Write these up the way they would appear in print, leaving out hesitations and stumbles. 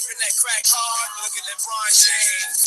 whipping that crack hard. Look at LeBron James.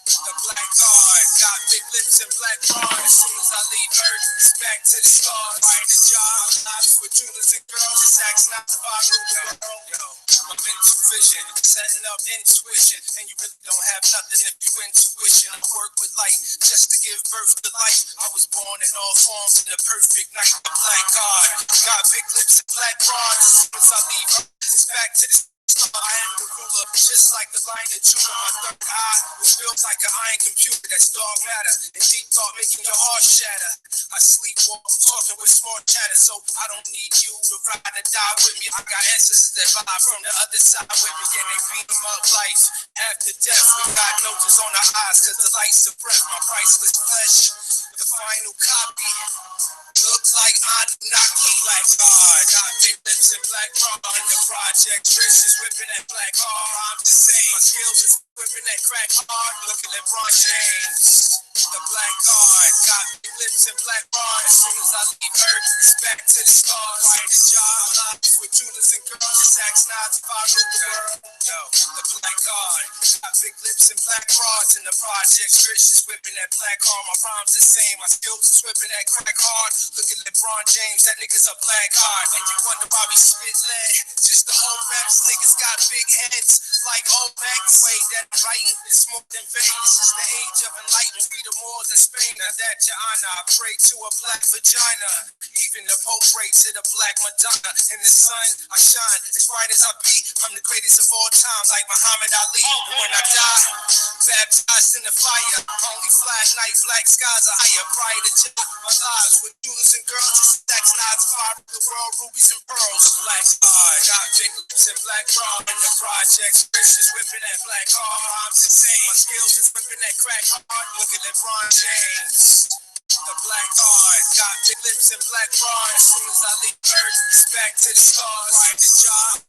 The black card, got big lips and black bars. As soon as I leave Earth, it's back to the stars. Find a job, lives with jewelers and girls. It's acts not to buy the world. Yo, I'm into vision, setting up intuition. And you really don't have nothing if you intuition. I work with light just to give birth to life. I was born in all forms in the perfect night. The black card, got big lips and black bars. As soon as I leave Earth, it's back to the stars. I am the ruler, just like the line of Judah. My third eye was built like an iron computer. That's dark matter and deep thought making your heart shatter. I sleepwalk, talking with smart chatter, so I don't need you to ride or die with me. I got ancestors that vibe from the other side with me, and they beam up life after death. We got noses on our eyes, cause the light's the breath. My priceless flesh, the final copy. Looks like Anunnaki, black card. Got big lips and black bra in the project. Trish is whipping that black hard. I'm the same. My skills is whipping that crack hard. Look at LeBron James. The black card. Got big lips and black bars. As soon as I leave Earth, it's back to the stars. Find a job, lives with jewelers and girls. It's acts not to follow the world. Yo, the black card. Got big lips and black bras in the project. Trish is whipping that black hard. My rhymes the same. My skills is whipping that crack hard. Look at LeBron James, that nigga's a black heart. And you wonder why we spit lead. Just the whole raps, niggas got big heads like Olmex. Way that I'm writing is more than vain. This is the age of enlightenment. We the Moors in Spain. Now that your honor, I pray to a black vagina. Even the Pope prayed to the black Madonna. In the sun, I shine as bright as I be. I'm the greatest of all time, like Muhammad Ali. And when I die, baptized in the fire. Only fly at night, black skies are higher. Prior to job, my lives with jewelers and girls. Stacks, knives, fire the world, rubies and pearls. Black card, got big lips and black bra in the projects. Chris is whipping that black hard. I'm insane. My skills is whipping that crack hard. Look at LeBron James. The black card, got big lips and black bra. As soon as I leave Earth, it's back to the stars. Find a job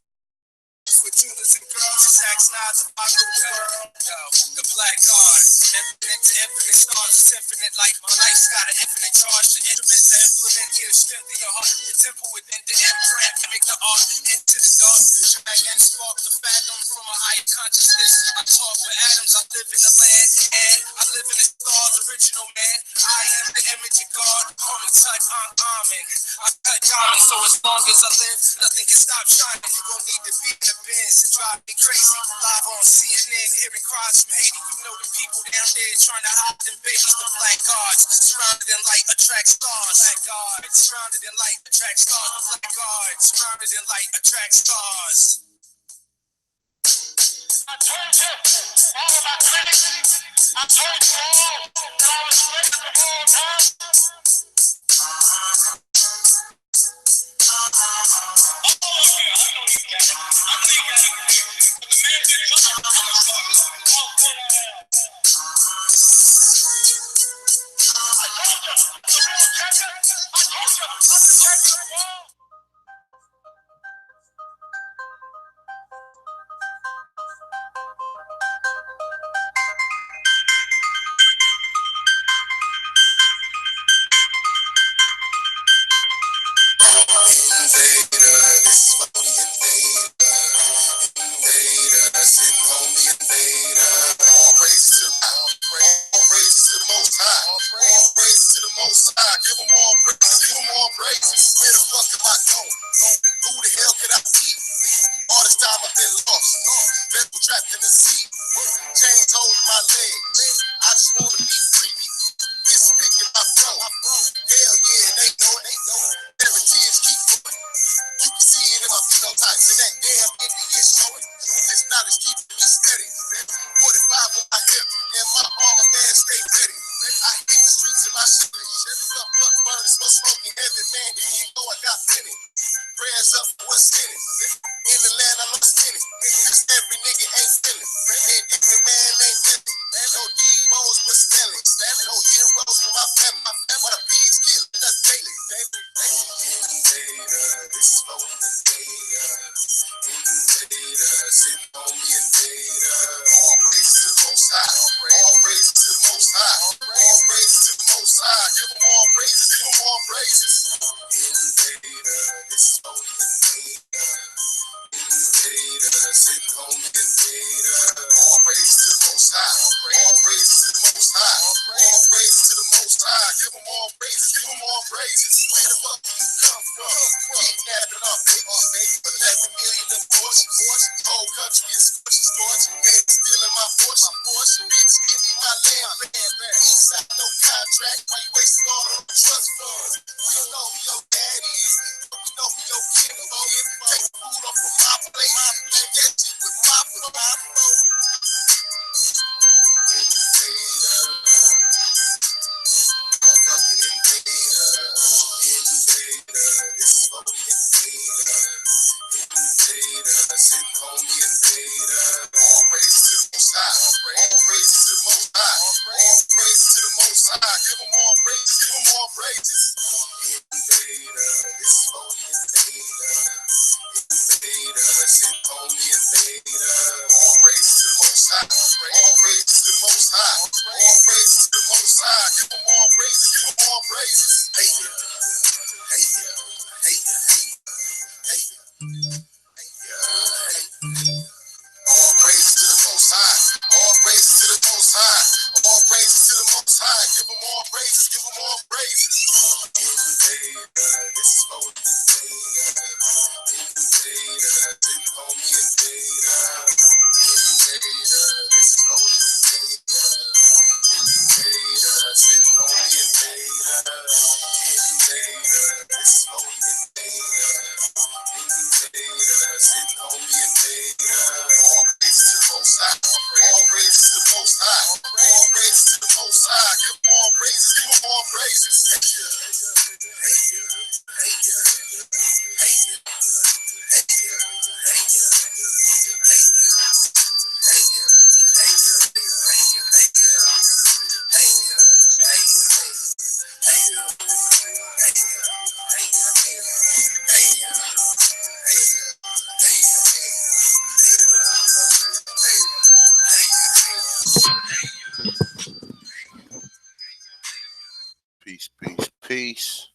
with jewelers and girls. It's acts not to follow the world. Yo, the black card, infinite to infinite stars. It's infinite like my life's got an infinite charge. The instruments that implement give strength in your heart. The temple within the imprint to make the art into the dark. Drag and spark the fathom from a higher consciousness. I talk with atoms. I live in the land and I live in the stars. Original man, I am the image of God. Call me Tut Amen. I cut diamonds, so as long as I live, nothing can stop shining. You gon' need to be in the bins to drive me crazy. Live on CNN, hearing cries from Haiti. You know the people down there trying to hide them babies. The black guards, surrounded in light, attract stars. Black guards, surrounded in light, attract stars. The black guards, surrounded in light, attract stars. I told you, all of my critics, I told you all that I was ready for all time. All praises to the Most High. All praises to the Most High. Give them all praises. Give them all praises. Invader, this is for the invader. Invader, sitting on the invader. All praises to the Most High. All praises to the Most High. All praises to the Most High. Give them all praises. Give them all praises. Hey, hey, hey, hey, hey. All praises to the Most High. All praises to the Most High. All praises to the Most High. Give them all praises. Give them all praises. Invader, this is for the invader. Invader, sitting on the invader. Invader, this is for the invader. Invader, sitting on the invader. Invader, this is for the invader. Invader, sitting on the invader. All praises to the Most High. All praises to the Most High. All praises to the Most High. Give them all praises. Give them all praises. Peace, peace, peace.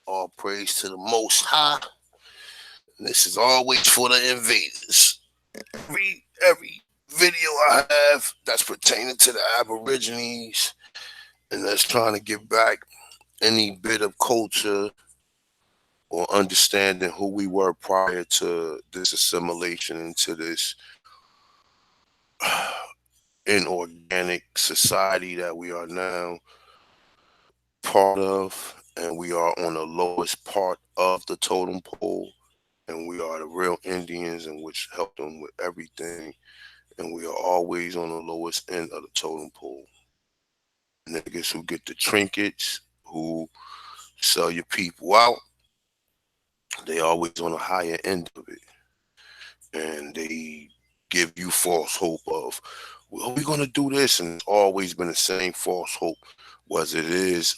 All praise to the Most High. And this is always for the invaders. Every video I have that's pertaining to the Aborigines and that's trying to give back any bit of culture or understanding who we were prior to this assimilation into this inorganic society that we are now part of, and we are on the lowest part of the totem pole, and we are the real Indians, and which help them with everything, and we are always on the lowest end of the totem pole. Niggas who get the trinkets, who sell your people out, they always on the higher end of it, and they give you false hope of, well, we're gonna do this, and it's always been the same false hope, was it is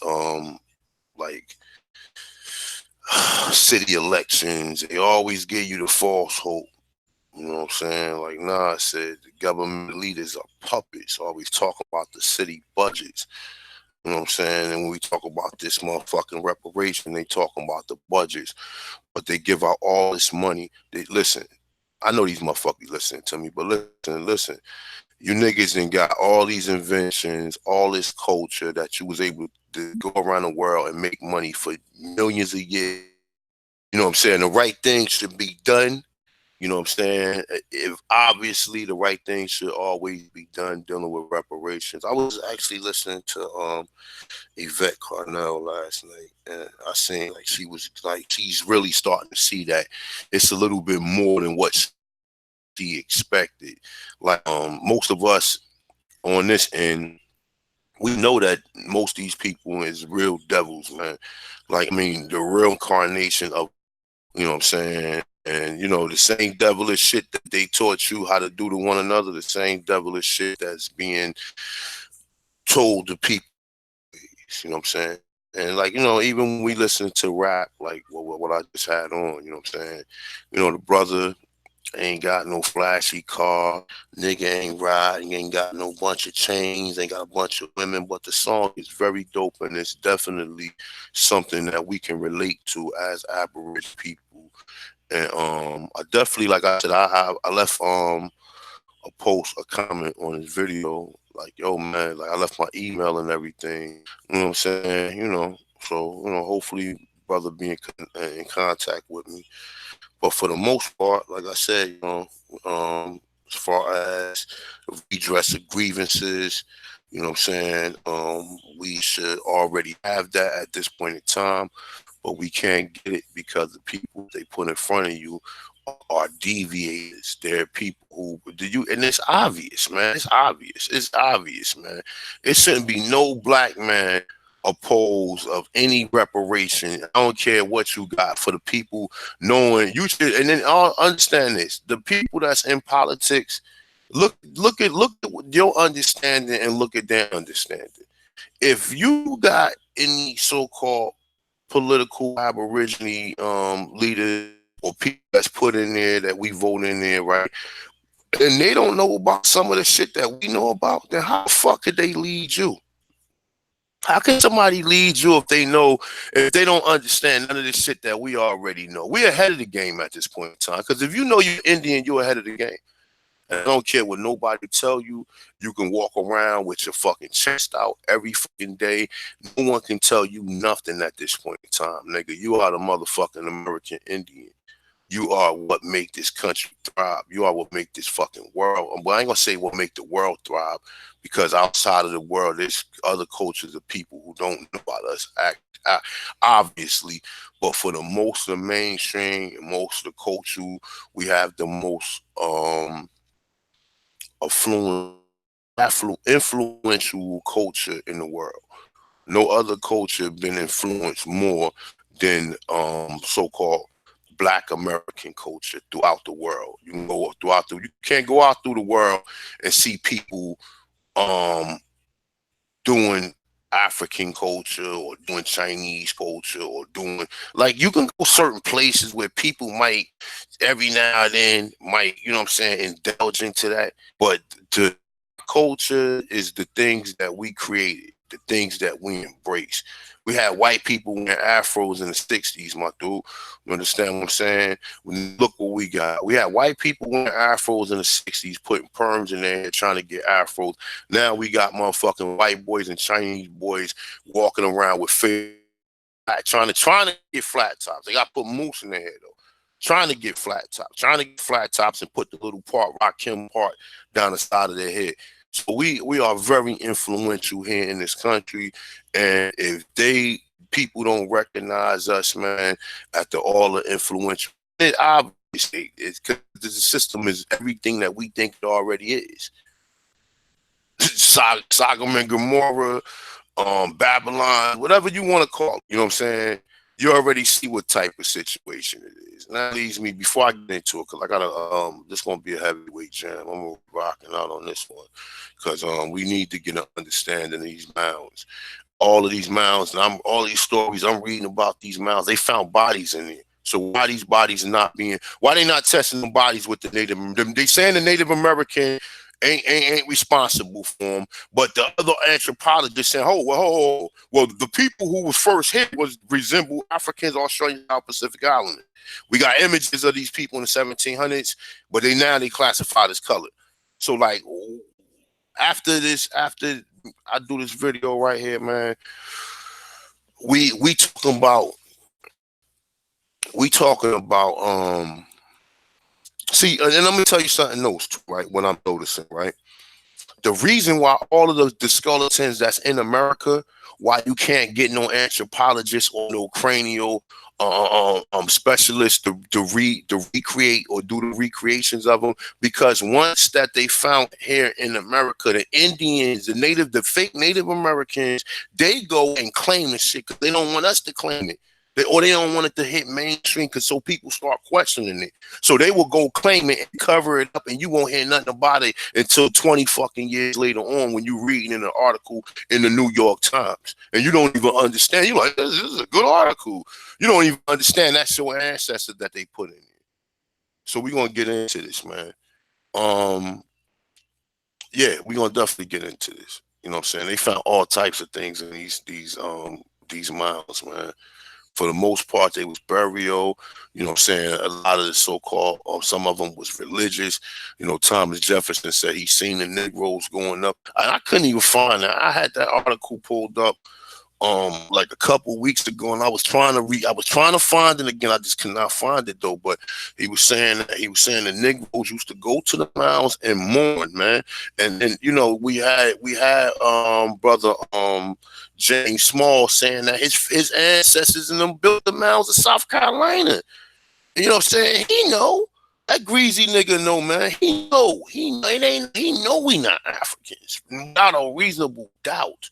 like city elections. They always give you the false hope. You know what I'm saying? Like Nas said, the government leaders are puppets. Always talk about the city budgets. You know what I'm saying? And when we talk about this motherfucking reparation, they talking about the budgets. But they give out all this money. They listen. I know these motherfuckers listening to me, but listen. You niggas done got all these inventions, all this culture that you was able to go around the world and make money for millions of years. You know what I'm saying? The right thing should be done. You know what I'm saying? If obviously the right thing should always be done dealing with reparations. I was actually listening to Yvette Carnell last night, and I seen like she was like she's really starting to see that it's a little bit more than what she expected. Like most of us on this end, we know that most of these people is real devils, man. Like I mean, the real incarnation of, you know what I'm saying? And you know, the same devilish shit that they taught you how to do to one another, the same devilish shit that's being told to people. You know what I'm saying? And like, you know, even when we listen to rap, like what I just had on, you know what I'm saying? You know, the brother ain't got no flashy car, nigga ain't riding, ain't got no bunch of chains, ain't got a bunch of women, but the song is very dope, and it's definitely something that we can relate to as Aboriginal people. And I definitely, like I said, I left a post, a comment on his video, like, yo man, like I left my email and everything. You know what I'm saying? You know, so hopefully brother be in contact with me. But for the most part, like I said, as far as redress of grievances, you know what I'm saying, we should already have that at this point in time, but we can't get it because the people they put in front of you are deviators. They're people who do you, and it's obvious, man. It's obvious. It's obvious, man. It shouldn't be no black man opposed of any reparation. I don't care what you got for the people knowing you should, and then I'll understand this. The people that's in politics, Look at your understanding and look at their understanding. If you got any so-called political aborigine leaders or people that's put in there that we vote in there, right? And they don't know about some of the shit that we know about, then how the fuck could they lead you? How can somebody lead you if they don't understand none of this shit that we already know? We're ahead of the game at this point in time. Because if you know you're Indian, you're ahead of the game. And I don't care what nobody tell you. You can walk around with your fucking chest out every fucking day. No one can tell you nothing at this point in time, nigga. You are the motherfucking American Indian. You are what make this country thrive. You are what make this fucking world. Well, I ain't gonna say what make the world thrive, because outside of the world, there's other cultures of people who don't know about us. Obviously, but for the most of the mainstream and most of the culture, we have the most affluent, influential culture in the world. No other culture been influenced more than so-called Black American culture throughout the world. You can't go out through the world and see people um doing African culture or doing Chinese culture or doing, like, you can go certain places where people might every now and then might, you know what I'm saying, indulge into that. But the culture is the things that we created, the things that we embrace. We had white people wearing afros in the 60s, my dude. You understand what I'm saying? Look what we got. We had white people wearing afros in the 60s, putting perms in their head, trying to get afros. Now we got motherfucking white boys and Chinese boys walking around with trying to get flat tops. They got to put moose in their head, though. Trying to get flat tops and put the little Rakim part down the side of their head. So we are very influential here in this country, and if people don't recognize us, man, after all the influential, it obviously it's because the system is everything that we think it already is. Sodom and Gomorrah, Babylon, whatever you want to call it, you know what I'm saying? You already see what type of situation it is. And that leads me, before I get into it, because I gotta this gonna be a heavyweight jam. I'm gonna be rocking out on this one. Because we need to get an understanding of these mounds. All of these mounds, and all these stories I'm reading about these mounds, they found bodies in there. So why these bodies are why they not testing the bodies with the Native? They saying the Native American ain't responsible for them, but the other anthropologists saying, well, the people who was first hit resemble Africans, Australian, South Pacific Islanders. We got images of these people in the 1700s, but they classified as colored. So, like, after I do this video right here, man, we talking about see, and let me tell you something else too, right? What I'm noticing, right? The reason why all of the skeletons that's in America, why you can't get no anthropologist or no cranial specialist to recreate or do the recreations of them, because once that they found here in America, the Indians, the fake Native Americans, they go and claim the shit because they don't want us to claim it. Or they don't want it to hit mainstream, because so people start questioning it. So they will go claim it and cover it up, and you won't hear nothing about it until 20 fucking years later on, when you're reading in an article in the New York Times. And you don't even understand. You're like, this is a good article. You don't even understand that's your ancestor that they put in there. So we're going to get into this, man. Yeah, we're going to definitely get into this. You know what I'm saying? They found all types of things in these mounds, man. For the most part, they was burial. You know what I'm saying? A lot of the so-called, some of them was religious. You know, Thomas Jefferson said he seen the Negroes going up. I couldn't even find that. I had that article pulled up like a couple weeks ago, and I was trying to find it again. I just could not find it though. But he was saying the Negroes used to go to the mounds and mourn, man. And then, you know, we had brother James Small saying that his ancestors and them built the mounds of South Carolina. You know what I'm saying? He know. That greasy nigga know, man. He know we not Africans. Not a reasonable doubt.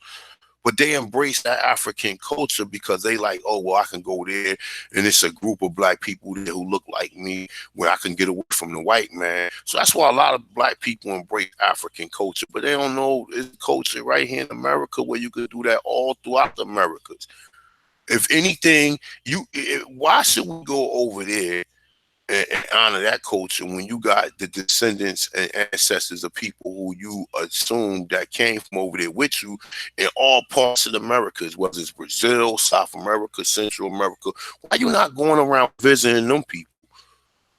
But they embrace that African culture because they like, oh well, I can go there and it's a group of black people there who look like me, where I can get away from the white man. So that's why a lot of black people embrace African culture, but they don't know it's culture right here in America where you could do that all throughout the Americas. If anything, why should we go over there and honor that culture when you got the descendants and ancestors of people who you assume that came from over there with you in all parts of the Americas, whether it's Brazil, South America, Central America? Why you not going around visiting them people?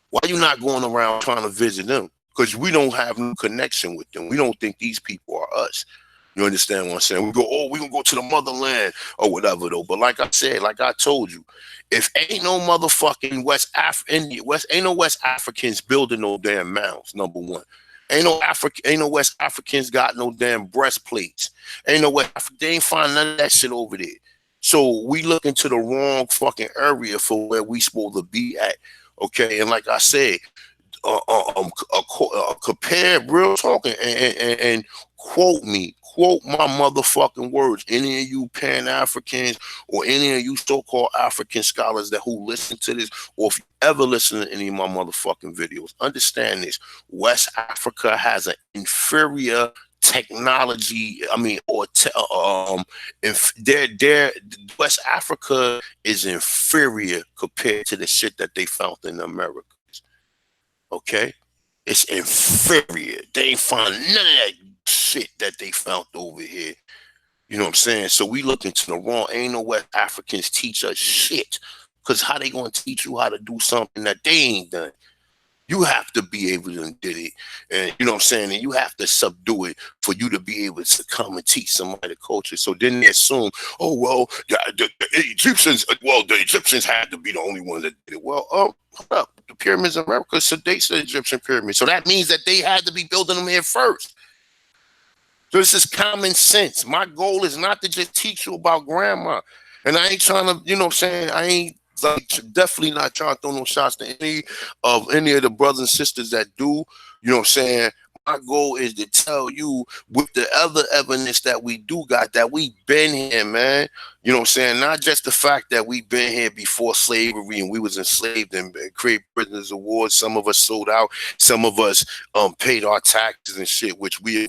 Why you not going around trying to visit them? Because we don't have no connection with them. We don't think these people are us. You understand what I'm saying? We go, oh, we gonna go to the motherland or whatever though. But like I said, like I told you, if ain't no motherfucking ain't no West Africans building no damn mounds. Number one, ain't no West Africans got no damn breastplates. Ain't no they ain't find none of that shit over there. So we look into the wrong fucking area for where we supposed to be at. Okay, and like I said, compare real talking and quote my motherfucking words. Any of you Pan Africans or any of you so-called African scholars that who listen to this, or if you ever listen to any of my motherfucking videos, understand this: West Africa has an inferior technology. I mean, or if their West Africa is inferior compared to the shit that they found in America. Okay, it's inferior. They ain't find none of that shit that they found over here. You know what I'm saying? So we look into the wrong. Ain't no West Africans teach us shit. Cause how they gonna teach you how to do something that they ain't done? You have to be able to did it, and you know what I'm saying. And you have to subdue it for you to be able to come and teach somebody the culture. So then they assume, oh well, the Egyptians. Well, the Egyptians had to be the only ones that did it. Well, hold up, the pyramids in America sedates the Egyptian pyramids, so that means that they had to be building them here first. So this is common sense. My goal is not to just teach you about grandma. And I ain't trying to, you know what I'm saying? I ain't like definitely not trying to throw no shots to any of the brothers and sisters that do. You know what I'm saying? My goal is to tell you with the other evidence that we do got that we been here, man. You know what I'm saying? Not just the fact that we been here before slavery and we was enslaved and created prisoners of war. Some of us sold out. Some of us paid our taxes and shit, which we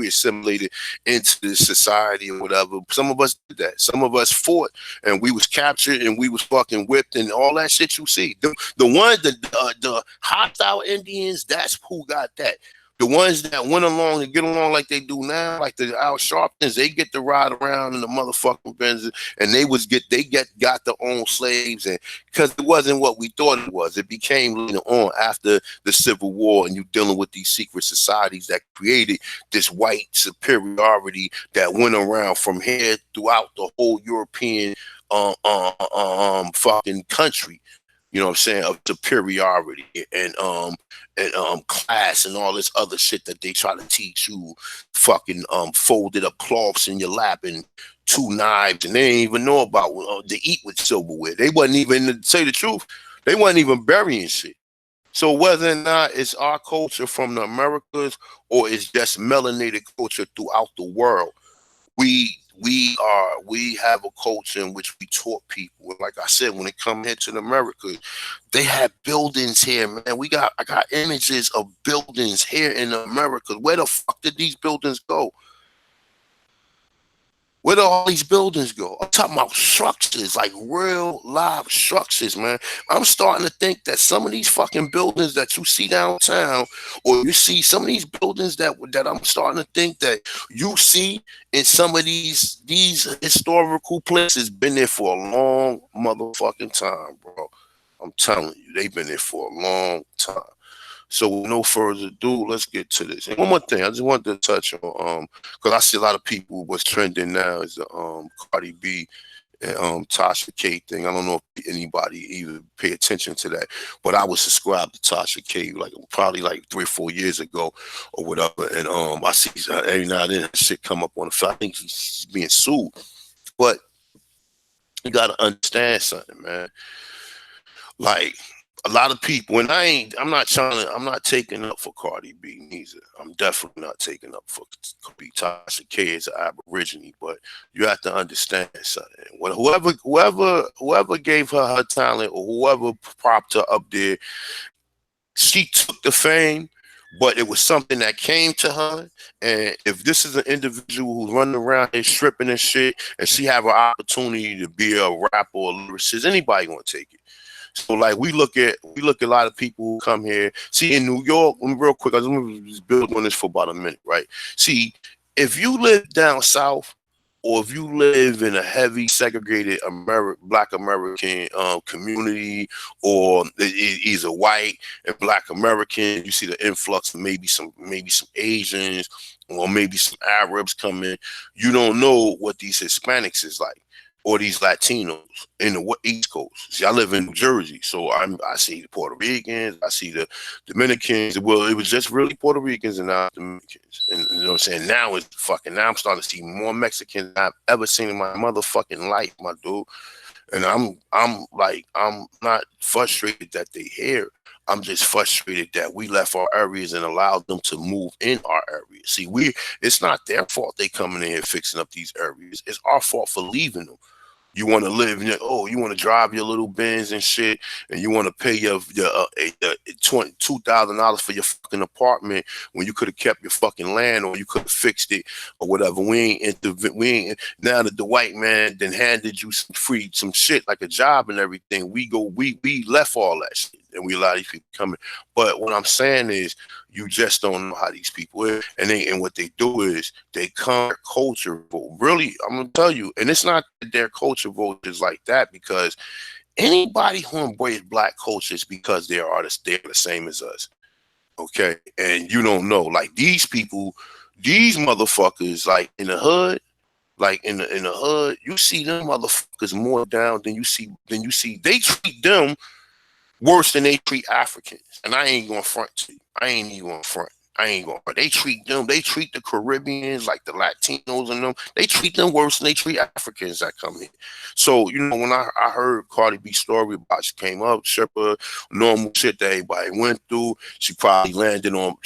assimilated into the society or whatever. Some of us did that. Some of us fought and we was captured and we was fucking whipped and all that shit you see. The hostile Indians, that's who got that. The ones that went along and get along like they do now, like the Al Sharptons, they get to ride around in the motherfucking Benz, and got their own slaves, and because it wasn't what we thought it was, it became later on after the Civil War, and you dealing with these secret societies that created this white superiority that went around from here throughout the whole European fucking country. You know what I'm saying, of superiority and class and all this other shit that they try to teach you. Fucking folded up cloths in your lap and two knives, and they didn't even know about to eat with silverware. They wasn't even, to say the truth, they wasn't even burying shit. So whether or not it's our culture from the Americas or it's just melanated culture throughout the world, we have a culture in which we taught people. Like I said, when it come here to the Americas, they have buildings here, man. I got images of buildings here in America. Where the fuck did these buildings go? Where do all these buildings go? I'm talking about structures, like real live structures, man. I'm starting to think that some of these fucking buildings that you see downtown, or you see some of these buildings that I'm starting to think that you see in some of these historical places, been there for a long motherfucking time, bro. I'm telling you, they've been there for a long time. So with no further ado, let's get to this. And one more thing, I just wanted to touch on because I see a lot of people what's trending now is the Cardi B and Tasha K thing. I don't know if anybody even pay attention to that, but I was subscribed to Tasha K like probably like 3 or 4 years ago or whatever. And I see every now and then shit come up on the file. I think she's being sued, but you gotta understand something, man. Like A lot of people, and I'm not taking up for Cardi B neither. I'm definitely not taking up for B. Tasha K is an Aborigine, but you have to understand something. When whoever gave her talent, or whoever propped her up there, she took the fame, but it was something that came to her. And if this is an individual who's running around here stripping and shit, and she have an opportunity to be a rapper or a lyricist, anybody gonna take it. So like we look at a lot of people who come here. See, in New York, real quick, I'm gonna just build on this for about a minute, right? See, if you live down south, or if you live in a heavy segregated Black American community, or either white and Black American, you see the influx of maybe some Asians, or maybe some Arabs coming. You don't know what these Hispanics is like, or these Latinos in the East Coast. See, I live in New Jersey, so I see the Puerto Ricans, I see the Dominicans. Well, it was just really Puerto Ricans and not Dominicans. And you know what I'm saying? Now I'm starting to see more Mexicans than I've ever seen in my motherfucking life, my dude. And I'm not frustrated that they here. I'm just frustrated that we left our areas and allowed them to move in our areas. See, it's not their fault they coming in here fixing up these areas. It's our fault for leaving them. You want to live, you want to drive your little Benz and shit, and you want to pay your $22,000 for your fucking apartment when you could have kept your fucking land, or you could have fixed it, or whatever. Now that the white man then handed you some shit like a job and everything. We left all that shit, and we allow these people coming. But what I'm saying is, you just don't know how these people are, and what they do is they come culture vote. Really, I'm gonna tell you, and it's not that their culture vote is like that, because anybody who embraces Black culture is because they're artists. They're the same as us, okay? And you don't know, like these people, these motherfuckers, like in the hood. Like in the hood, you see them motherfuckers more down than you see. They treat them worse than they treat Africans. And I ain't gonna front to you. I ain't even gonna front. I ain't gonna front. They treat the Caribbeans, like the Latinos and them, they treat them worse than they treat Africans that come here. So, when I heard Cardi B's story about she came up, Sherpa, normal shit that everybody went through, she probably landing on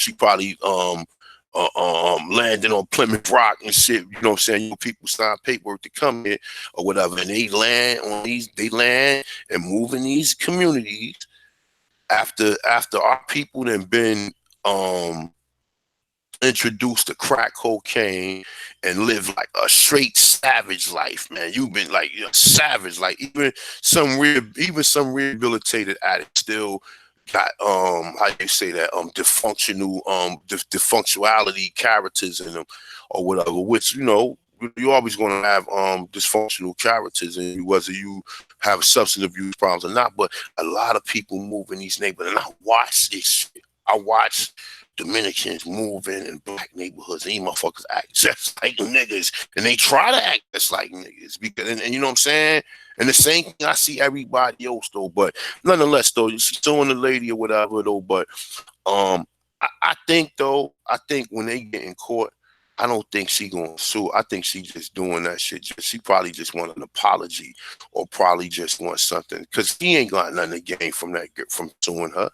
Plymouth Rock and shit, you know what I'm saying? People sign paperwork to come here or whatever, and they land and move in these communities after our people then been um introduced to crack cocaine and live like a straight savage life, man. You've been like savage, like even some rehabilitated addicts still got how you say that dysfunctional dysfunctionality characters in them or whatever, which you're always going to have dysfunctional characters in you, whether you have substance abuse problems or not. But a lot of people move in these neighborhoods, and I watch this shit. I watch Dominicans move in Black neighborhoods, and these motherfuckers act just like niggas, and they try to act just like niggas, because and you know what I'm saying. And the same thing I see everybody else though, but nonetheless though, she's still a lady or whatever though. But I think when they get in court, I don't think she gonna sue. I think she just doing that shit. She probably just want an apology, or probably just want something, because he ain't got nothing to gain from suing her.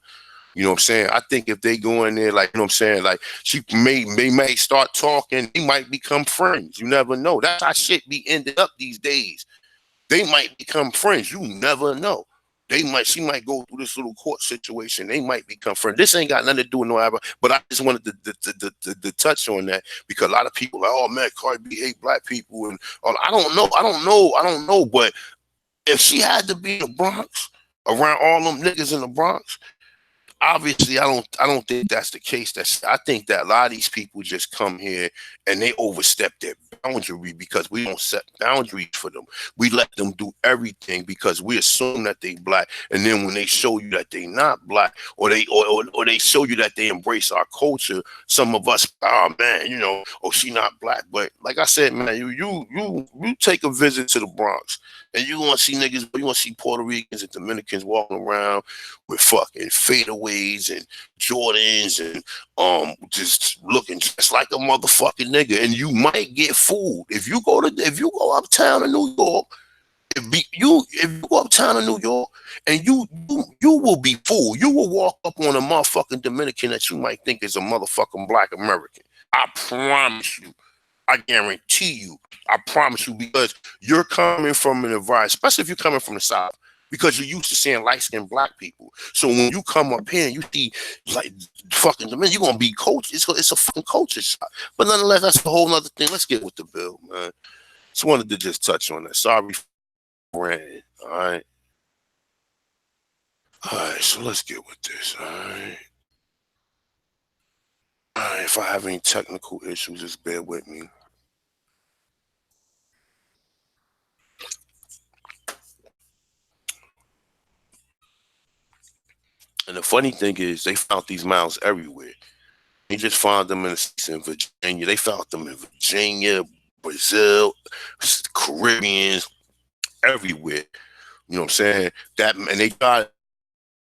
You know what I'm saying? I think if they go in there, like, you know what I'm saying, like, they may start talking, they might become friends. You never know. That's how shit be ending up these days. They might become friends. You never know. She might go through this little court situation. They might become friends. This ain't got nothing to do with no Abba, but I just wanted to touch on that, because a lot of people are like, oh man, Cardi B hate Black people, and I don't know. But if she had to be in the Bronx around all them niggas in the Bronx, obviously I don't think that's the case. I think that a lot of these people just come here and they overstep their boundary, because we don't set boundaries for them. We let them do everything because we assume that they Black, and then when they show you that they not Black, or they show you that they embrace our culture, some of us, oh man, oh, she not Black. But like I said, man, you take a visit to the Bronx, and you want to see niggas, you want to see Puerto Ricans and Dominicans walking around with fucking fadeaways and Jordans, and just looking just like a motherfucking nigga. And you might get fooled if you go uptown in New York if you go uptown in New York and you will be fooled. You will walk up on a motherfucking Dominican that you might think is a motherfucking black American. I promise you. I guarantee you. I promise you, because you're coming from an environment, especially if you're coming from the South, because you're used to seeing light-skinned black people. So when you come up here and you see like fucking Dominican, you're gonna be coach. It's a fucking culture shock. But nonetheless, that's a whole nother thing. Let's get with the bill, man. Just wanted to just touch on that. Sorry for ranting. All right, so let's get with this. All right, if I have any technical issues, just bear with me. And the funny thing is, they found these mounds everywhere. They just found them in Virginia. They found them in Virginia, Brazil, Caribbeans, everywhere. You know what I'm saying? And they got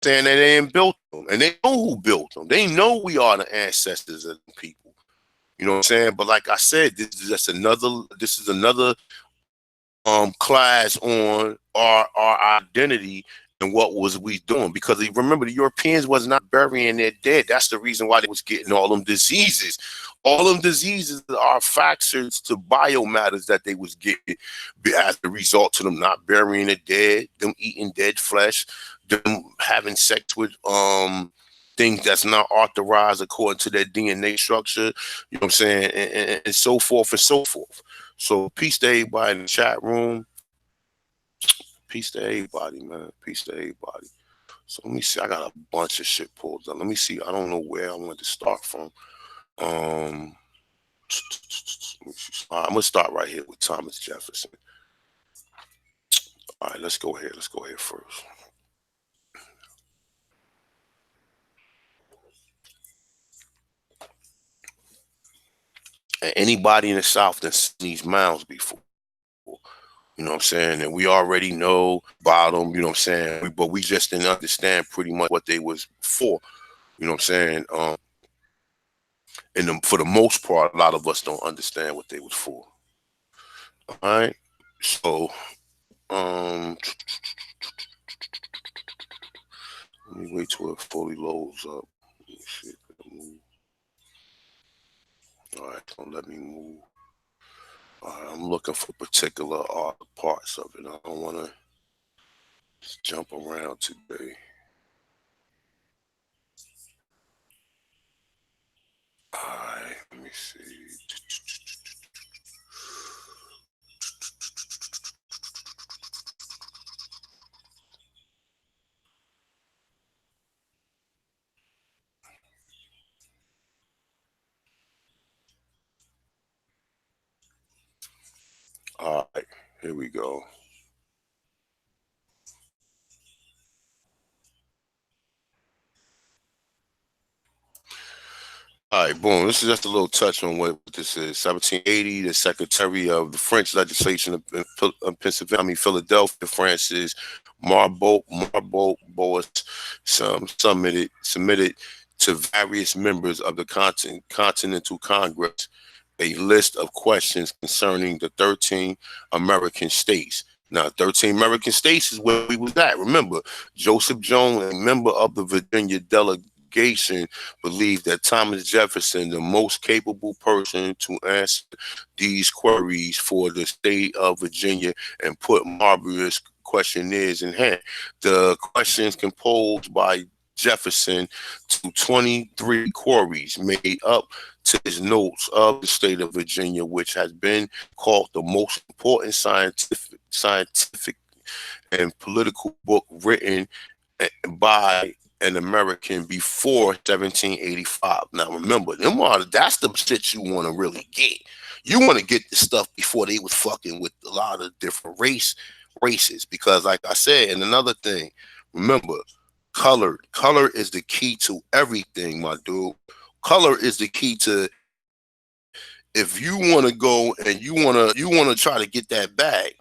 saying that they ain't built them, and they know who built them. They know we are the ancestors of the people. You know what I'm saying? But like I said, this is just another. This is another class on our identity and what was we doing, because remember, the Europeans was not burying their dead. That's the reason why they was getting all them diseases. All them diseases are factors to biomatters that they was getting as a result to them not burying their dead, them eating dead flesh, them having sex with things that's not authorized according to their DNA structure, you know what I'm saying, and so forth and so forth. So peace to everybody in the chat room. Peace to everybody, man. Peace to everybody. So let me see. I got a bunch of shit pulled up. Let me see. I don't know where I want to start from. I'm gonna start right here with Thomas Jefferson. All right, let's go ahead. Let's go ahead first. And anybody in the South that's seen these mounds before, you know what I'm saying? And we already know about them, you know what I'm saying? But we just didn't understand pretty much what they was for, you know what I'm saying? And for the most part, a lot of us don't understand what they was for. All right. So, let me wait till it fully loads up. Let me see if it'll move. All right, don't let me move. All right, I'm looking for particular parts of it. I don't want to jump around today. All right, let me see. All right, here we go. All right, boom. This is just a little touch on what this is. 1780, the Secretary of the French Legislation of Pennsylvania, Philadelphia, Francis Marbeau-Bois, submitted to various members of the Continental Congress a list of questions concerning the 13 American states. Now, 13 American states is where we was at. Remember, Joseph Jones, a member of the Virginia delegation, believed that Thomas Jefferson, the most capable person to answer these queries for the state of Virginia, and put Marbury's questionnaires in hand. The questions composed by Jefferson to 23 queries made up to his notes of the state of Virginia, which has been called the most important scientific and political book written by an American before 1785. Now remember, that's the shit you want to really get. You want to get the stuff before they was fucking with a lot of different races, because like I said, and another thing, remember, color is the key to everything, my dude. Color is the key to, if you want to go and you want to try to get that bag,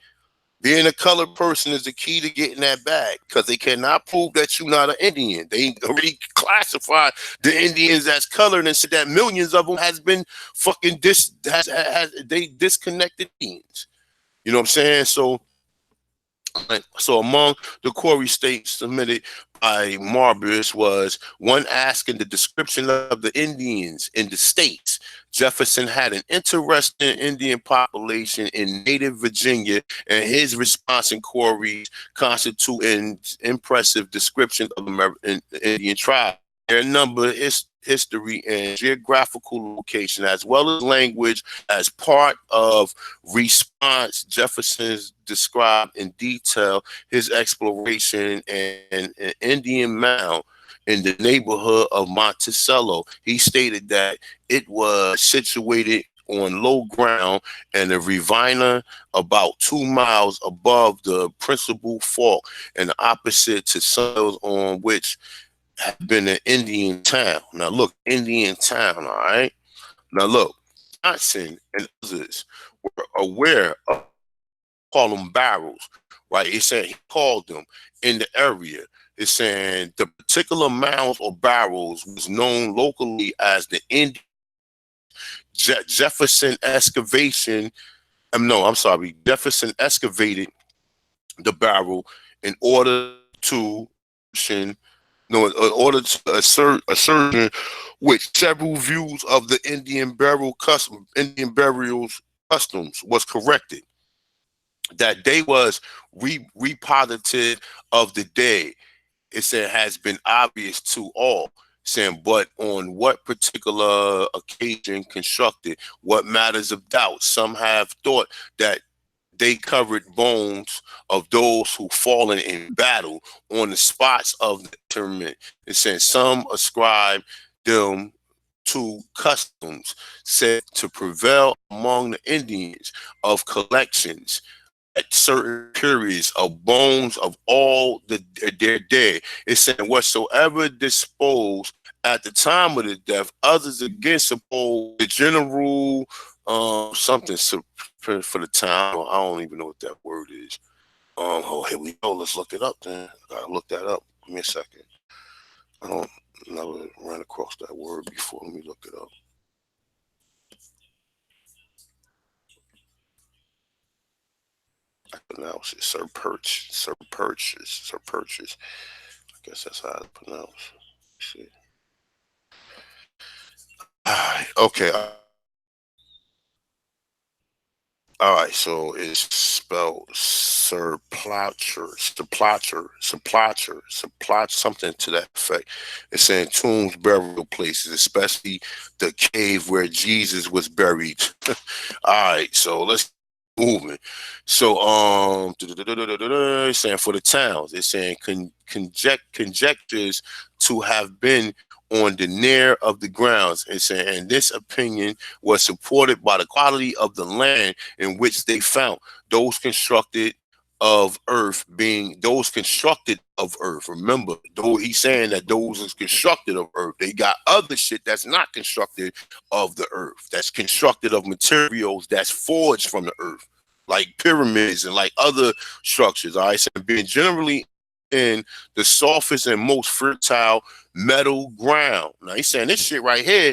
being a colored person is the key to getting that bag, because they cannot prove that you're not an Indian. They already classified the Indians as colored and said that millions of them has been fucking they disconnected Indians. You know what I'm saying? So So among the query states submitted by Marbius was one asking the description of the Indians in the states. Jefferson had an interesting Indian population in native Virginia, and his response inquiries constitute an impressive description of American Indian tribe. Their number, history, and geographical location, as well as language, as part of response. Jefferson's described in detail his exploration and an Indian mound in the neighborhood of Monticello. He stated that it was situated on low ground and a ravine about 2 miles above the principal fault and opposite to soils on which had been an Indian town. Now look, Indian town, all right? Now look, Johnson and others were aware of, call them barrels, right? It's saying he called them in the area. It's saying the particular mounds or barrels was known locally as the Indian Jefferson excavation. No, I'm sorry. Jefferson excavated the barrel in order to no, in order to assert assertion which several views of the Indian burials customs was corrected, that they was reposited of the day. It said has been obvious to all, saying, but on what particular occasion constructed, what matters of doubt. Some have thought that they covered bones of those who fallen in battle on the spots of the interment. It says some ascribe them to customs said to prevail among the Indians of collections at certain periods of bones of all their dead. It's saying whatsoever disposed at the time of the death, others again suppose the general something for the time. I don't even know what that word is. Oh, here we go. Let's look it up then. I gotta look that up. Give me a second. I don't never ran across that word before. Let me look it up. I pronounce it Sir Perch. Sir Purchase. Sir Purchase. I guess that's how it's pronounced. See. Okay. All right, so it's spelled supply something to that effect. It's saying tombs, burial places, especially the cave where Jesus was buried. All right, so let's moving. So it's saying for the towns, it's saying conjectures to have been on the near of the grounds. It's saying, and this opinion was supported by the quality of the land in which they found those constructed of earth being those constructed of earth. Remember, though he's saying that those is constructed of earth, they got other shit that's not constructed of the earth, that's constructed of materials that's forged from the earth, like pyramids and like other structures. All right, so being generally in the softest and most fertile metal ground. Now he's saying this shit right here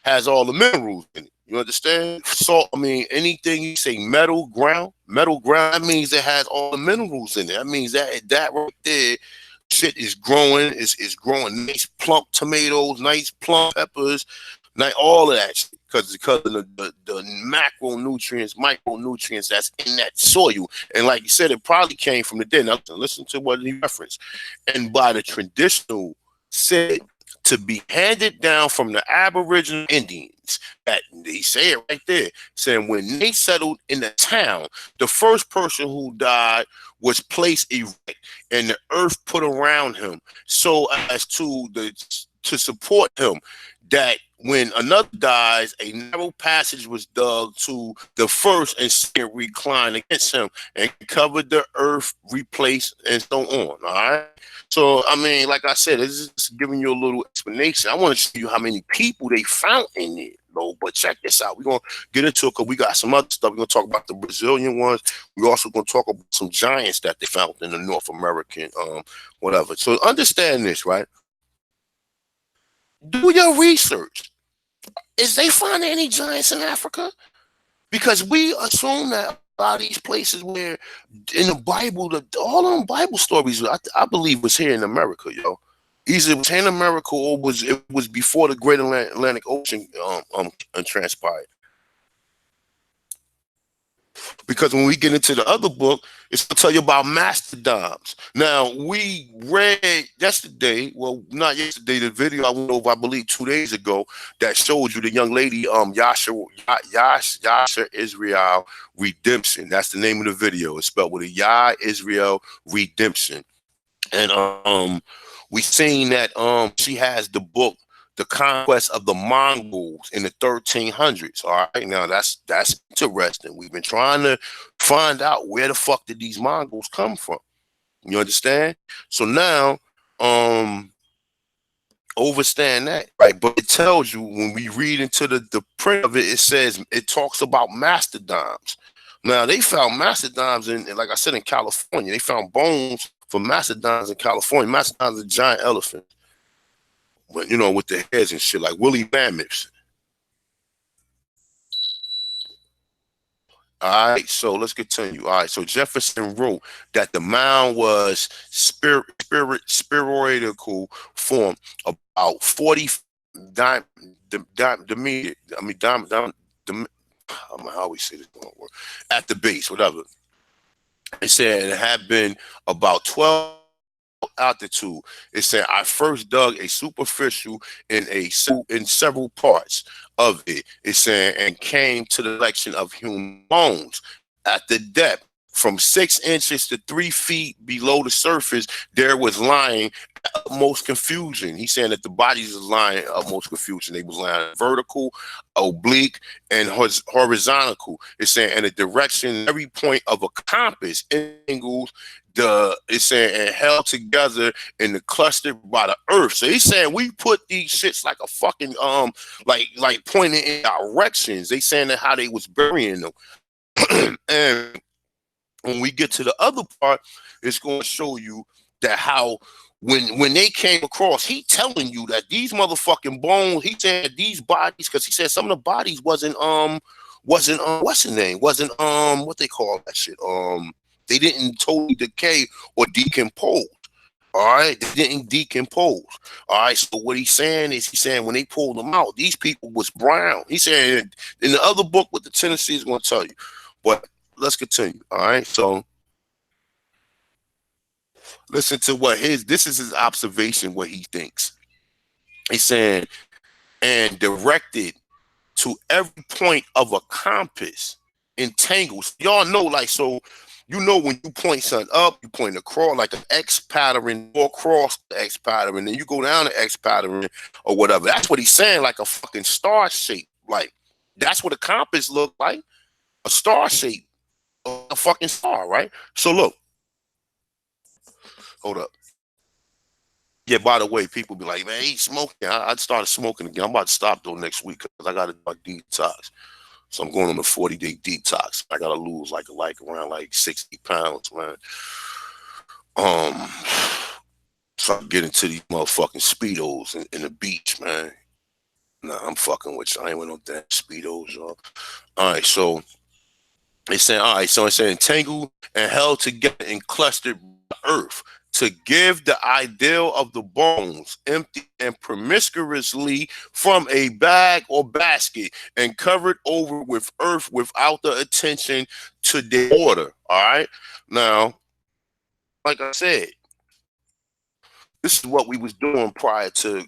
has all the minerals in it. You understand? Salt, I mean, anything you say metal ground, that means it has all the minerals in it. That means that right there, shit is growing, is growing nice plump tomatoes, nice plump peppers, like all of that shit. Because of the macronutrients, micronutrients that's in that soil. And like you said, it probably came from the dead. Now listen to what he referenced. And by the traditional said to be handed down from the Aboriginal Indians. That they say it right there, saying when they settled in the town, the first person who died was placed erect and the earth put around him so as to support him, that when another dies, a narrow passage was dug to the first and second recline against him and covered the earth, replaced, and so on. All right. So, I mean, like I said, this is just giving you a little explanation. I want to show you how many people they found in it, though. But check this out. We're going to get into it because we got some other stuff. We're going to talk about the Brazilian ones. We're also going to talk about some giants that they found in the North American, whatever. So understand this, right? Do your research. Is they finding any giants in Africa? Because we assume that a lot of these places where in the Bible, all of them Bible stories, I believe, was here in America, yo. Either it was here in America or it was before the Great Atlantic Ocean transpired. Because when we get into the other book, it's going to tell you about mastodons. Now, we read yesterday, well, not yesterday, the video I went over, I believe 2 days ago, that showed you the young lady, Yasha Israel Redemption. That's the name of the video. It's spelled with a Yah Israel Redemption. And we seen that she has the book The Conquest of the Mongols in the 1300s. All right, now that's interesting. We've been trying to find out where the fuck did these Mongols come from. You understand? So now overstand that, right? But it tells you when we read into the print of it, it talks about mastodons. Now they found mastodons in, like I said, in California. They found bones for mastodons in California. Mastodons are giant elephants, but with the heads and shit, like woolly mammoths. All right, so let's continue. All right, so Jefferson wrote that the mound was spheroidal form, about 40 dim, meter. I mean, how we say this word at the base, whatever. It said it had been about 12 altitude. It said I first dug a superficial in several parts of it. It said and came to the collection of human bones at the depth from 6 inches to 3 feet below the surface. There was lying utmost confusion. He's saying that the bodies was lying utmost confusion. They was lying vertical, oblique, and horizontal. It's saying in a direction, every point of a compass angles. It's saying and held together in the cluster by the earth. So he's saying we put these shits like a fucking like pointing in directions. They saying that how they was burying them. And when we get to the other part, it's going to show you that how when they came across, he telling you that these motherfucking bones, he said these bodies, because he said some of the bodies wasn't what's the name, wasn't what they call that shit, they didn't totally decay or decompose. All right, they didn't decompose. All right, so what he's saying when they pulled them out, these people was brown. He said in the other book what the Tennessee is going to tell you. But let's continue. All right, so listen to this is his observation, what he thinks. He's saying, and directed to every point of a compass entangles. Y'all know, like, so when you point something up, you point across like an X pattern or across the X pattern, and then you go down the X pattern or whatever. That's what he's saying, like a fucking star shape. Like that's what a compass look like, a star shape, a fucking star, right? So look, hold up. Yeah, by the way, people be like, man, he's smoking. I started smoking again. I'm about to stop though next week because I got to do a detox. So I'm going on a 40-day detox. I gotta lose like around like 60 pounds, man. So I get into these motherfucking speedos in the beach, man. Nah, I'm fucking with you. I ain't with no damn speedos, y'all. All right, so it's saying, all right, so it's saying entangled and held together and clustered by the earth to give the ideal of the bones empty and promiscuously from a bag or basket and covered over with earth without the attention to the order. All right. Now, like I said, this is what we was doing prior to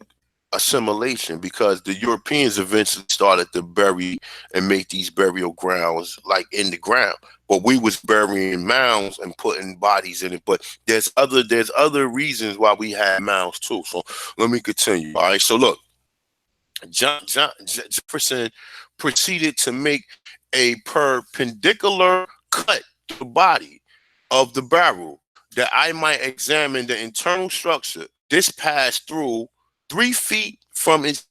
assimilation, because the Europeans eventually started to bury and make these burial grounds like in the ground. But we was burying mounds and putting bodies in it. But there's other reasons why we had mounds too. So let me continue. All right. So look, Jefferson proceeded to make a perpendicular cut to the body of the barrel that I might examine the internal structure. This passed through 3 feet from it,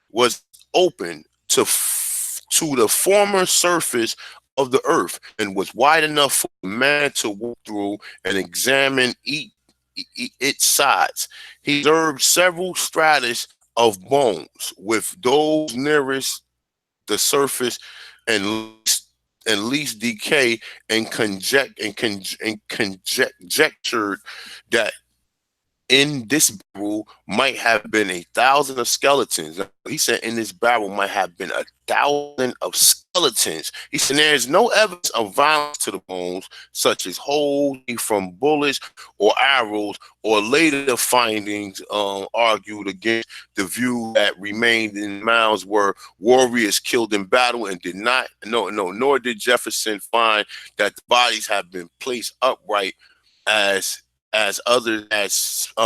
was open to the former surface of the earth, and was wide enough for a man to walk through and examine its sides. He observed several stratas of bones, with those nearest the surface and least and least decay, and conjectured that in this barrel might have been 1,000 of skeletons. He said in this barrel might have been 1,000 of skeletons. He said there is no evidence of violence to the bones, such as holes from bullets or arrows, or later findings argued against the view that remained in mounds were warriors killed in battle, and did not, nor did Jefferson find that the bodies have been placed upright as others as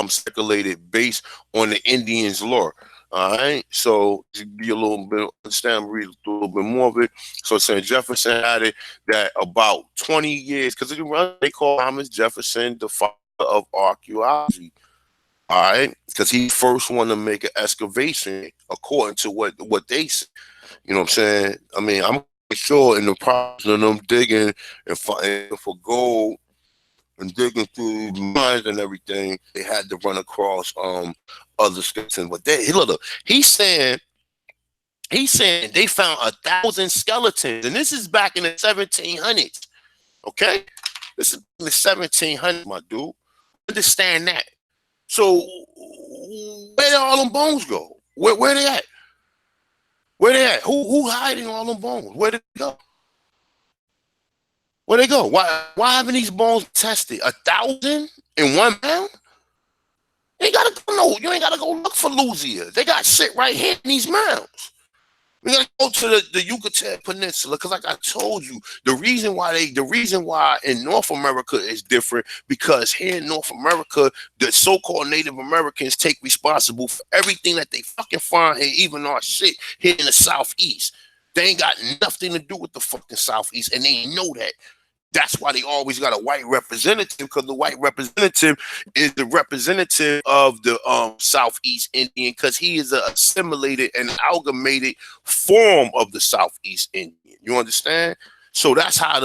speculated based on the Indians' lore. All right, so to be a little bit understand, read a little bit more of it. So saying Jefferson had it that about 20 years, because they call Thomas Jefferson the father of archaeology. All right, because he first one to make an excavation according to what they say. You know what I'm saying? I mean, I'm sure in the process of them digging and finding for gold and digging through mines and everything, they had to run across other skeletons. But look, he's saying they found 1,000 skeletons, and this is back in the 1700s. Okay, this is in the 1700s, my dude. Understand that. So where did all them bones go? Where they at? Where they at? Who hiding all them bones? Where did they go? Where they go? Why haven't these bones tested? 1,000 in one pound? You ain't gotta go. No, you ain't gotta go look for Louisiana. They got shit right here in these mounds. We gotta go to the Yucatan Peninsula, because like I told you, the reason why in North America is different, because here in North America, the so-called Native Americans take responsible for everything that they fucking find here, even our shit here in the Southeast. They ain't got nothing to do with the fucking Southeast, and they know that. That's why they always got a white representative, because the white representative is the representative of the Southeast Indian, because he is an assimilated and amalgamated form of the Southeast Indian. You understand? So that's how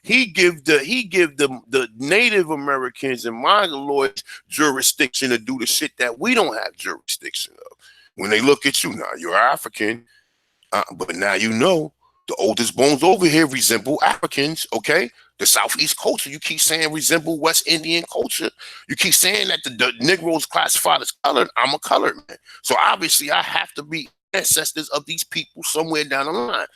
he give the Native Americans and Mongoloids jurisdiction to do the shit that we don't have jurisdiction of. When they look at you, now you're African, but now you know. The oldest bones over here resemble Africans, okay? The Southeast culture, you keep saying resemble West Indian culture. You keep saying that the Negroes classified as colored. I'm a colored man. So obviously I have to be ancestors of these people somewhere down the line.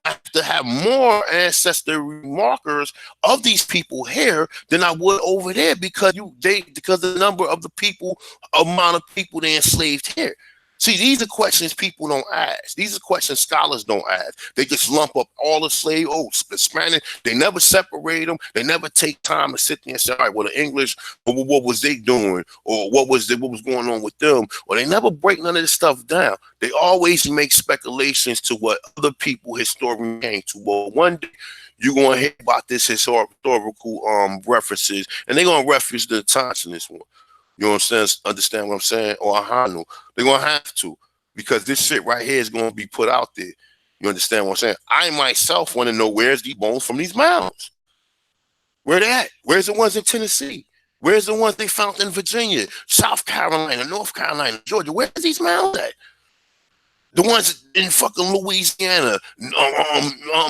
I have to have more ancestry markers of these people here than I would over there, because because the number of the people, amount of people they enslaved here. See, these are questions people don't ask. These are questions scholars don't ask. They just lump up all the slave, Spanish. They never separate them. They never take time to sit there and say, all right, well, the English, what was they doing? Or what was going on with them? Or they never break none of this stuff down. They always make speculations to what other people, historians, came to. Well, one day, you're going to hear about this historical references, and they're going to reference the Tans in this one. You understand what I'm saying? Or Ahanu. They're going to have to, because this shit right here is going to be put out there. You understand what I'm saying? I myself want to know, where's these bones from these mounds? Where they at? Where's the ones in Tennessee? Where's the ones they found in Virginia, South Carolina, North Carolina, Georgia? Where's these mounds at? The ones in fucking Louisiana,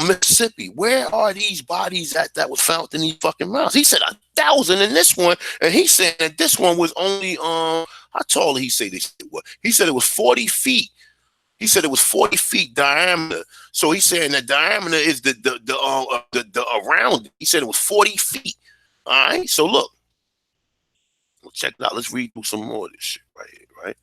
Mississippi. Where are these bodies that was found in these fucking mounds? He said 1,000 in this one, and he said that this one was only how tall did he say this was? He said it was 40 feet. He said it was 40 feet diameter. So he's saying the diameter is the around. He said it was 40 feet. All right. So look, check it out. Let's read through some more of this shit right here, right?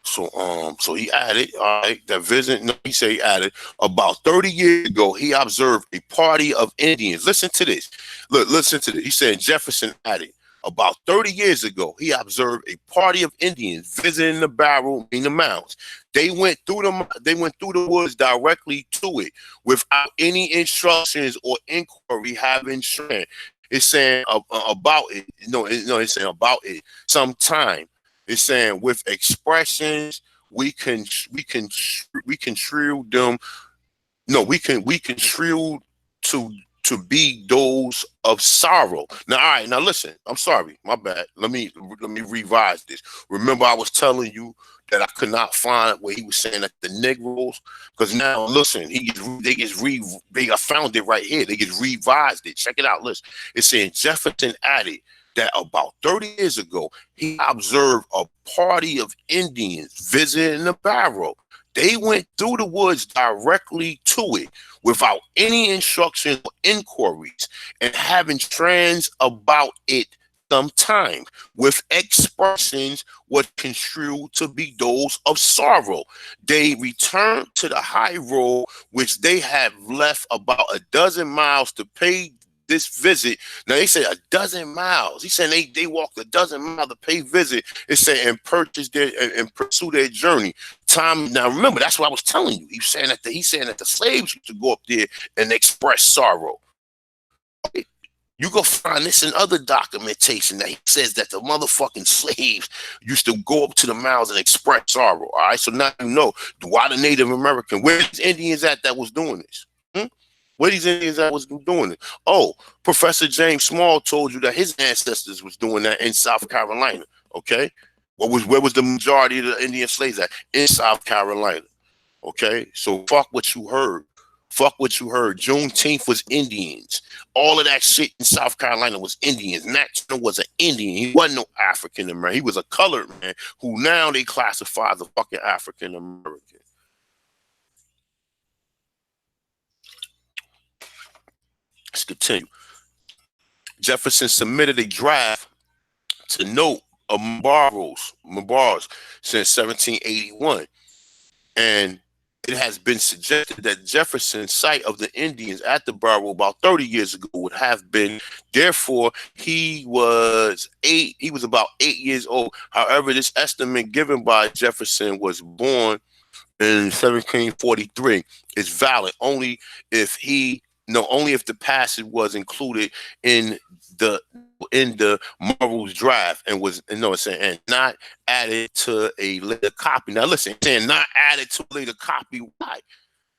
So he added, all right, that visit, no, he said he added, about 30 years ago, he observed a party of Indians. Listen to this. Look, listen to this. He said Jefferson added, about 30 years ago, he observed a party of Indians visiting the barrel in the mounds. They went through the woods directly to it without any instructions or inquiry having strength. It's saying about it. It's saying about it sometime. It's saying with expressions we can trill them. No, we can trill to be those of sorrow. Now, all right, now listen. I'm sorry, my bad. Let me revise this. Remember, I was telling you that I could not find where he was saying that the Negroes, because now listen, I found it right here. They just revised it. Check it out. Listen, it's saying Jefferson added that about 30 years ago, he observed a party of Indians visiting the barrow. They went through the woods directly to it without any instructions or inquiries and having trends about it sometimes with expressions what construed to be those of sorrow. They returned to the high road which they had left about a dozen miles to pay this visit. Now they say a dozen miles. He said they walked a dozen miles to pay visit. It said and purchase their and pursue their journey. Time now remember that's what I was telling you. He's saying that the slaves used to go up there and express sorrow. You go find this in other documentation that he says that the motherfucking slaves used to go up to the mounds and express sorrow. All right, so now you know why the Native American, where these Indians at that was doing this? Where these Indians that was doing it? Oh, Professor James Small told you that his ancestors was doing that in South Carolina. Okay, where was the majority of the Indian slaves at? In South Carolina. Okay, so fuck what you heard. Fuck what you heard. Juneteenth was Indians. All of that shit in South Carolina was Indians. Nat Turner was an Indian. He wasn't no African American. He was a colored man who now they classify as a fucking African American. Let's continue. Jefferson submitted a draft to note of Mbarros since 1781. And it has been suggested that Jefferson's site of the Indians at the barrow about 30 years ago would have been, therefore, he was about 8 years old. However, this estimate given by Jefferson was born in 1743 is valid only if the passage was included in the Marvel's draft and was and not added to a later copy. Now listen, saying not added to a later copy.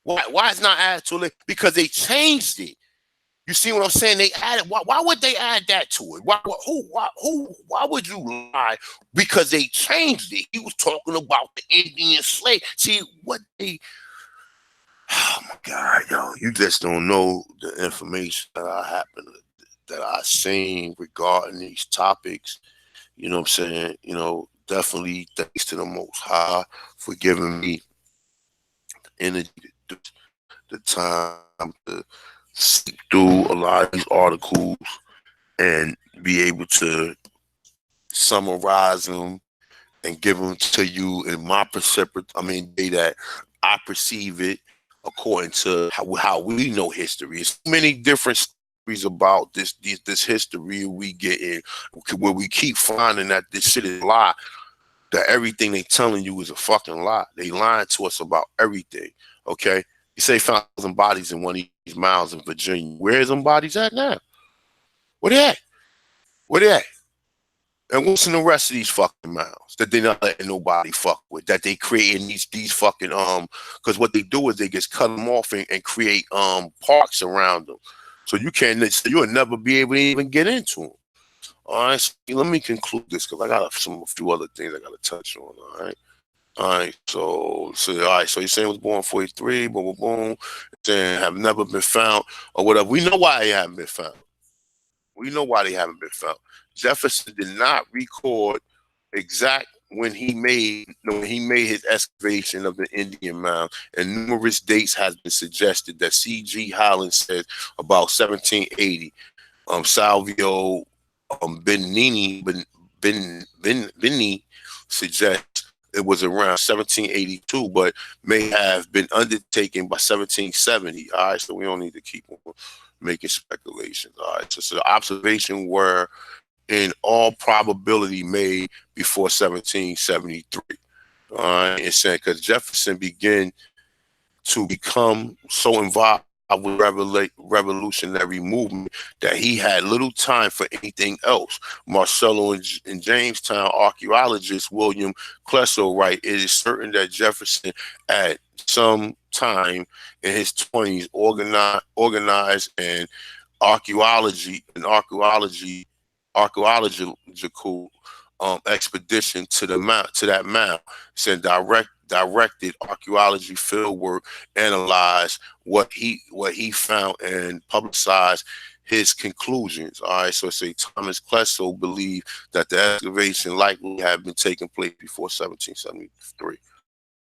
Why is not added to a later? Because they changed it. You see what I'm saying? They added. Why would they add that to it? Why would you lie? Because they changed it. He was talking about the Indian slave. See what they. Oh my God, yo! You just don't know the information that I seen regarding these topics. You know what I'm saying? Definitely thanks to the Most High for giving me the energy, the time to sleep through a lot of these articles and be able to summarize them and give them to you in my way that I perceive it according to how we know history. It's many different stories about this history we get in, where we keep finding that this shit is a lie, that everything they telling you is a fucking lie. They lying to us about everything, okay? You say found some bodies in one of these mounds in Virginia. Where's them bodies at now? Where they at? Where they at? And what's in the rest of these fucking mounds that they're not letting nobody fuck with? That they creating these fucking because what they do is they just cut them off and create parks around them, so you'll never be able to even get into them. All right, so let me conclude this because I got a few other things I got to touch on. All right. So you're saying it was born 43, boom, boom, boom. Saying have never been found or whatever. We know why they haven't been found. We know why they haven't been found. Jefferson did not record exact when he made his excavation of the Indian mound, and numerous dates has been suggested that C.G. Holland said about 1780. Salvio Benini suggests it was around 1782, but may have been undertaken by 1770. All right, so we don't need to keep on making speculations. All right, so the observation were in all probability made before 1773. All right, it's saying because Jefferson began to become so involved with revolutionary movement that he had little time for anything else. Marcello and Jamestown archaeologist William Clesso write, it is certain that Jefferson at some time in his 20s organized an archaeological expedition to the mount, to that mound. Said directed archaeology field work, analyzed what he found and publicized his conclusions. All right, so say Thomas Klesso believed that the excavation likely had been taking place before 1773.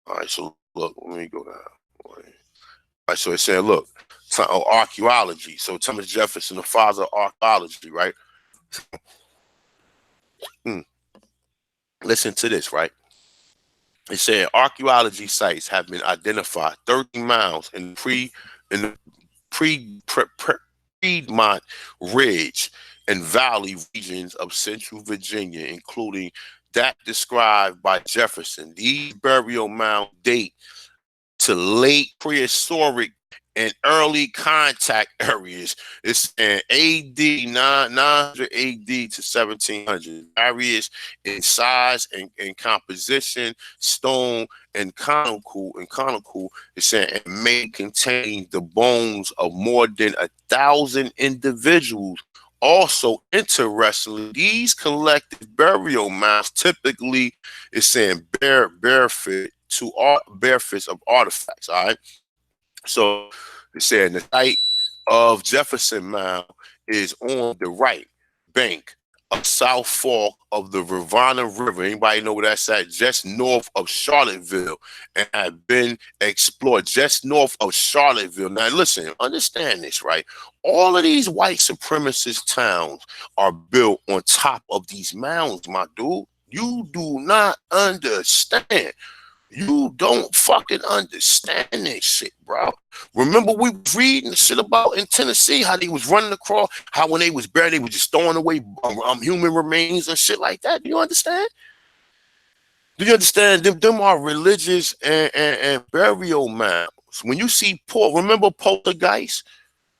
All right, so look, let me go down. All right, so it said, look, archaeology. So Thomas Jefferson, the father of archaeology, right? Hmm. Listen to this, right? It said archaeology sites have been identified 30 miles in the Piedmont Ridge and Valley regions of central Virginia, including that described by Jefferson. These burial mounds date to late prehistoric and early contact areas. It's an AD 900 AD to 1700. Various in size and composition, stone and conical. It's saying it may contain the bones of more than 1,000 individuals. Also, interestingly, these collective burial mounds typically is saying bare fits of artifacts. All right. So they're saying the site of Jefferson Mound is on the right bank of South Fork of the Rivanna River. Anybody know where that's at? Just north of Charlottesville, and have been explored just north of Charlottesville. Now, listen, understand this, right? All of these white supremacist towns are built on top of these mounds, my dude. You do not understand. You don't fucking understand this shit, bro. Remember we was reading the shit about in Tennessee how they was running across, how when they was buried, they was just throwing away human remains and shit like that. Do you understand? Do you understand? Them are religious and burial mounds. When you see remember poltergeist?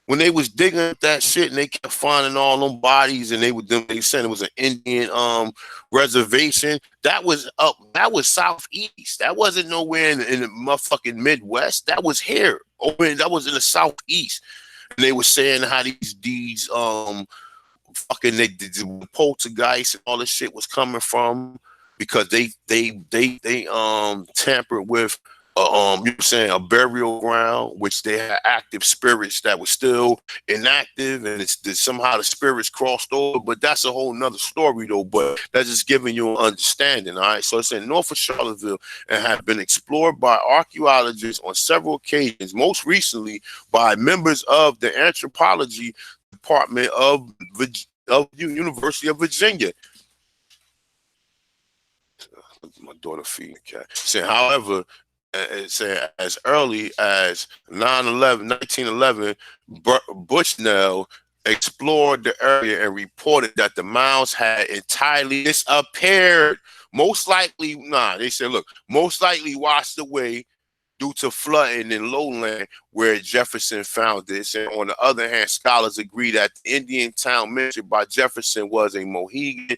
When they was digging up that shit and they kept finding all them bodies and they said it was an Indian reservation. That was southeast. That wasn't nowhere in the motherfucking Midwest. That was here. That was in the southeast. And they were saying how these fucking the poltergeist and all this shit was coming from because they tampered with you know what I'm saying, a burial ground, which they had active spirits that were still inactive, and somehow the spirits crossed over. But that's a whole nother story, though. But that's just giving you an understanding, all right? So it's in north of Charlottesville and have been explored by archaeologists on several occasions, most recently by members of the anthropology department of University of Virginia. My daughter feeding the cat. Saying, however, saying as early as 1911, Bushnell explored the area and reported that the mounds had entirely disappeared. Most likely, they said, look, most likely washed away due to flooding in lowland where Jefferson found this. And on the other hand, scholars agree that the Indian town mentioned by Jefferson was a Mohegan,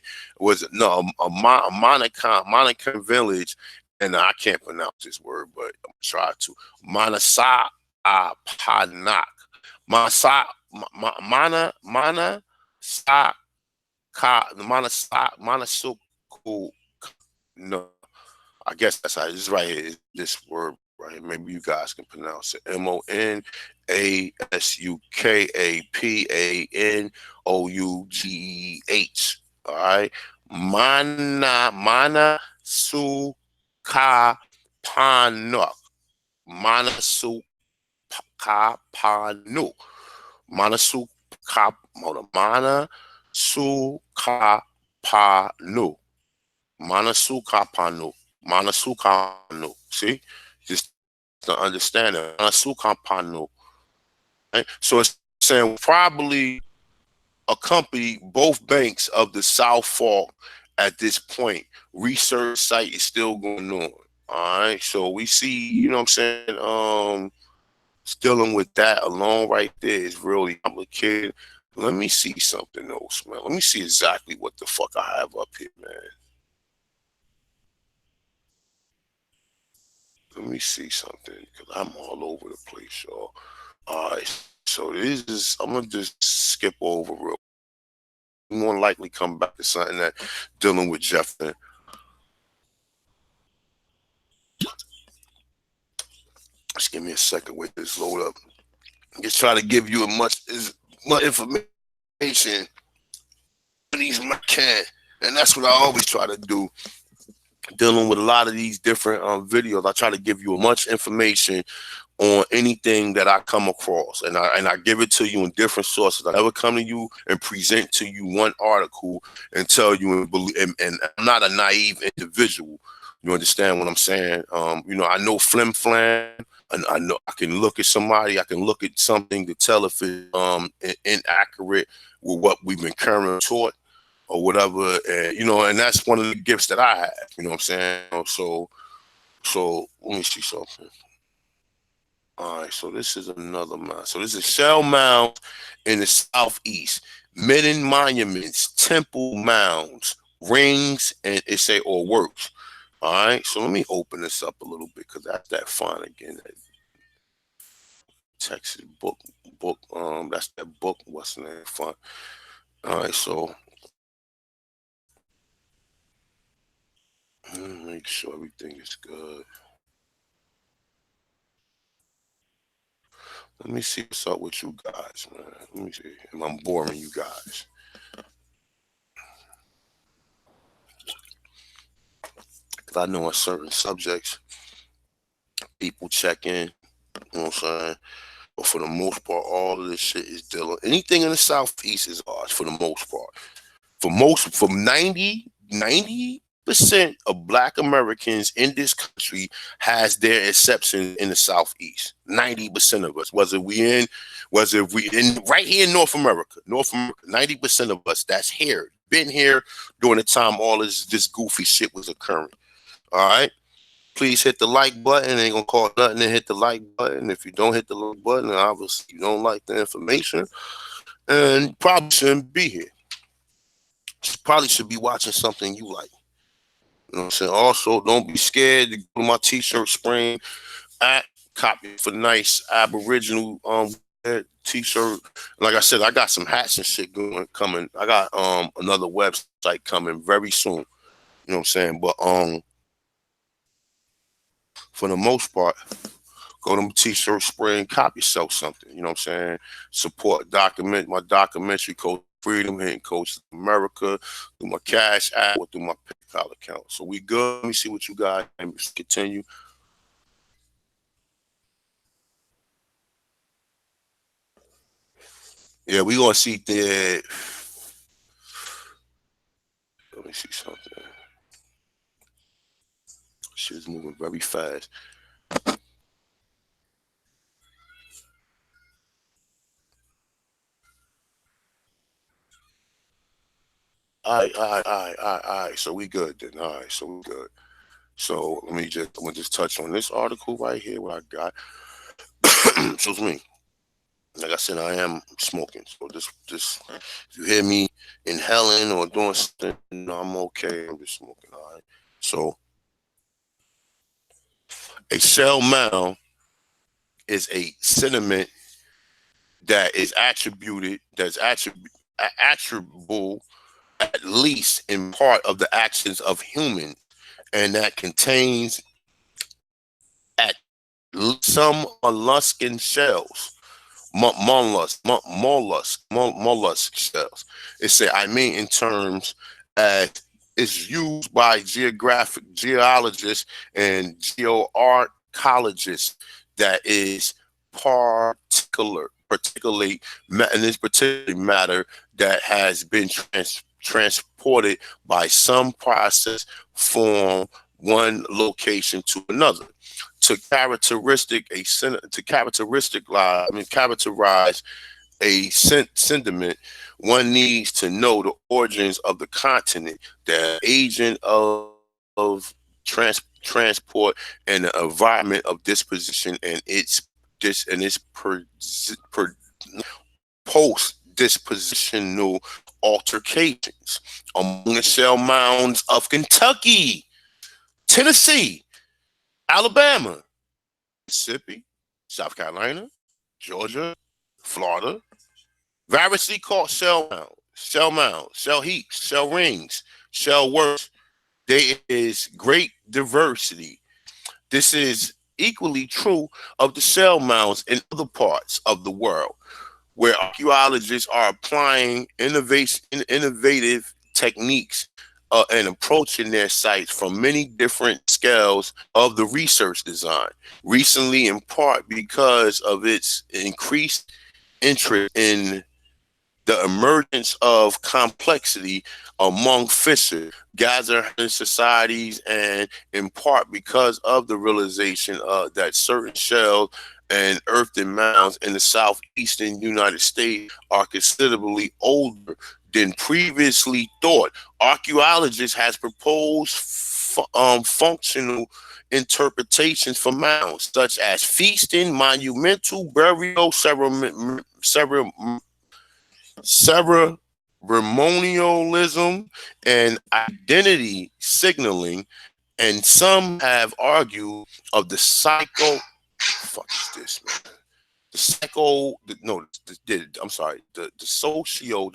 Monacan village. And I can't pronounce this word, but I'm gonna try to. Manasa Panak. Manasa Mana Mana Sa Ka Manasa Manasuku. No, I guess that's how this is right here. This word right here. Maybe you guys can pronounce it. Monasusupanough. All right. Mana su ka panuk. Mana su ka panu. Mana su ka hold on. Mana su ka panu. Manasukapanu. Manasukapanu. See? Just to understand it. Manasukapanu. Right? So it's saying probably accompany both banks of the South Fork at this point. Research site is still going on. All right. So we see, you know what I'm saying? Dealing with that alone right there is really complicated. Let me see something else, man. Let me see exactly what the fuck I have up here, man. Let me see something because I'm all over the place, y'all. All right, so this is I'm gonna just skip over real more than likely come back to something that dealing with Jefferson. Just give me a second. Wait, this load up. Just try to give you as much information as I can, and that's what I always try to do. Dealing with a lot of these different videos, I try to give you as much information on anything that I come across, and I give it to you in different sources. I never come to you and present to you one article and tell you and believe. And I'm not a naive individual. You understand what I'm saying? I know flim flam, and I know I can look at somebody, I can look at something to tell if it's inaccurate with what we've been currently taught or whatever. And that's one of the gifts that I have. You know what I'm saying? So let me see something. All right, so this is another mound. So this is shell mounds in the southeast, midden monuments, temple mounds, rings, and it say or works. All right, so let me open this up a little bit because that's that font again. That Texas book. That's that book. What's the name? Font. All right, so make sure everything is good. Let me see what's up with you guys, man. Let me see. Am I boring you guys? Because I know on certain subjects, people check in. You know what I'm saying? But for the most part, all of this shit is dealing. Anything in the southeast is ours for the most part. From 90% of Black Americans in this country has their exceptions in the southeast. 90% of us, whether we in right here in North America, 90% of us that's here, been here during the time all this goofy shit was occurring. All right. Please hit the like button. It ain't gonna cost nothing to hit the like button. If you don't hit the like button, obviously you don't like the information and you probably shouldn't be here. You probably should be watching something you like. You know what I'm saying? Also, don't be scared to go to my t-shirt spring at copy for nice Aboriginal t-shirt. Like I said, I got some hats and shit coming. I got another website coming very soon. You know what I'm saying? But for the most part, go to my t-shirt spring, cop yourself something. You know what I'm saying? Support my documentary, Coach Freedom, hitting Coach America, through my Cash App or through my PayPal account. So we good. Let me see what you got. And continue. Yeah, we gonna see that. Let me see something. Shit's moving very fast. All right. So we good then. All right, so we good. So I'm gonna just touch on this article right here. What I got. Excuse me. Like I said, I am smoking. So this, if you hear me inhaling or doing something, I'm okay. I'm just smoking. All right. So a shell mound is a sentiment that's attributable at least in part of the actions of human, and that contains at some molluscan shells. Mollusk shells. It say, I mean, in terms as it's used by geographic geologists and geoarchaeologists that is particularly in this particular matter that has been transported by some process from one location to another to characterize a sentiment. One needs to know the origins of the continent, the agent of transport, and the environment of disposition, and its post dispositional altercations among the shell mounds of Kentucky, Tennessee, Alabama, Mississippi, South Carolina, Georgia, Florida, variously called shell mounds. shell mounds, shell heaps, shell rings, shell works. There is great diversity. This is equally true of the shell mounds in other parts of the world, where archaeologists are applying innovative techniques and approaching their sites from many different scales of the research design. Recently, in part because of its increased interest in the emergence of complexity among fisher gather societies, and in part because of the realization that certain shells and earthen mounds in the southeastern United States are considerably older than previously thought. Archaeologists has proposed functional interpretations for mounds, such as feasting, monumental burial, ceremonialism, and identity signaling, and some have argued of the psycho. Fuck is this, man? The psycho, no, I'm sorry, the socio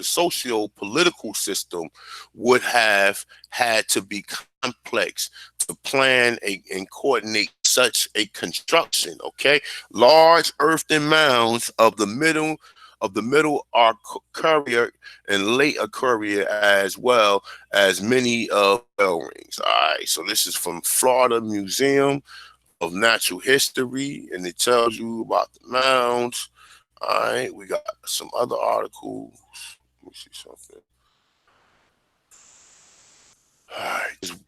political system would have had to be complex to plan and coordinate such a construction. Okay, large earthen mounds of the middle are courier and late courier, as well as many of bell rings. All right, so this is from Florida Museum of Natural History, and it tells you about the mounds. All right, we got some other articles. Let me see something. All right, just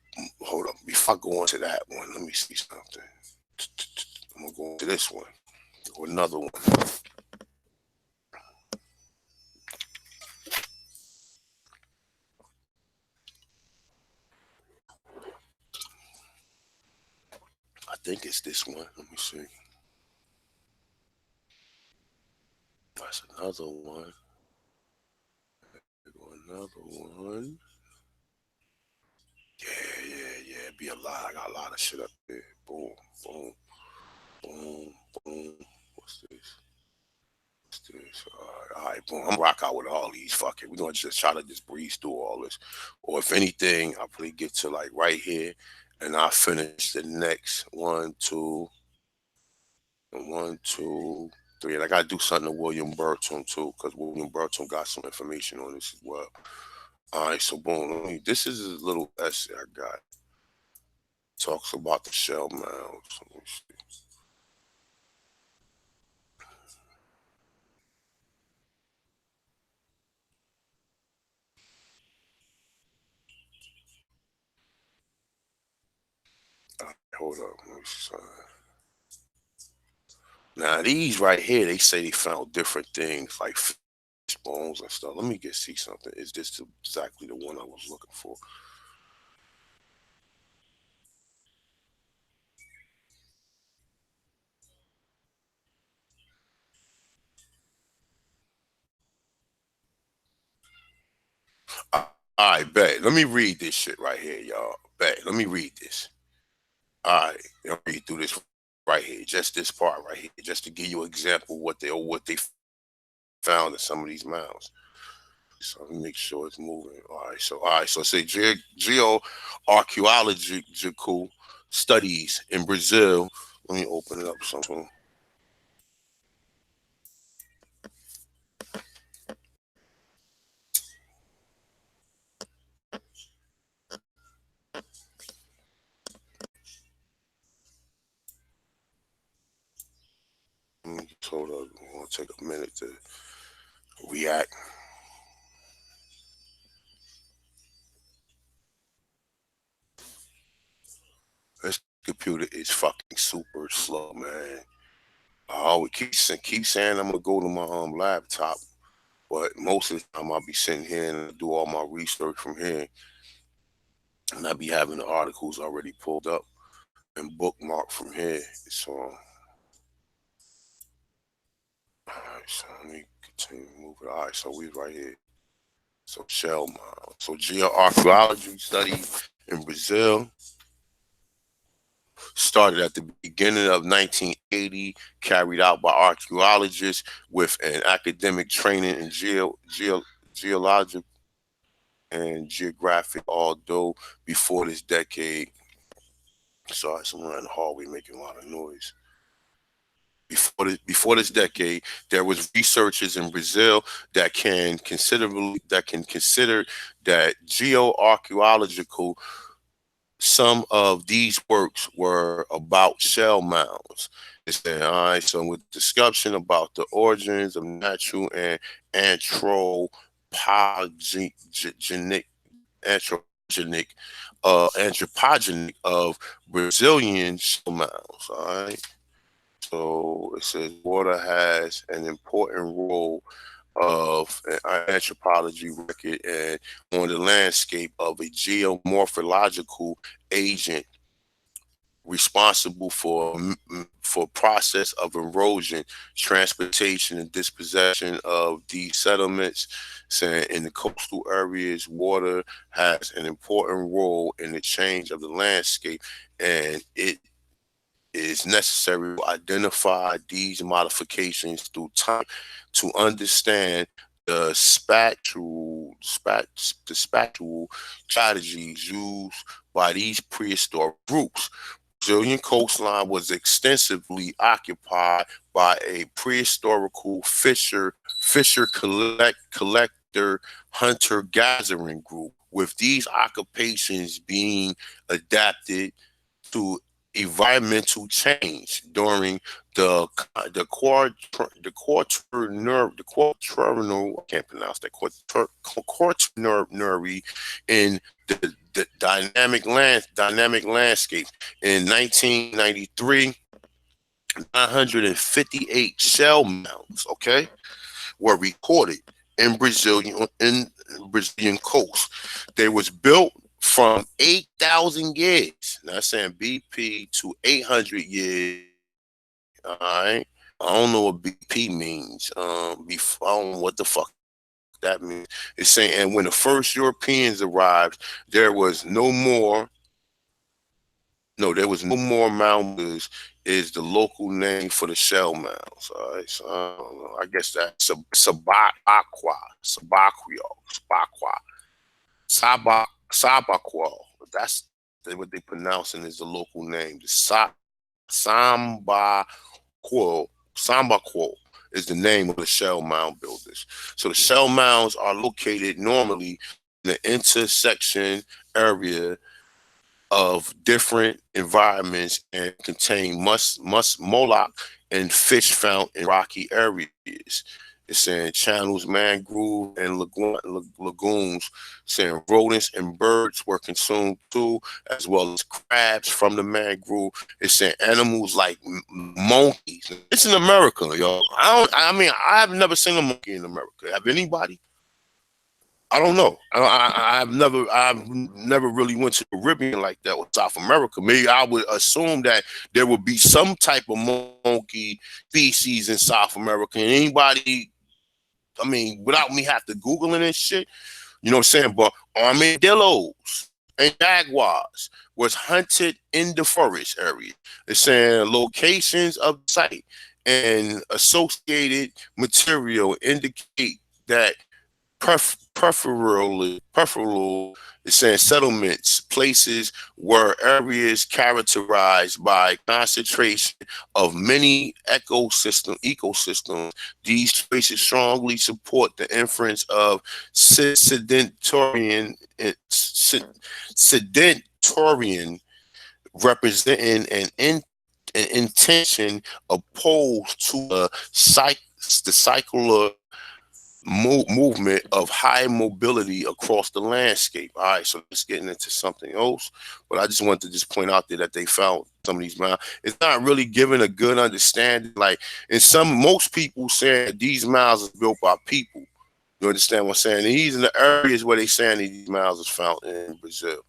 hold up. Before I go on to that one, let me see something. I'm gonna go into this one or another one. I think it's this one. Let me see. That's another one. Another one. Yeah. Be a lot. I got a lot of shit up there. Boom, boom, boom, boom. What's this? What's this? All right, boom. I'm rock out with all these. Fuck it. We're gonna just try to just breeze through all this. Or if anything, I'll probably get to like right here, and I'll finish the next one, two, and one, two, three. And I gotta do something to William Burton too, because William Burton got some information on this as well. All right, so boom. This is a little essay I got. Talks about the shell mounds. Let me see. All right, hold up. Let me see something. Now these right here, they say they found different things like fish bones and stuff. Let me get see something. Is this exactly the one I was looking for? All right, bet. Let me read this shit right here, y'all. Bet. Let me read this. All right, I'll read through this right here, just this part right here, just to give you an example of what they found in some of these mounds. So let me make sure it's moving. All right, so say geoarchaeological studies in Brazil. Let me open it up something. Just hold up. I want to take a minute to react. This computer is fucking super slow, man. I always keep saying I'm gonna go to my laptop, but most of the time I'll be sitting here and I do all my research from here, and I'll be having the articles already pulled up and bookmarked from here. So, all right, so let me continue to move it. All right, so we right here. So shell mound. So geoarchaeology study in Brazil started at the beginning of 1980, carried out by archaeologists with an academic training in geologic and geographic, although before this decade, sorry, someone in the hallway making a lot of noise. Before this decade, there was researchers in Brazil that can consider that geoarchaeological. Some of these works were about shell mounds. It's saying, all right, so with discussion about the origins of natural and anthropogenic anthropogenic anthropogenic of Brazilian shell mounds. All right. So it says water has an important role of an anthropology record and on the landscape of a geomorphological agent responsible for process of erosion, transportation, and dispossession of these settlements. Saying in the coastal areas, water has an important role in the change of the landscape, and it is necessary to identify these modifications through time to understand the spatial strategies used by these prehistoric groups. Brazilian coastline was extensively occupied by a prehistorical collector hunter gathering group, with these occupations being adapted to environmental change during the the quaternary, I can't pronounce that, quaternary in the dynamic landscape. In 1993, 958 shell mounds, okay, were recorded in Brazilian coast. They was built from 8,000 years. Not saying BP to 800 years. All right. I don't know what BP means. I don't know what the fuck that means. It's saying, and when the first Europeans arrived, there was no more. No, there was no more mounders. Is the local name for the shell mounds. All right, so I don't know. I guess that's Sabaqua. That's what they pronouncing is the local name. The Samba Sambaquo is the name of the shell mound builders. So the shell mounds are located normally in the intersection area of different environments and contain moloch and fish found in rocky areas. It's saying channels, mangrove, and lagoons. Saying rodents and birds were consumed too, as well as crabs from the mangrove. It's saying animals like monkeys. It's in America, yo. I mean, I have never seen a monkey in America. Have anybody? I don't know. I've never really went to the Caribbean like that with South America. Maybe I would assume that there would be some type of monkey species in South America. And anybody, I mean, without me have to Googling this shit, you know what I'm saying? But armadillos and jaguars was hunted in the forest area. It's saying locations of the site and associated material indicate that preferable is saying settlements, places were areas characterized by concentration of many ecosystems. These traces strongly support the inference of sedentarian representing an intention opposed to the cycle movement of high mobility across the landscape. All right, so let's get into something else. But I just wanted to just point out there that they found some of these mounds. It's not really giving a good understanding. Like in most people saying these mounds are built by people. You understand what I'm saying? And these are the areas where they saying these mounds is found in Brazil.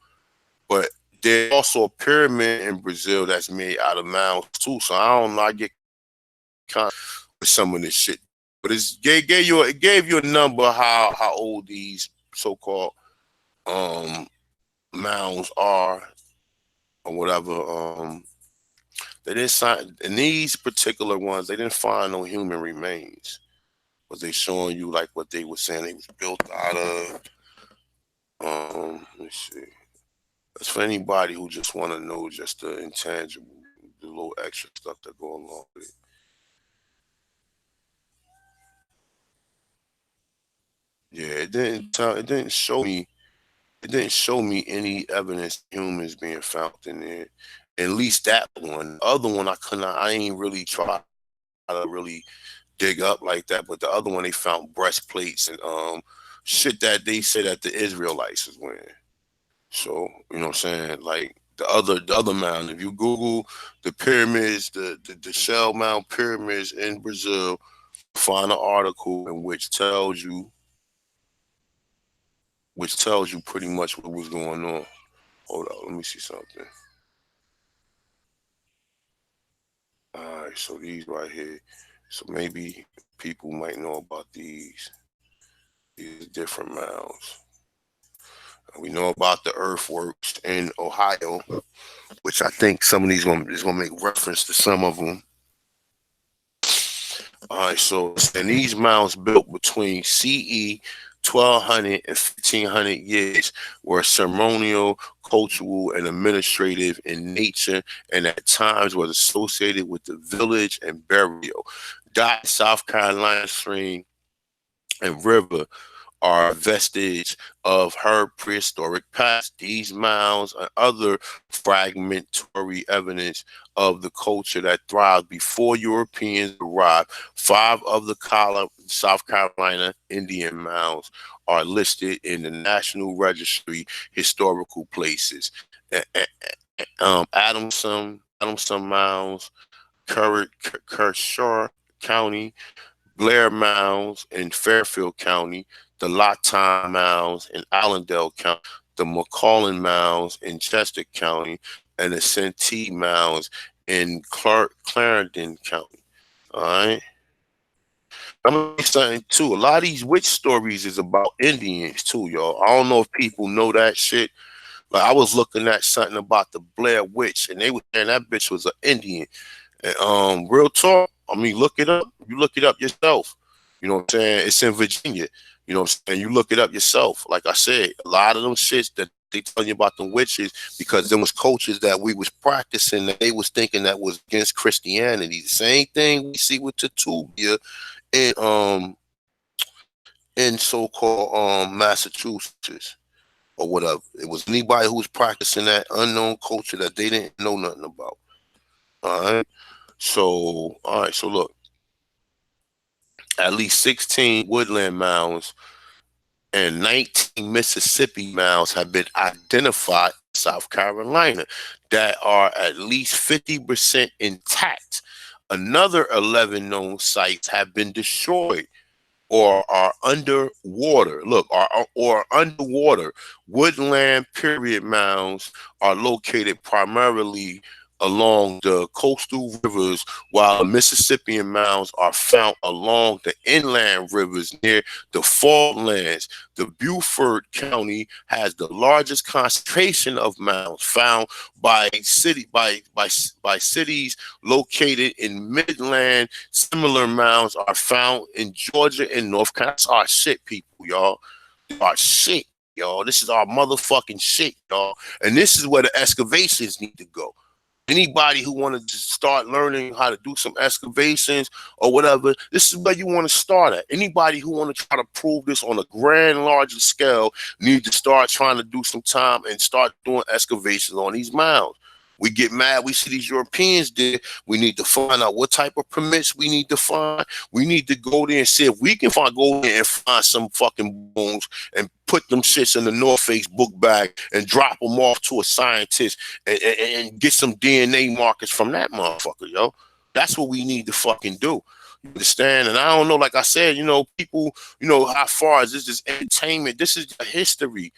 But there's also a pyramid in Brazil that's made out of mounds too. So I don't know. I get kind of with some of this shit. But it gave you a number how old these so-called um mounds are or whatever. They didn't sign in these particular ones. They didn't find no human remains, because they showing you like what they were saying they was built out of. Let's see. That's for anybody who just want to know just the intangible, the little extra stuff that go along with it. Yeah, it didn't show me. It didn't show me any evidence of humans being found in there. At least that one. The other one, I could not. I ain't really try to really dig up like that. But the other one, they found breastplates and shit that they said that the Israelites was wearing. So you know what I'm saying? Like the other mound. If you Google the pyramids, the shell mound pyramids in Brazil, find an article in which tells you pretty much what was going on. Hold on, let me see something. All right, so these right here. So maybe people might know about these different mounds. We know about the earthworks in Ohio, which I think some of these is gonna make reference to some of them. All right, so and these mounds built between CE 1200 and 1500 years were ceremonial, cultural, and administrative in nature, and at times was associated with the village and burial. Dot South Carolina stream and river are vestige of her prehistoric past. These mounds and other fragmentary evidence of the culture that thrived before Europeans arrived. Five of the South Carolina Indian mounds are listed in the National Registry Historical Places. Adamson Mounds, Kershaw County, Blair Mounds in Fairfield County, the Latan Mounds in Allendale County, the McCollin Mounds in Chester County, and the Santee Mounds in Clarendon County. All right. I'm gonna tell you something too. A lot of these witch stories is about Indians too, y'all. I don't know if people know that shit. Like I was looking at something about the Blair Witch, and they were saying that bitch was an Indian. And, real talk. I mean, look it up. You look it up yourself. You know what I'm saying? It's in Virginia. You know what I'm saying? You look it up yourself. Like I said, a lot of them shits that they tell you about the witches because there was cultures that we was practicing that they was thinking that was against Christianity. The same thing we see with Tatubia in so-called Massachusetts or whatever. It was anybody who was practicing that unknown culture that they didn't know nothing about. All right. So, all right. So look, at least 16 woodland mounds and 19 Mississippi mounds have been identified in South Carolina that are at least 50% intact. Another 11 known sites have been destroyed or are underwater. Look, or underwater. Woodland period mounds are located primarily along the coastal rivers, while the Mississippian mounds are found along the inland rivers near the fault lands. The Beaufort County has the largest concentration of mounds found by cities located in Midland. Similar mounds are found in Georgia and North Carolina. That's our shit, people, y'all. Our shit, y'all. This is our motherfucking shit, y'all. And this is where the excavations need to go. Anybody who want to start learning how to do some excavations or whatever, this is where you want to start at. Anybody who want to try to prove this on a grand, larger scale need to start trying to do some time and start doing excavations on these mounds. We get mad. We see these Europeans did. We need to find out what type of permits we need to find. We need to go there and see if we can go there and find some fucking bones and put them shits in the North Face book bag and drop them off to a scientist and get some DNA markers from that motherfucker, yo. That's what we need to fucking do. You understand? And I don't know, like I said, people, how far is this is entertainment? This is history.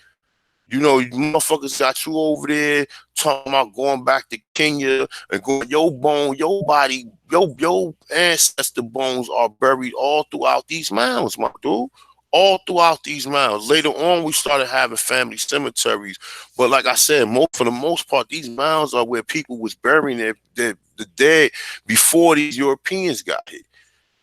Motherfuckers got you over there talking about going back to Kenya and going, your body, your ancestor bones are buried all throughout these mounds, my dude. All throughout these mounds. Later on, we started having family cemeteries. But like I said, for the most part, these mounds are where people was burying the dead before these Europeans got here.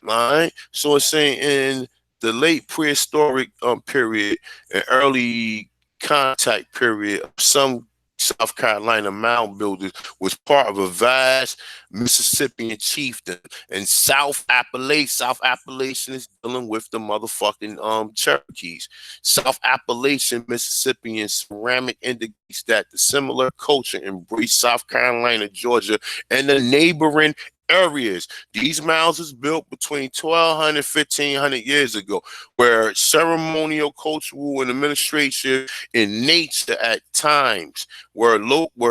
All right. So it's saying in the late prehistoric period and early contact period, some South Carolina mound builders was part of a vast Mississippian chieftain, and South Appalachian is dealing with the motherfucking Cherokees. South Appalachian Mississippian ceramic indicates that the similar culture embraced South Carolina, Georgia, and the neighboring areas. These mounds was built between 1200 and 1500 years ago, where ceremonial, cultural, and administration in nature at times were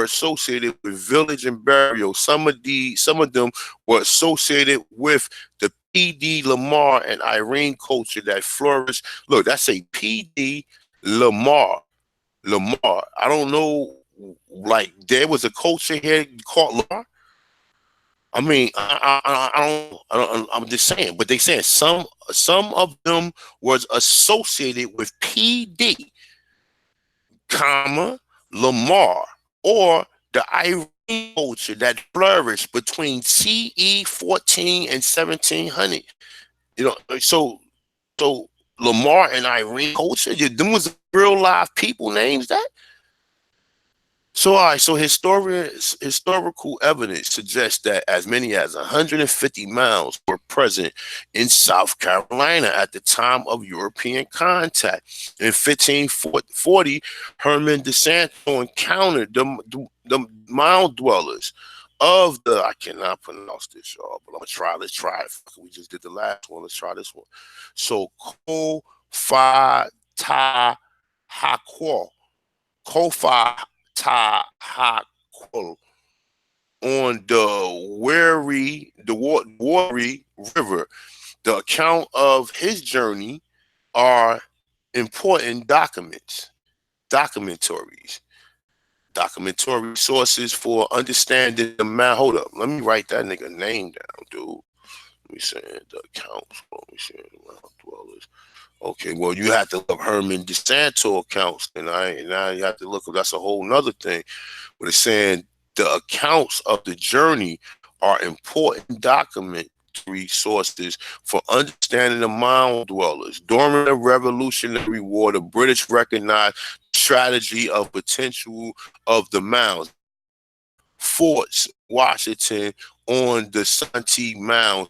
associated with village and burial. Some of them were associated with the PD Lamar and Irene culture that flourished. Look, that's a PD Lamar. Lamar. I don't know, like there was a culture here called Lamar. I mean, I'm just saying, but they saying some of them was associated with PD, comma Lamar, or the Irene culture that flourished between CE 14 and 1700. You know, so Lamar and Irene culture, them was real live people names that. So, all right, so historical evidence suggests that as many as 150 mounds were present in South Carolina at the time of European contact. In 1540, Herman DeSanto encountered the mound dwellers of the, I cannot pronounce this, y'all, but let's try it. We just did the last one, let's try this one. So, Kofa Ta Hakwa. Kofa Tahakol on the Wari River. The account of his journey are important documentary sources for understanding the man. Hold up, let me write that nigga name down, dude. Let me say the accounts. Let me say the dwellers. Okay, well, you have to look up Herman DeSanto accounts, and now you have to look up. That's a whole nother thing. But it's saying the accounts of the journey are important documentary sources for understanding the mound dwellers. During the Revolutionary War, the British recognized the strategy of potential of the mounds. Forts Washington on the Santee Mound.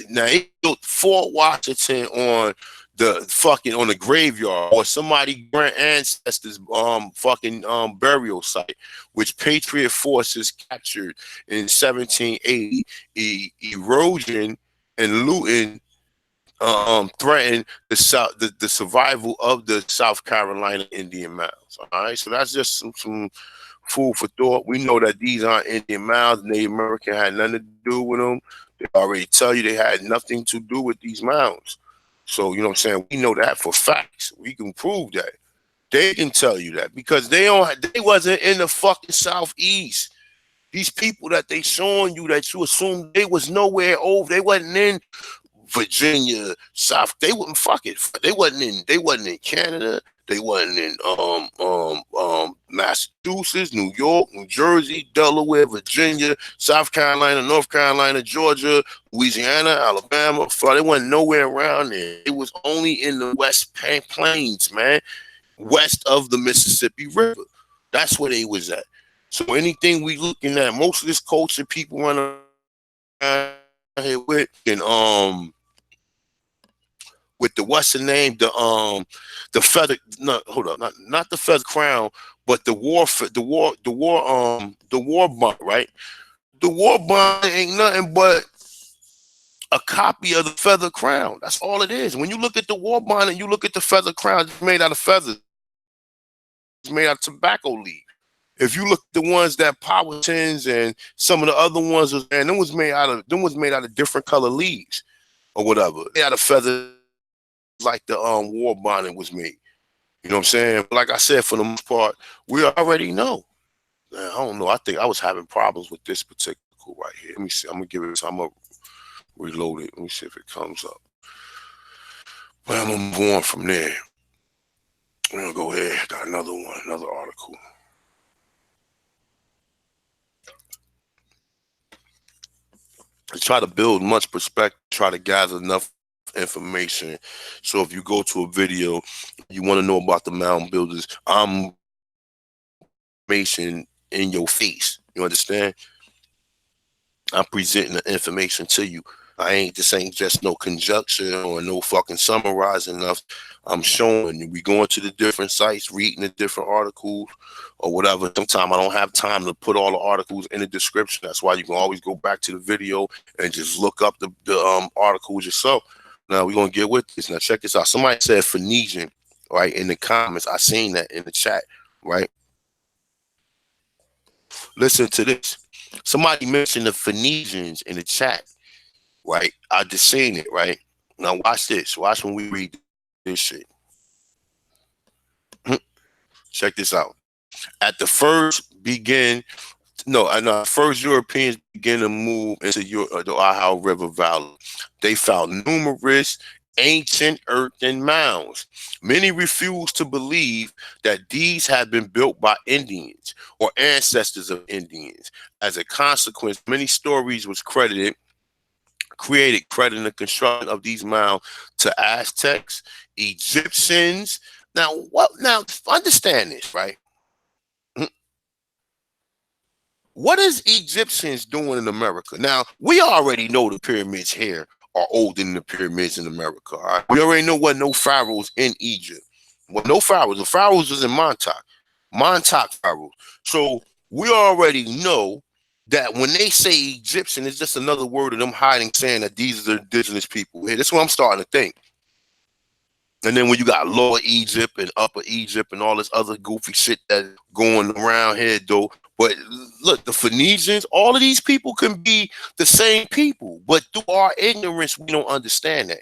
Now it built Fort Washington on the graveyard or somebody grand ancestors burial site, which Patriot forces captured in 1780. Erosion and looting threatened the survival of the South Carolina Indian mounds. All right, so that's just some food for thought. We know that these aren't Indian mounds. Native American had nothing to do with them. They already tell you they had nothing to do with these mounds. So, you know what I'm saying? We know that for facts. We can prove that. They can tell you that because they wasn't in the fucking Southeast. These people that they showing you that you assume they was nowhere over, they wasn't in Virginia, South. They wouldn't fuck it. They wasn't in Canada. They wasn't in Massachusetts, New York, New Jersey, Delaware, Virginia, South Carolina, North Carolina, Georgia, Louisiana, Alabama, Florida. They wasn't nowhere around there. It was only in the West Plains, man, west of the Mississippi River. That's where they was at. So anything we looking at, most of this culture people run around here with the what's the name, the feather, no, hold up, not the feather crown, but the war bond, right? The war bond ain't nothing but a copy of the feather crown. That's all it is. When you look at the war bond and you look at the feather crown, it's made out of feathers, it's made out of tobacco leaf. If you look at the ones that Powhatans and some of the other ones, man, them was made out of different color leaves or whatever. They had a feather like the war bonnet was made. You know what I'm saying? Like I said, for the most part, we already know. Man, I don't know. I think I was having problems with this particular right here. Let me see. I'm gonna give it. I'm gonna reload it. Let me see if it comes up. But I'm gonna move on from there. I'm gonna go ahead. Got another one, another article. try to build much perspective, try to gather enough information. So if you go to a video, you want to know about the mound builders, I'm bringing information in your face. You understand? I'm presenting the information to you. This ain't just no conjecture or no fucking summarizing enough. I'm showing you. We going to the different sites, reading the different articles or whatever. Sometimes I don't have time to put all the articles in the description. That's why you can always go back to the video and just look up the articles yourself. Now we're gonna get with this. Now check this out. Somebody said Phoenician, right, in the comments. I seen that in the chat, right? Listen to this. Somebody mentioned the Phoenicians in the chat, right? I just seen it, right? Now watch this. Watch when we read this shit. Check this out. At the first begin, no, first Europeans began to move into the Ohio River Valley. They found numerous ancient earthen mounds. Many refused to believe that these had been built by Indians or ancestors of Indians. As a consequence, many stories was crediting the construction of these mounds to Aztecs, Egyptians. Now, what? Now, understand this, right? What is Egyptians doing in America? Now, we already know the pyramids here are older than the pyramids in America. All right? We already know what no pharaohs in Egypt. Well, no pharaohs. The pharaohs was in Montauk pharaohs. So we already know that when they say Egyptian, it's just another word of them hiding, saying that these are the indigenous people here. That's what I'm starting to think. And then when you got Lower Egypt and Upper Egypt and all this other goofy shit that going around here, though. But look, the Phoenicians, all of these people can be the same people, but through our ignorance, we don't understand that.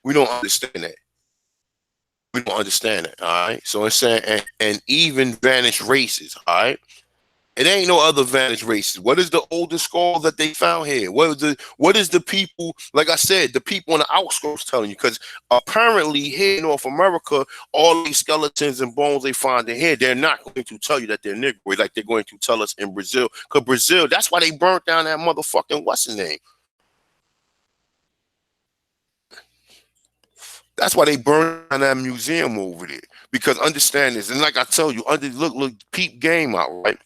We don't understand that. We don't understand it. All right. So it's saying, and even vanished races. All right. It ain't no other vanished races. What is the oldest skull that they found here? What is the people, like I said, the people on the outskirts telling you? Because apparently here in North America, all these skeletons and bones they find in here, they're not going to tell you that they're Negroid like they're going to tell us in Brazil. Because Brazil, that's why they burnt down that motherfucking what's the name? That's why they burned down that museum over there. Because understand this, and like I tell you, look, peep game out, right?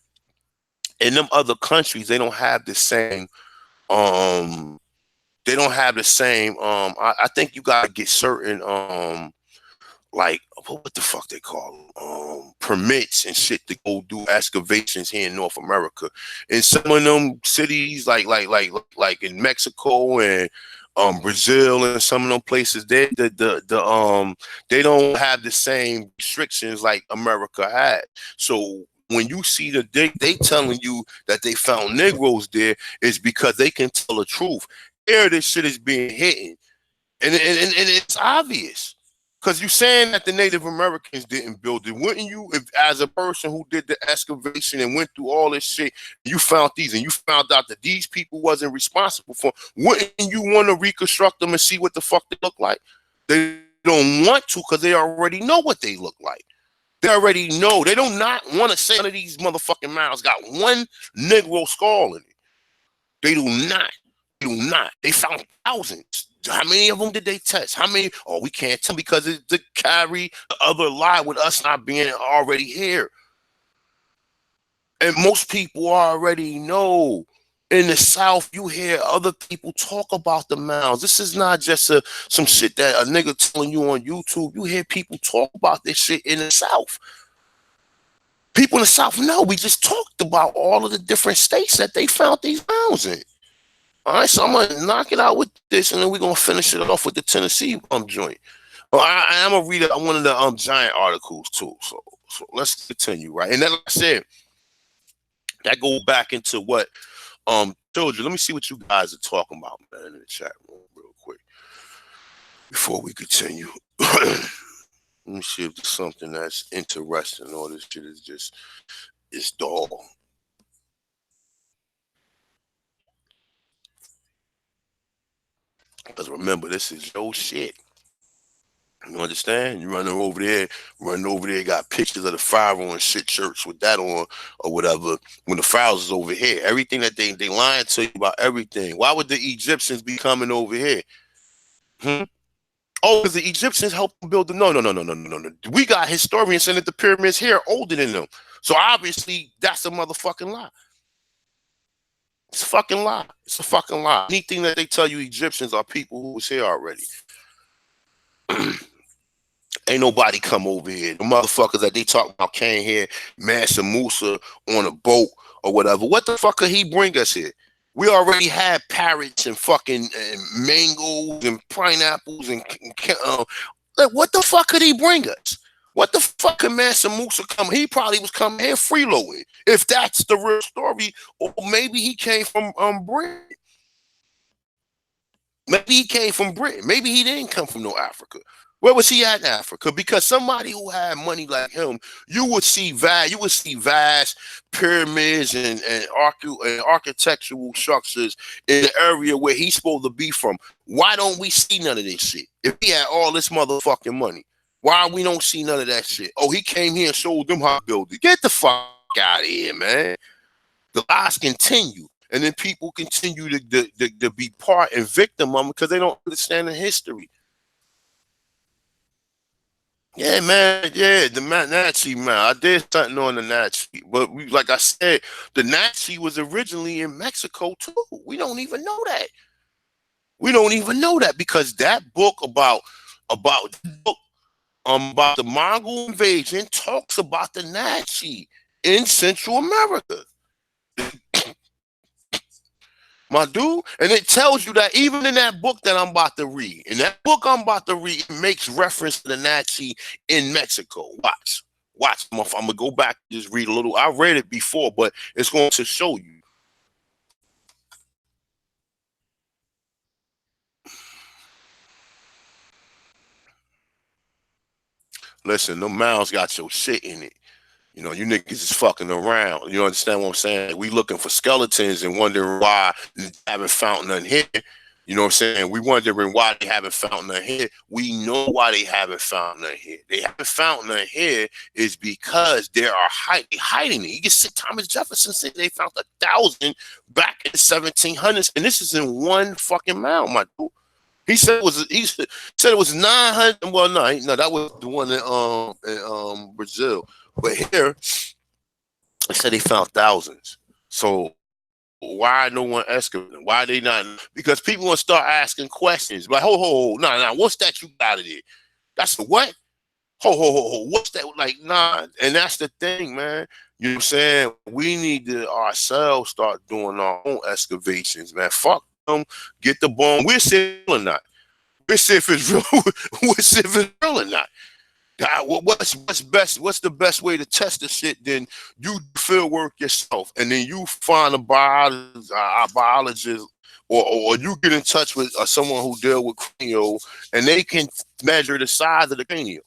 In them other countries, they don't have the same um I think you gotta get certain like what the fuck they call them? Permits and shit to go do excavations here in North America. In some of them cities like in Mexico and Brazil and some of them places, they don't have the same restrictions like America had. So when you see they telling you that they found Negroes there is because they can tell the truth. Here this shit is being hidden. And it's obvious. Because you're saying that the Native Americans didn't build it. Wouldn't you, if as a person who did the excavation and went through all this shit, you found these and you found out that these people wasn't responsible for, wouldn't you want to reconstruct them and see what the fuck they look like? They don't want to because they already know what they look like. They already know. They do not want to say none of these motherfucking mouths got one Negro skull in it. They do not. They do not. They found thousands. How many of them did they test? How many? Oh, we can't tell because it's to carry the other lie with us not being already here. And most people already know. In the South, you hear other people talk about the mounds. This is not just some shit that a nigga telling you on YouTube. You hear people talk about this shit in the South. People in the South know. We just talked about all of the different states that they found these mounds in. All right, so I'm gonna knock it out with this, and then we're gonna finish it off with the Tennessee joint. Well, I'm gonna read one of the giant articles too. So let's continue, right? And then like I said, that go back into what children. Let me see what you guys are talking about, man, in the chat room real quick before we continue. Let me see if there's something that's interesting. All this shit is just it's dull. Because remember, this is your shit. You understand? You running over there, got pictures of the Pharaoh and shit shirts with that on or whatever. When the Pharaohs is over here, everything that they lying to you about everything. Why would the Egyptians be coming over here? Hmm? Oh, because the Egyptians helped them build the. No, no, no, no, no, no, no. We got historians saying that the pyramids here are older than them. So obviously that's a motherfucking lie. It's a fucking lie. It's a fucking lie. Anything that they tell you Egyptians are people who was here already. Ain't nobody come over here. The motherfuckers that they talk about came here, Mansa Musa on a boat or whatever. What the fuck could he bring us here? We already had parrots and fucking mangoes and pineapples and like, what the fuck could he bring us? What the fuck could Mansa Musa come? He probably was coming here freeloading. If that's the real story, or maybe he came from Britain. Maybe he came from Britain. Maybe he didn't come from no Africa. Where was he at in Africa? Because somebody who had money like him, you would see vast pyramids and architectural structures in the area where he's supposed to be from. Why don't we see none of this shit? If he had all this motherfucking money, why we don't see none of that shit? Oh, he came here and showed them how to build it. Get the fuck out of here, man. The lies continue. And then people continue to be part and victim of them because they don't understand the history. Yeah, man. Yeah, the Nazi, man. I did something on the Nazi. But like I said, the Nazi was originally in Mexico too. We don't even know that. We don't even know that because that book about the Mongol invasion talks about the Nazi in Central America. My dude, and it tells you that even in that book that I'm about to read, it makes reference to the Nazi in Mexico. Watch. I'm gonna go back and just read a little. I read it before, but it's going to show you. Listen, the mounds got your shit in it. You know, you niggas is fucking around. You understand what I'm saying? We looking for skeletons and wondering why they haven't found none here. You know what I'm saying? We wondering why they haven't found none here. We know why they haven't found none here. They haven't found none here is because they are hiding it. You can see Thomas Jefferson said they found 1,000 back in the 1700s, and this is in one fucking mound, my dude. He said it was 900. Well, no, that was the one in Brazil. But here, they said they found thousands. So why no one excavating? Why they not? Because people gonna start asking questions. Like, nah, what's that you got it? That's the what? What's that? Like, nah. And that's the thing, man. You know what I'm saying? We need to ourselves start doing our own excavations, man. Fuck them. Get the bone. We'll see if it's real or not. We'll see if it's real. We'll see if it's real or not. What's best? What's the best way to test the shit? Then you field work yourself, and then you find a biologist, or you get in touch with someone who deal with cranial, and they can measure the size of the cranium.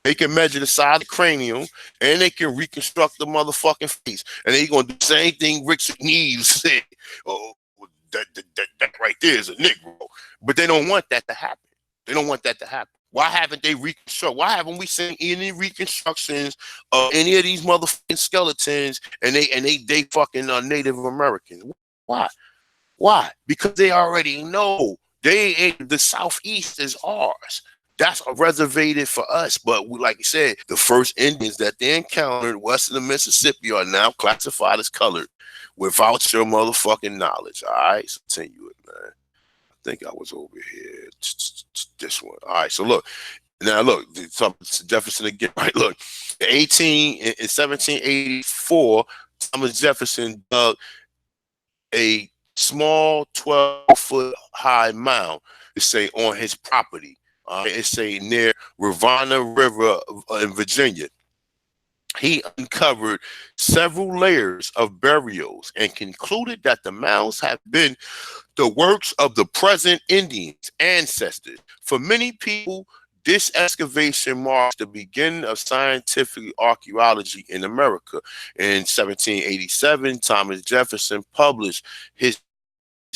They can measure the size of the cranium, and they can reconstruct the motherfucking face. And they gonna do the same thing Richard Neves said. Oh, that right there is a Negro, but they don't want that to happen. They don't want that to happen. Why haven't they reconstruct? Why haven't we seen any reconstructions of any of these motherfucking skeletons and they fucking Native Americans? Why? Why? Because they already know the Southeast is ours. That's reservated for us. But like you said, the first Indians that they encountered west of the Mississippi are now classified as colored without your motherfucking knowledge. All right, so continue it, man. I think I was over here. This one. All right. So look. Now look. Jefferson again. Right. Look. In 1784, Thomas Jefferson dug a small 12-foot high mound. To say on his property. It's say near Rivanna River in Virginia. He uncovered several layers of burials and concluded that the mounds have been the works of the present Indians' ancestors. For many people, this excavation marks the beginning of scientific archaeology in America. In 1787, Thomas Jefferson published his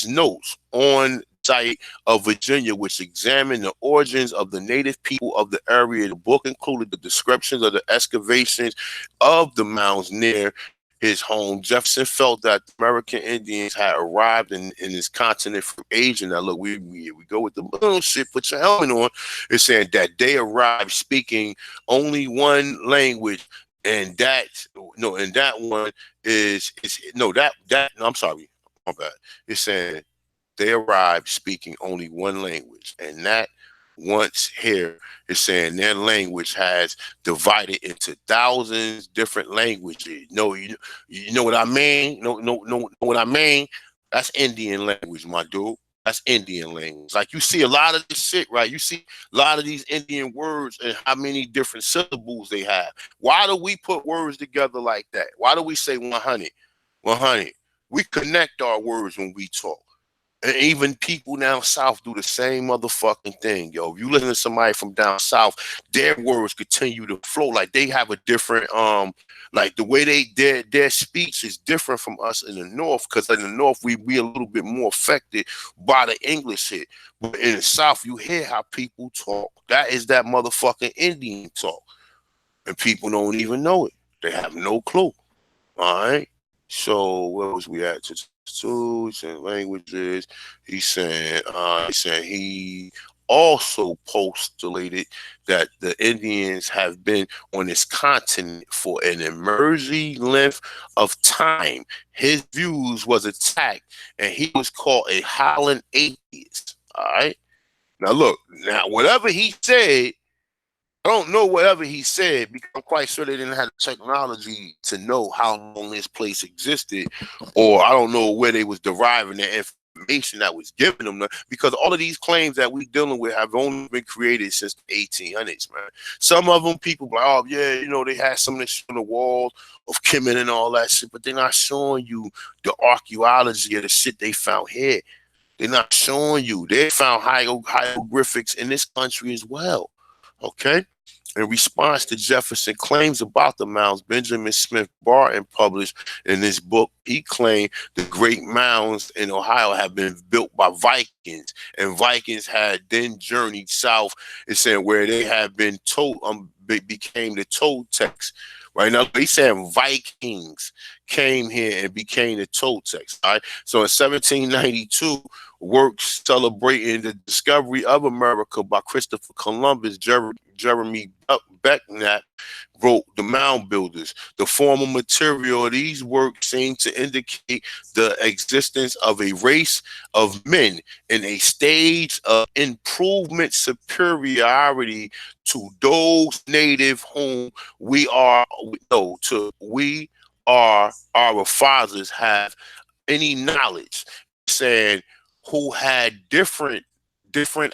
notes on Site of Virginia, which examined the origins of the native people of the area. The book included the descriptions of the excavations of the mounds near his home. Jefferson felt that the American Indians had arrived in this continent from Asia. Now, look, we go with the little shit. Put your helmet on. It's saying that they arrived speaking only one language, and that no, and that one is no that no, I'm sorry, my bad. It's saying they arrived speaking only one language, and that once here is saying their language has divided into thousands different languages. No, you know what I mean? Know what I mean? That's Indian language, my dude. That's Indian language. Like you see a lot of this shit, right? You see a lot of these Indian words and how many different syllables they have. Why do we put words together like that? Why do we say 100? 100. We connect our words when we talk. And even people down south do the same motherfucking thing, yo. If you listen to somebody from down south, their words continue to flow. Like they have a different, like the way their speech is different from us in the north. Because in the north we a little bit more affected by the English hit. But in the south, you hear how people talk. That is that motherfucking Indian talk, and people don't even know it. They have no clue. All right. So where was we at? Two, he's saying languages. He's saying he also postulated that the Indians have been on this continent for an emerging length of time. His views was attacked, and he was called a Holland atheist. All right. Now look, now whatever he said, I don't know whatever he said because I'm quite sure they didn't have the technology to know how long this place existed, or I don't know where they was deriving the information that was given them. Because all of these claims that we dealing with have only been created since the 1800s, man. Some of them people like, oh yeah, you know, they had some of this shit on the walls of Kemet and all that shit, but they're not showing you the archaeology of the shit they found here. They're not showing you. They found hieroglyphics in this country as well. Okay. In response to Jefferson claims about the mounds, Benjamin Smith Barton published in this book, he claimed the great mounds in Ohio have been built by Vikings, and Vikings had then journeyed south. It's saying where they have been told became the Toltecs. Right now, they saying Vikings came here and became the Toltecs. All right. So in 1792, works celebrating the discovery of America by Christopher Columbus, Jeremy Becknap wrote The Mound Builders. The formal material of these works seem to indicate the existence of a race of men in a stage of improvement superiority to those native whom we are our fathers have any knowledge, saying who had different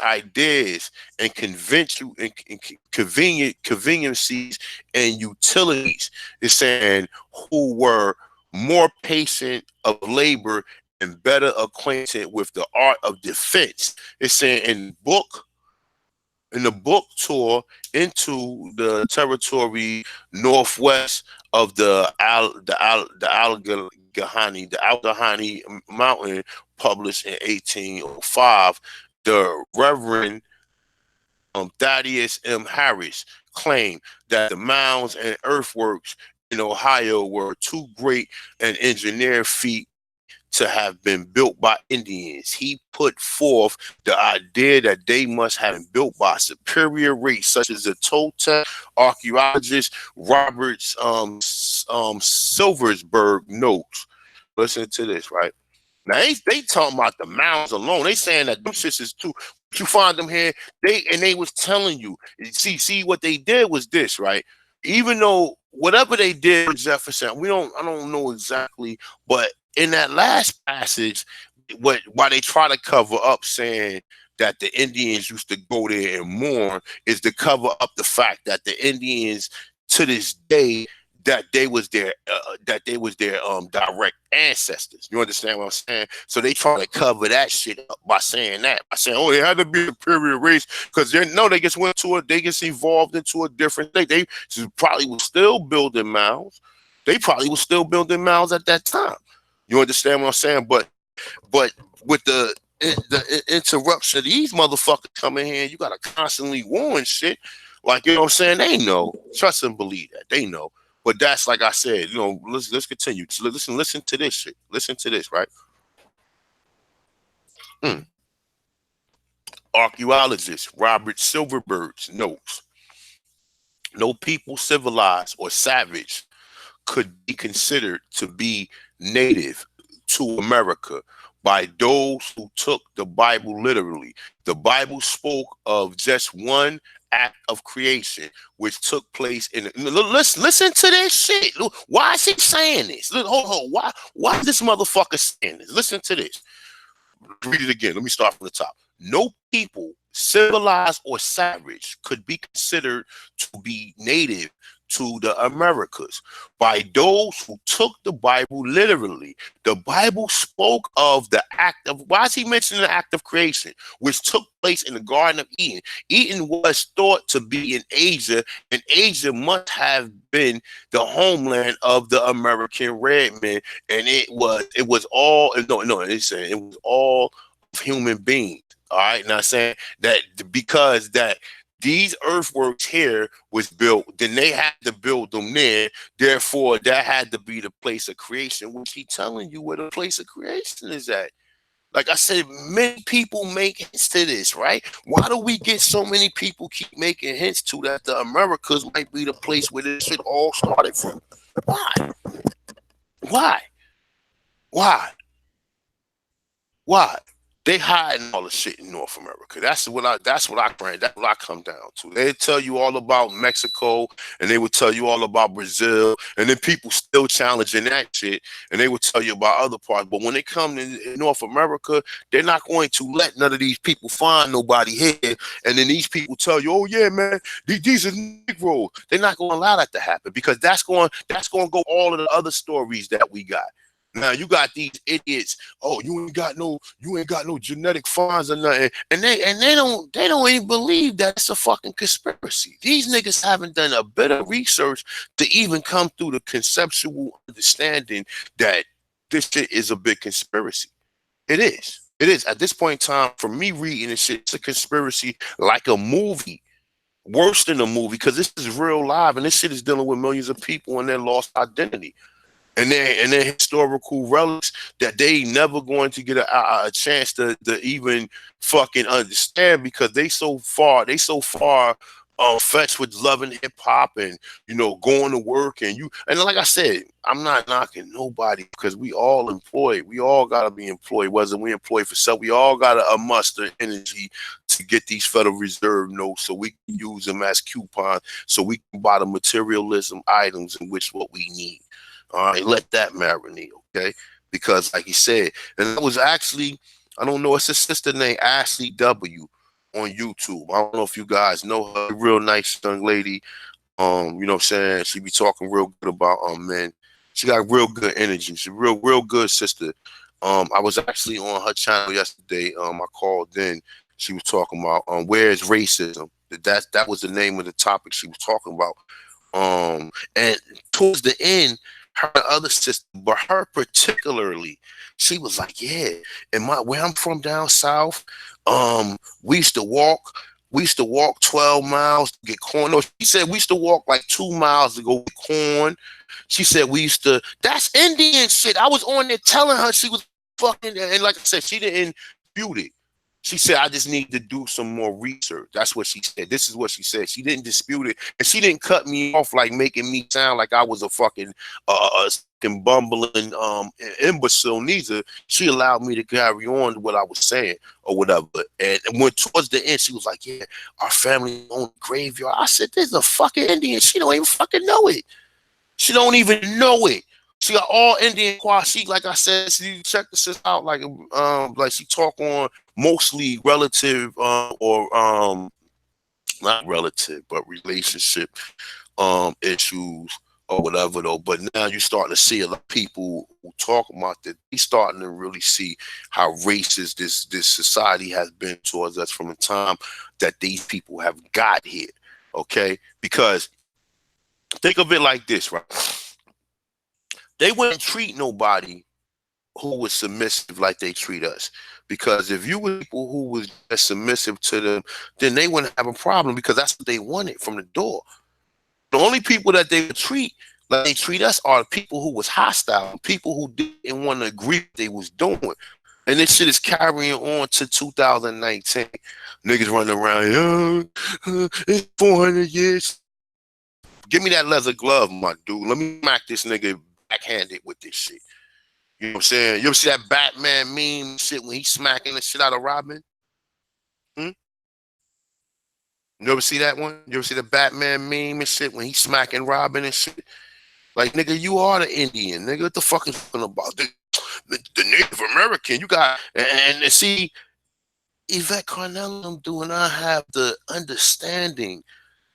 ideas and conveniencies and utilities. It's saying who were more patient of labor and better acquainted with the art of defense. It's saying in the book tour into the territory northwest of the Allegheny Mountain, published in 1805, the Reverend Thaddeus M. Harris claimed that the mounds and earthworks in Ohio were too great an engineer feat to have been built by Indians. He put forth the idea that they must have been built by a superior race, such as the Toltec archaeologist Roberts Silversberg notes. Listen to this, right? Now they talking about the mounds alone. They saying that them shits is too. You find them here. They was telling you. See what they did was this, right? Even though whatever they did with Jefferson, I don't know exactly, but in that last passage, why they try to cover up saying that the Indians used to go there and mourn is to cover up the fact that the Indians to this day that they was their direct ancestors. You understand what I'm saying? So they try to cover that shit up by saying oh, they had to be a superior race because they just evolved into a different thing. They probably was still building mounds. They probably was still building mounds at that time. You understand what I'm saying? But with the interruption of these motherfuckers coming here, and you gotta constantly warn shit. Like, you know what I'm saying? They know. Trust and believe that. They know. But that's like I said, let's continue. So listen to this shit. Listen to this, right? Mm. Archaeologist Robert Silverberg notes no people civilized or savage could be considered to be native to America by those who took the Bible literally. The Bible spoke of just one act of creation which took place in listen to this shit. Why is he saying this? Hold. Why is this motherfucker saying this? Listen to this. Read it again. Let me start from the top. No people, civilized or savage, could be considered to be native to the Americas by those who took the Bible literally. The Bible spoke of the act of, why is he mentioning the act of creation, which took place in the Garden of Eden? Eden was thought to be in Asia, and Asia must have been the homeland of the American red men, and it was all no, it's saying it was all of human beings. All right, now saying that because that these earthworks here was built, then they had to build them there. Therefore, that had to be the place of creation, which he telling you where the place of creation is at. Like I said, many people make hints to this, right? Why do we get so many people keep making hints to that the Americas might be the place where this shit all started from? Why? Why? Why? Why? They hiding all the shit in North America. That's what I come down to. They tell you all about Mexico, and they would tell you all about Brazil, and then people still challenging that shit, and they would tell you about other parts. But when they come to North America, they're not going to let none of these people find nobody here. And then these people tell you, oh yeah, man, these are Negroes. They're not going to allow that to happen because that's going to go all of the other stories that we got. Now you got these idiots. Oh, you ain't got no genetic finds or nothing, and they don't even believe that it's a fucking conspiracy. These niggas haven't done a bit of research to even come through the conceptual understanding that this shit is a big conspiracy. It is. It is at this point in time. For me reading this shit, it's a conspiracy like a movie. Worse than a movie because this is real live and this shit is dealing with millions of people and their lost identity and their historical relics that they never going to get a chance to even fucking understand because they so far fetched with loving hip hop and going to work and like I said, I'm not knocking nobody because we all employed. We all gotta be employed. Whether we employed for self, we all gotta muster energy to get these Federal Reserve notes so we can use them as coupons so we can buy the materialism items in which what we need. All right, let that marinate, okay? Because like he said, and that was actually, I don't know, it's a sister named Ashley W on YouTube. I don't know if you guys know her, real nice young lady. You know what I'm saying? She be talking real good about men. She got real good energy. She's a real good sister. I was actually on her channel yesterday. I called in. She was talking about where is racism? That was the name of the topic she was talking about. And towards the end, her other sister, but her particularly, she was like, "Yeah, in my where I'm from down south, we used to walk." We used to walk 12 miles to get corn. No, she said we used to walk like 2 miles to go get corn. She said we used to, that's Indian shit. I was on there telling her she was fucking, and like I said, she didn't dispute it. She said, I just need to do some more research. That's what she said. This is what she said. She didn't dispute it. And she didn't cut me off like making me sound like I was a fucking bumbling imbecile. Neither. She allowed me to carry on what I was saying or whatever. And when towards the end, she was like, yeah, our family owned a graveyard. I said, there's a fucking Indian. She don't even fucking know it. She don't even know it. She got all Indian choir. She, like I said, she check this out like she talk on mostly relative or not relative but relationship issues or whatever though. But now you're starting to see a lot of people who talk about that. He's starting to really see how racist this society has been towards us from the time that these people have got here. Okay, because think of it like this, right? They wouldn't treat nobody who was submissive like they treat us. Because if you were people who was just submissive to them, then they wouldn't have a problem because that's what they wanted from the door. The only people that they would treat like they treat us are people who was hostile, people who didn't want to agree what they was doing. And this shit is carrying on to 2019. Niggas running around, it's 400 years. Give me that leather glove, my dude. Let me smack this nigga backhanded with this shit. You know what I'm saying? You ever see that Batman meme shit when he's smacking the shit out of Robin? Hmm? You ever see that one? You ever see the Batman meme and shit when he's smacking Robin and shit? Like, nigga, you are the Indian. Nigga, what the fuck is talking about? The Native American. You got, and see, Yvette Carnell do not have the understanding.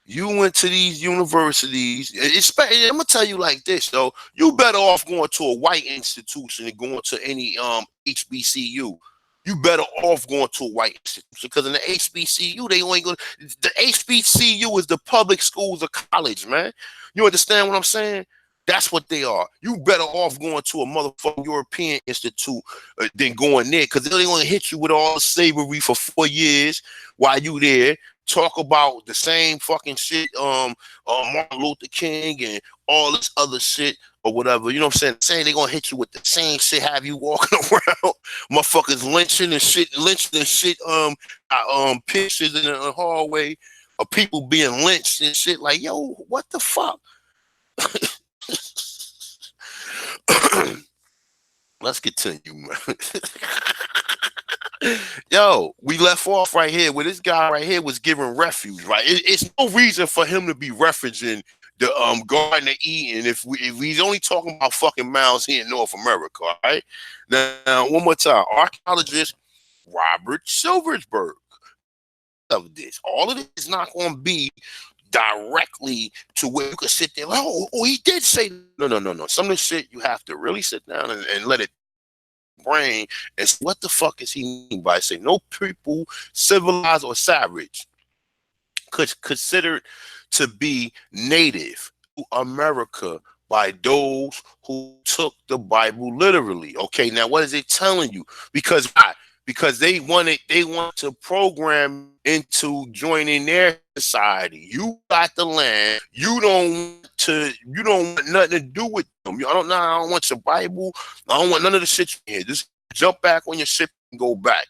You went to these universities. I'm gonna tell you like this, though. You better off going to a white institution than going to any HBCU. You better off going to a white institution because in the HBCU they only go. The HBCU is the public schools of college, man. You understand what I'm saying? That's what they are. You better off going to a motherfucking European institute than going there because they're going to hit you with all the slavery for 4 years while you there. Talk about the same fucking shit, Martin Luther King and all this other shit or whatever. You know what I'm saying? Saying they're gonna hit you with the same shit, have you walking around, motherfuckers lynching and shit, pictures in the hallway of people being lynched and shit. Like, yo, what the fuck? Let's continue, man. Yo, we left off right here where this guy right here was giving refuge, right? It's no reason for him to be referencing the Garden of Eden if he's only talking about fucking mounds here in North America, all right? Now, one more time, archaeologist Robert Silversberg of this. All of this is not going to be directly to where you can sit there like, oh, he did say no. Some of this shit you have to really sit down and let it brain and say, what the fuck is he mean by saying no people civilized or savage considered to be native to America by those who took the Bible literally. Okay, now what is it telling you? Because why? Because they want to program into joining their society. You got the land. You don't want nothing to do with them. I don't want your Bible. I don't want none of the shit you hear. Just jump back on your ship and go back.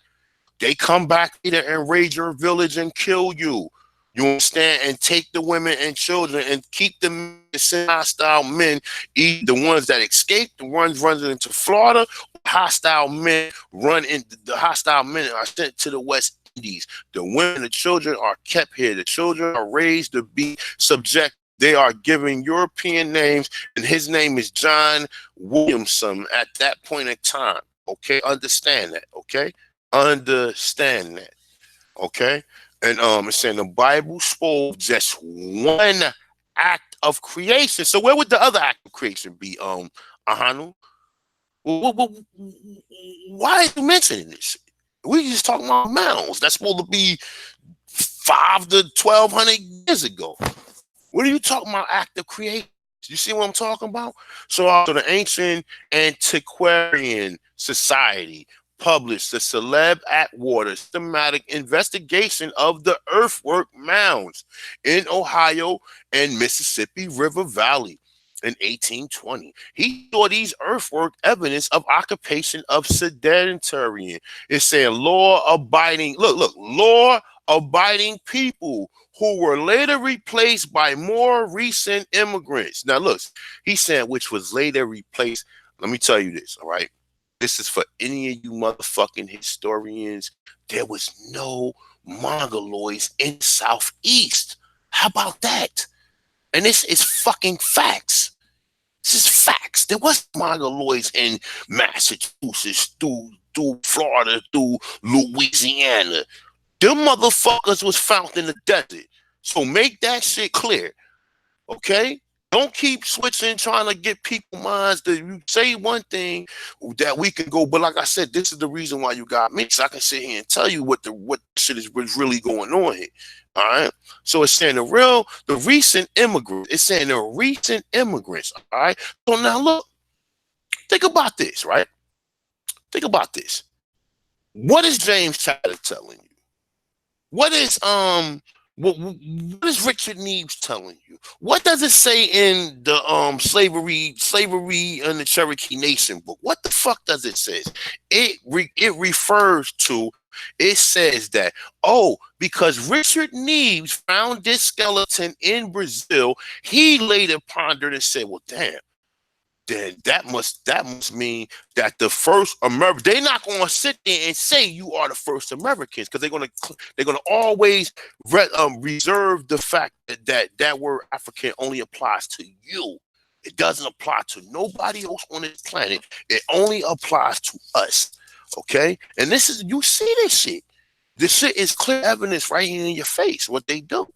They come back here and raid your village and kill you. You understand? And take the women and children and keep them hostile men, either the ones that escape, the ones running into Florida, hostile men the hostile men are sent to the West Indies. The women, the children are kept here. The children are raised to be subject. They are given European names, and his name is John Williamson at that point in time. Okay, understand that. Okay, understand that. Okay. And it's saying the Bible spoke just one act of creation. So where would the other act of creation be? Ahanu? Why are you mentioning this? We just talking about mounds. That's supposed to be 5 to 1,200 years ago. What are you talking about? Act of creation. You see what I'm talking about? So the ancient antiquarian society published the Celeb Atwater systematic investigation of the earthwork mounds in Ohio and Mississippi River Valley in 1820. He saw these earthwork evidence of occupation of sedentarian. It's saying law-abiding people who were later replaced by more recent immigrants. Now, look, he's saying which was later replaced. Let me tell you this, all right? This is for any of you motherfucking historians. There was no Mongoloids in Southeast. How about that? And this is fucking facts. This is facts. There was Mongoloids in Massachusetts, through Florida, through Louisiana. Them motherfuckers was found in the desert. So make that shit clear. Okay? Don't keep switching, trying to get people minds that you say one thing that we can go. But like I said, this is the reason why you got me. So I can sit here and tell you what shit is really going on here. All right. So it's saying the recent immigrants. It's saying the recent immigrants. All right. So now look, think about this, right? Think about this. What is James Chatter telling you? What is what is Richard Neves telling you? What does it say in the slavery in the Cherokee Nation book? What the fuck does it say? It refers to, it says that, oh, because Richard Neves found this skeleton in Brazil, he later pondered and said, well, damn, then that must mean that the first American, they're not going to sit there and say you are the first Americans, because they're gonna always reserve the fact that word African only applies to you. It doesn't apply to nobody else on this planet. It only applies to us. Okay, and this is, you see this shit. This shit is clear evidence right here in your face. What they do.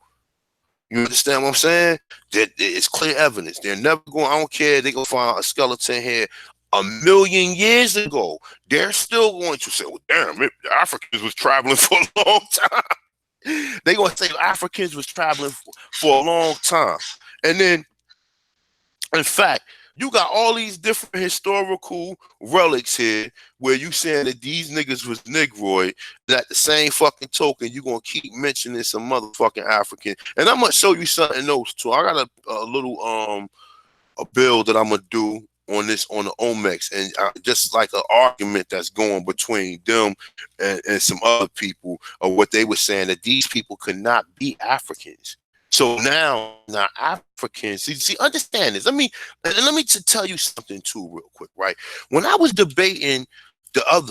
You understand what I'm saying? That it's clear evidence. They're never going. I don't care. They're gonna find a skeleton here 1,000,000 years ago. They're still going to say, "Well, damn, the Africans was traveling for a long time." They're gonna say Africans was traveling for a long time, and then, in fact, you got all these different historical relics here where you saying that these niggas was Negroid, and at the same fucking token, you gonna keep mentioning some motherfucking African. And I'm gonna show you something else too. I got a little a bill that I'm gonna do on this, on the Omex, and just like an argument that's going between them and some other people of what they were saying, that these people could not be Africans. So now Africans, see, understand this. Let me tell you something too, real quick, right? When I was debating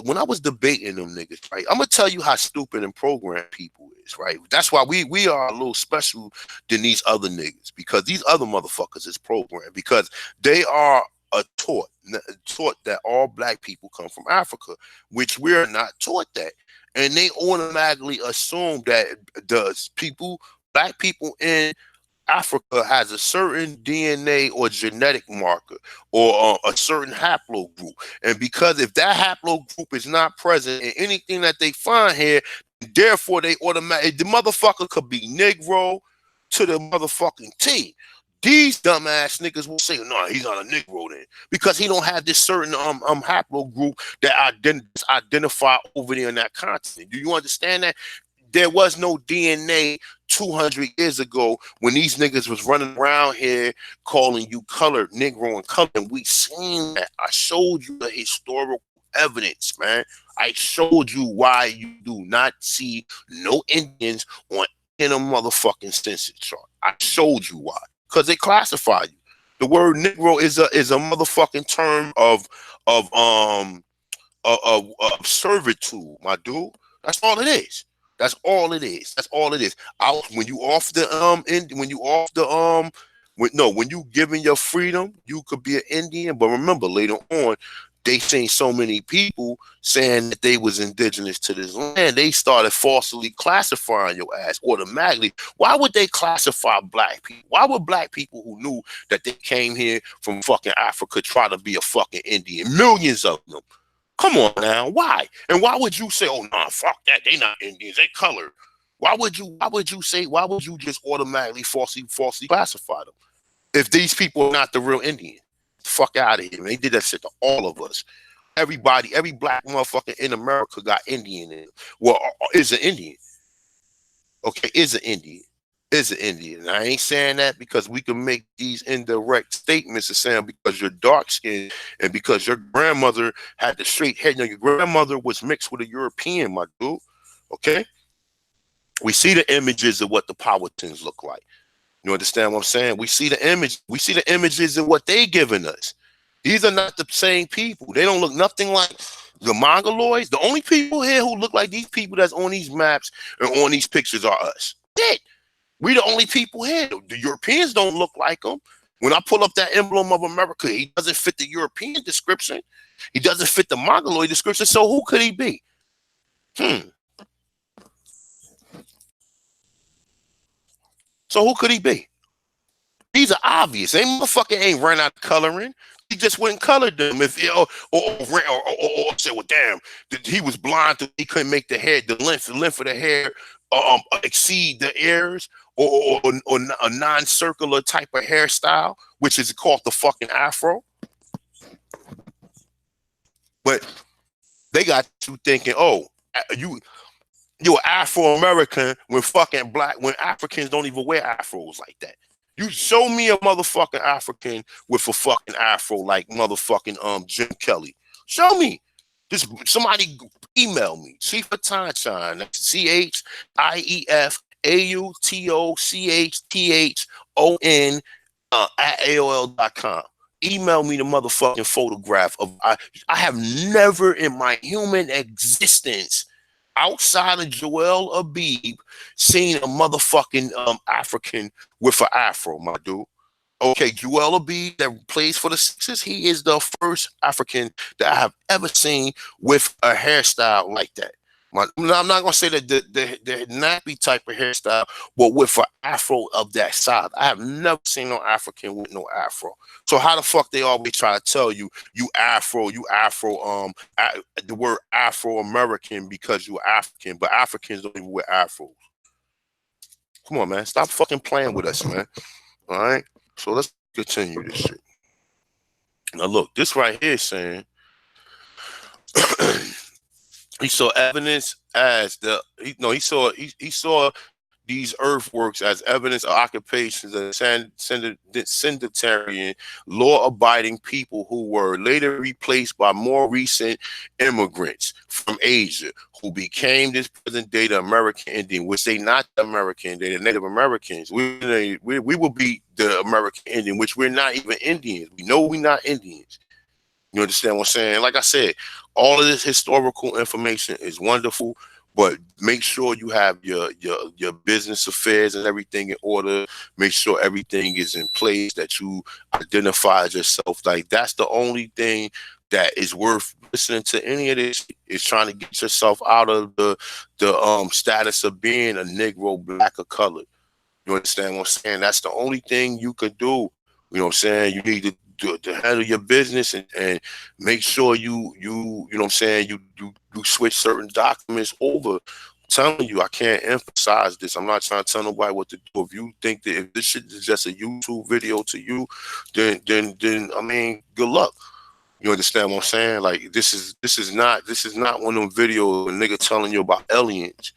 when I was debating them niggas, right? I'm gonna tell you how stupid and programmed people is, right? That's why we are a little special than these other niggas, because these other motherfuckers is programmed, because they are taught that all black people come from Africa, which we're not taught that, and they automatically assume that black people in Africa has a certain DNA or genetic marker, or a certain haplogroup. And because if that haplogroup is not present in anything that they find here, therefore they automatically, the motherfucker could be Negro to the motherfucking T. These dumbass niggas will say, no, he's not a Negro then, because he don't have this certain haplogroup that identify over there in that continent. Do you understand that? There was no DNA 200 years ago when these niggas was running around here calling you colored, Negro and colored. And we seen that. I showed you the historical evidence, man. I showed you why you do not see no Indians on any motherfucking census chart. I showed you why. Because they classify you. The word Negro is a motherfucking term of servitude, my dude. That's all it is. That's all it is. That's all it is. When you off the when you off the when you giving your freedom, you could be an Indian. But remember, later on, they seen so many people saying that they was indigenous to this land, they started falsely classifying your ass automatically. Why would they classify black people? Why would black people who knew that they came here from fucking Africa try to be a fucking Indian? Millions of them. Come on now, why? And why would you say, oh nah, fuck that, they not Indians, they colored? Why would you just automatically falsely classify them if these people are not the real Indian? Fuck out of here. Man. They did that shit to all of us. Everybody, every black motherfucker in America got Indian in it. Well, is an Indian. Okay, is an Indian. Is an Indian. And I ain't saying that because we can make these indirect statements of saying because you're dark skinned and because your grandmother had the straight hair. You know, your grandmother was mixed with a European, my dude. Okay? We see the images of what the Powhatans look like. You understand what I'm saying? We see the images of what they giving us. These are not the same people. They don't look nothing like the Mongoloids. The only people here who look like these people that's on these maps and on these pictures are us. Shit. We the only people here. The Europeans don't look like them. When I pull up that emblem of America, he doesn't fit the European description. He doesn't fit the Mongoloid description. So who could he be? So who could he be? These are obvious. They motherfucker ain't run out of coloring. He just wouldn't color them if or say, well, damn, he was blind, he couldn't make the hair, the length of the hair exceed the ears, or a non-circular type of hairstyle, which is called the fucking afro. But they got you thinking, oh, you Afro-American when fucking black, when Africans don't even wear afros like that. You show me a motherfucking African with a fucking afro like motherfucking Jim Kelly. Show me. Just somebody email me. Chief of Sunshine. That's CHIEFAUTOCHTHON at AOL.com. Email me the motherfucking photograph of I have never in my human existence outside of Joel Abib seen a motherfucking African with an afro, my dude. Okay, Joel Embiid that plays for the Sixers, he is the first African that I have ever seen with a hairstyle like that. I'm not gonna say that the nappy type of hairstyle, but with an afro of that size. I have never seen no African with no afro. So how the fuck they always try to tell you the word Afro American because you African, but Africans don't even wear afros. Come on, man, stop fucking playing with us, man. All right. So let's continue this shit. Now look, this right here is saying he saw evidence as he saw these earthworks as evidence of occupations of sedentarian, law-abiding people who were later replaced by more recent immigrants from Asia who became this present day the American Indian, which they not the American, they're the Native Americans. We will be the American Indian, which we're not even Indians. We know we're not Indians. You understand what I'm saying? Like I said, all of this historical information is wonderful, but make sure you have your business affairs and everything in order. Make sure everything is in place, that you identify yourself. Like that's the only thing that is worth listening to. Any of this is trying to get yourself out of the status of being a Negro, black, or colored. You understand what I'm saying? That's the only thing you could do. You know what I'm saying? You need to handle your business and make sure you know what I'm saying, you switch certain documents over. I'm telling you, I can't emphasize this. I'm not trying to tell nobody what to do. If you think that if this shit is just a YouTube video to you, then I mean, good luck. You understand what I'm saying? Like this is not one of them videos a nigga telling you about aliens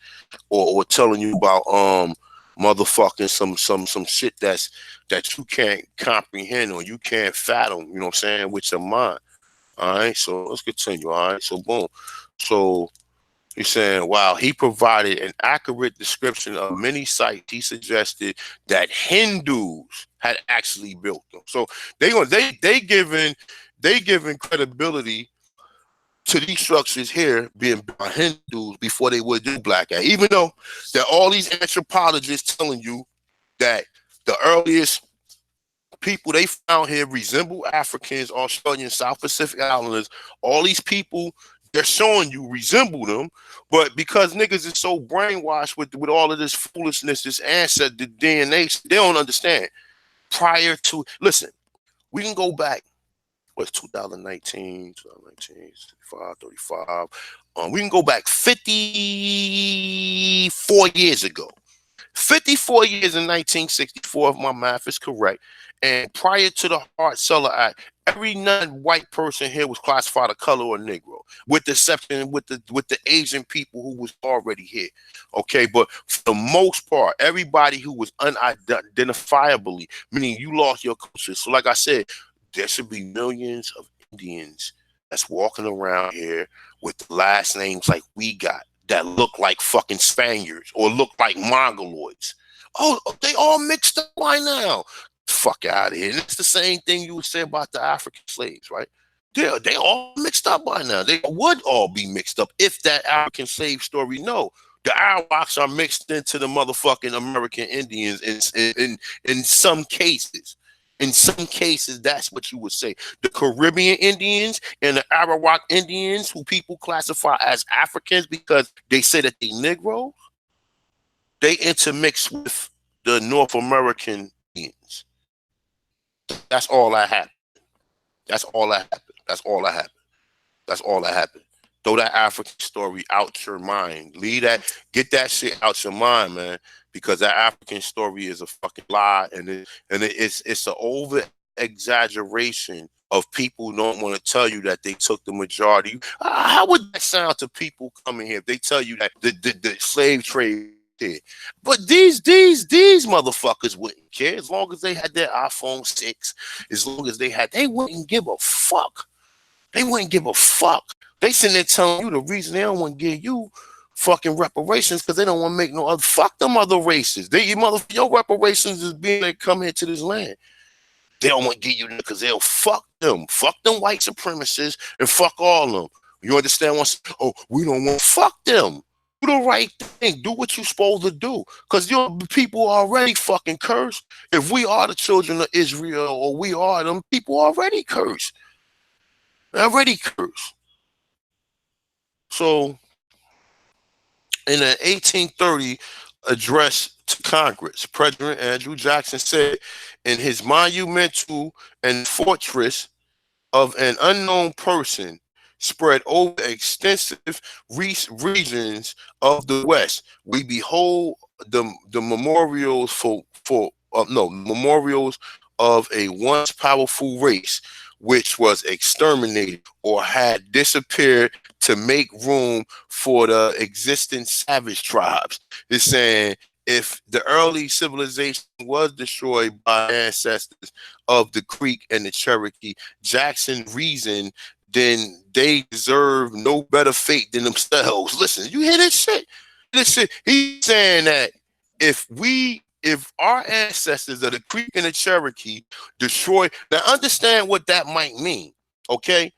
or telling you about motherfucking some shit that you can't comprehend or you can't fathom, you know what I'm saying, with your mind. All right, so let's continue. All right, so boom. So he's saying, wow, he provided an accurate description of many sites he suggested that Hindus had actually built them. So they giving credibility to these structures here being built by Hindus before they would do black art. Even though that all these anthropologists telling you that the earliest people they found here resemble Africans, Australians, South Pacific Islanders, all these people they're showing you resemble them, but because niggas is so brainwashed with all of this foolishness, this ancestor, the DNA, they don't understand. Prior to, listen, we can go back, what's 2019, 65, 35. We can go back 54 years ago. 54 years in 1964, if my math is correct. And prior to the Hart-Celler Act, every non-white person here was classified a color or Negro, with the exception with the Asian people who was already here. Okay, but for the most part, everybody who was unidentifiably, meaning you lost your culture. So like I said, there should be millions of Indians that's walking around here with last names like we got that look like fucking Spaniards or look like Mongoloids. Oh, they all mixed up by now. Fuck out of here. And it's the same thing you would say about the African slaves, right? They all mixed up by now. They would all be mixed up if that African slave story. No, the Arawaks are mixed into the motherfucking American Indians in some cases. In some cases, that's what you would say. The Caribbean Indians and the Arawak Indians, who people classify as Africans because they say that they Negroes, they intermix with the North American Indians. That's all that happened. That's all that happened. That's all that happened. That's all that happened. Throw that African story out your mind. Leave that, get that shit out your mind, man. Because that African story is a fucking lie, and it's an over exaggeration of people don't want to tell you that they took the majority. How would that sound to people coming here if they tell you that the slave trade did? But these motherfuckers wouldn't care as long as they had their iPhone 6, as long as they wouldn't give a fuck. They wouldn't give a fuck. They sitting there telling you the reason they don't want to give you fucking reparations because they don't want to make no other. Fuck them other races. Your reparations is being they come into this land. They don't want to give you that because they'll fuck them. Fuck them white supremacists and fuck all of them. You understand what? Oh, we don't want fuck them. Do the right thing. Do what you're supposed to do. Because your people already fucking cursed. If we are the children of Israel or we are them, people already cursed. Already cursed. So in an 1830 address to Congress, President Andrew Jackson said in his monumental and fortress of an unknown person spread over extensive regions of the West, we behold the memorials memorials of a once powerful race which was exterminated or had disappeared to make room for the existing savage tribes. It's saying if the early civilization was destroyed by ancestors of the Creek and the Cherokee, Jackson reasoned then they deserve no better fate than themselves. Listen, you hear this shit? This shit. He's saying that if our ancestors of the Creek and the Cherokee destroy, now understand what that might mean, okay?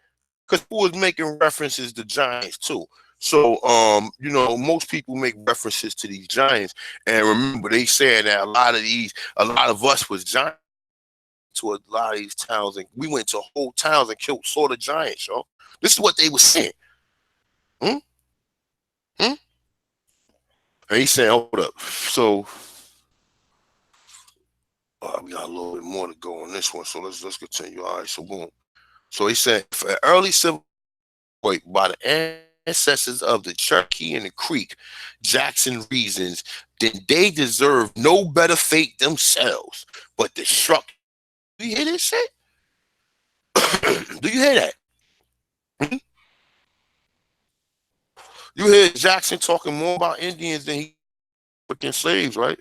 Because who was making references to giants too. So, most people make references to these giants, and remember, they saying that a lot of us was giants to a lot of these towns, and we went to whole towns and saw the giants, yo. This is what they were saying. Hmm? Hmm? And he's saying, hold up. So, we got a little bit more to go on this one, so let's continue. All right, so boom. So he said, for early civil by the ancestors of the Cherokee and the Creek, Jackson reasons, then they deserve no better fate themselves, but destruction. Do you hear this shit? Do you hear that? Hmm? You hear Jackson talking more about Indians than he African slaves, right?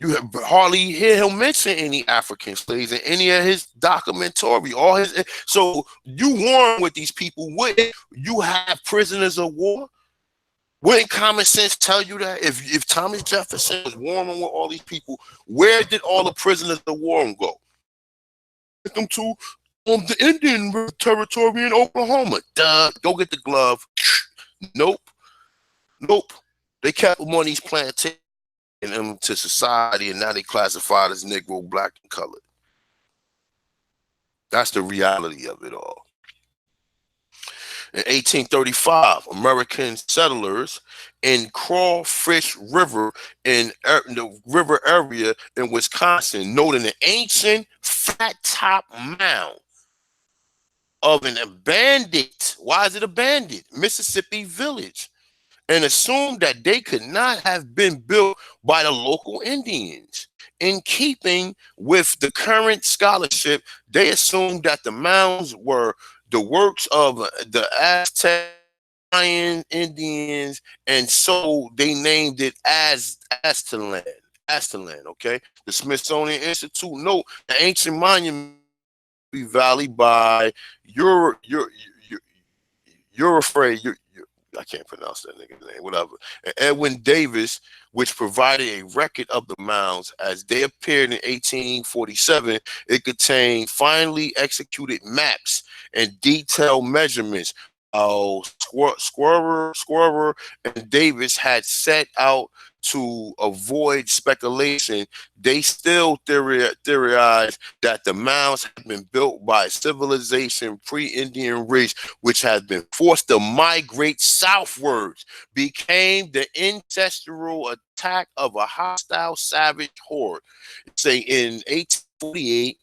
You have hardly hear him mention any African slaves in any of his documentary. So you warn with these people. Wouldn't you have prisoners of war? Wouldn't common sense tell you that if Thomas Jefferson was warring with all these people, where did all the prisoners of war go? Get them to the Indian territory in Oklahoma. Duh. Go get the glove. Nope. Nope. They kept them on these plantations them to society, and now they classified as Negro, black, and colored. That's the reality of it all. In 1835, American settlers in Crawfish River in the river area in Wisconsin noted an ancient flat top mound of an abandoned, why is it abandoned? Mississippi village, and assumed that they could not have been built by the local Indians. In keeping with the current scholarship, they assumed that the mounds were the works of the Aztec Indians, and so they named it as Aztlan. Aztlan, okay? The Smithsonian Institute note the ancient monument Valley by you're afraid I can't pronounce that nigga's name, whatever. And Edwin Davis, which provided a record of the mounds as they appeared in 1847. It contained finely executed maps and detailed measurements. Squirrer and Davis had set out to avoid speculation. They still theorized that the mounds had been built by a civilization pre-Indian race which had been forced to migrate southwards, became the ancestral attack of a hostile savage horde. Say in 1848,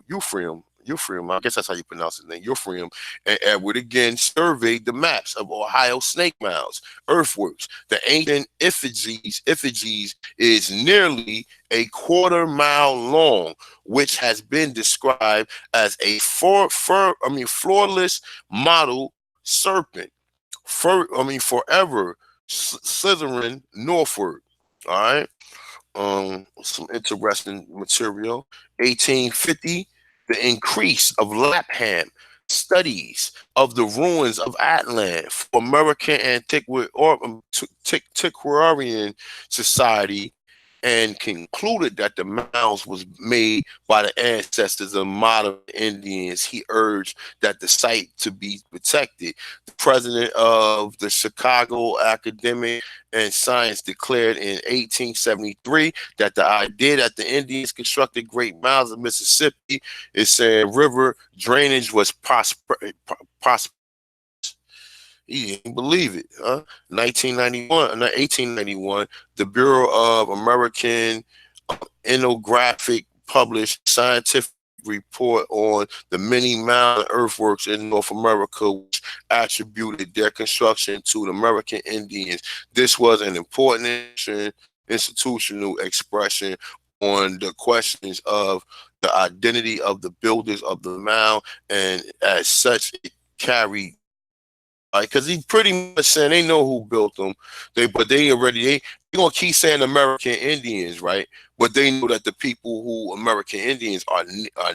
Ephraim, Ephraim, I guess that's how you pronounce his name, Ephraim, and Edward again surveyed the maps of Ohio snake mounds, earthworks. The ancient effigies is nearly a quarter-mile long, which has been described as a floorless model serpent, forever slithering northward. All right. Some interesting material. 1850, the increase of Lapham studies of the ruins of Atlant for American Antiquarian Society, and concluded that the mounds was made by the ancestors of modern Indians. He urged that the site to be protected. The president of the Chicago Academic and Science declared in 1873 that the idea that the Indians constructed great mounds of Mississippi is saying river drainage was prosperous. You didn't believe it, huh? 1891, the Bureau of American Ethnographic published scientific report on the many mound earthworks in North America, which attributed their construction to the American Indians. This was an important institutional expression on the questions of the identity of the builders of the mound, and as such, it carried, because he pretty much saying they know who built them. They gonna keep saying American Indians, right? But they know that the people who American Indians are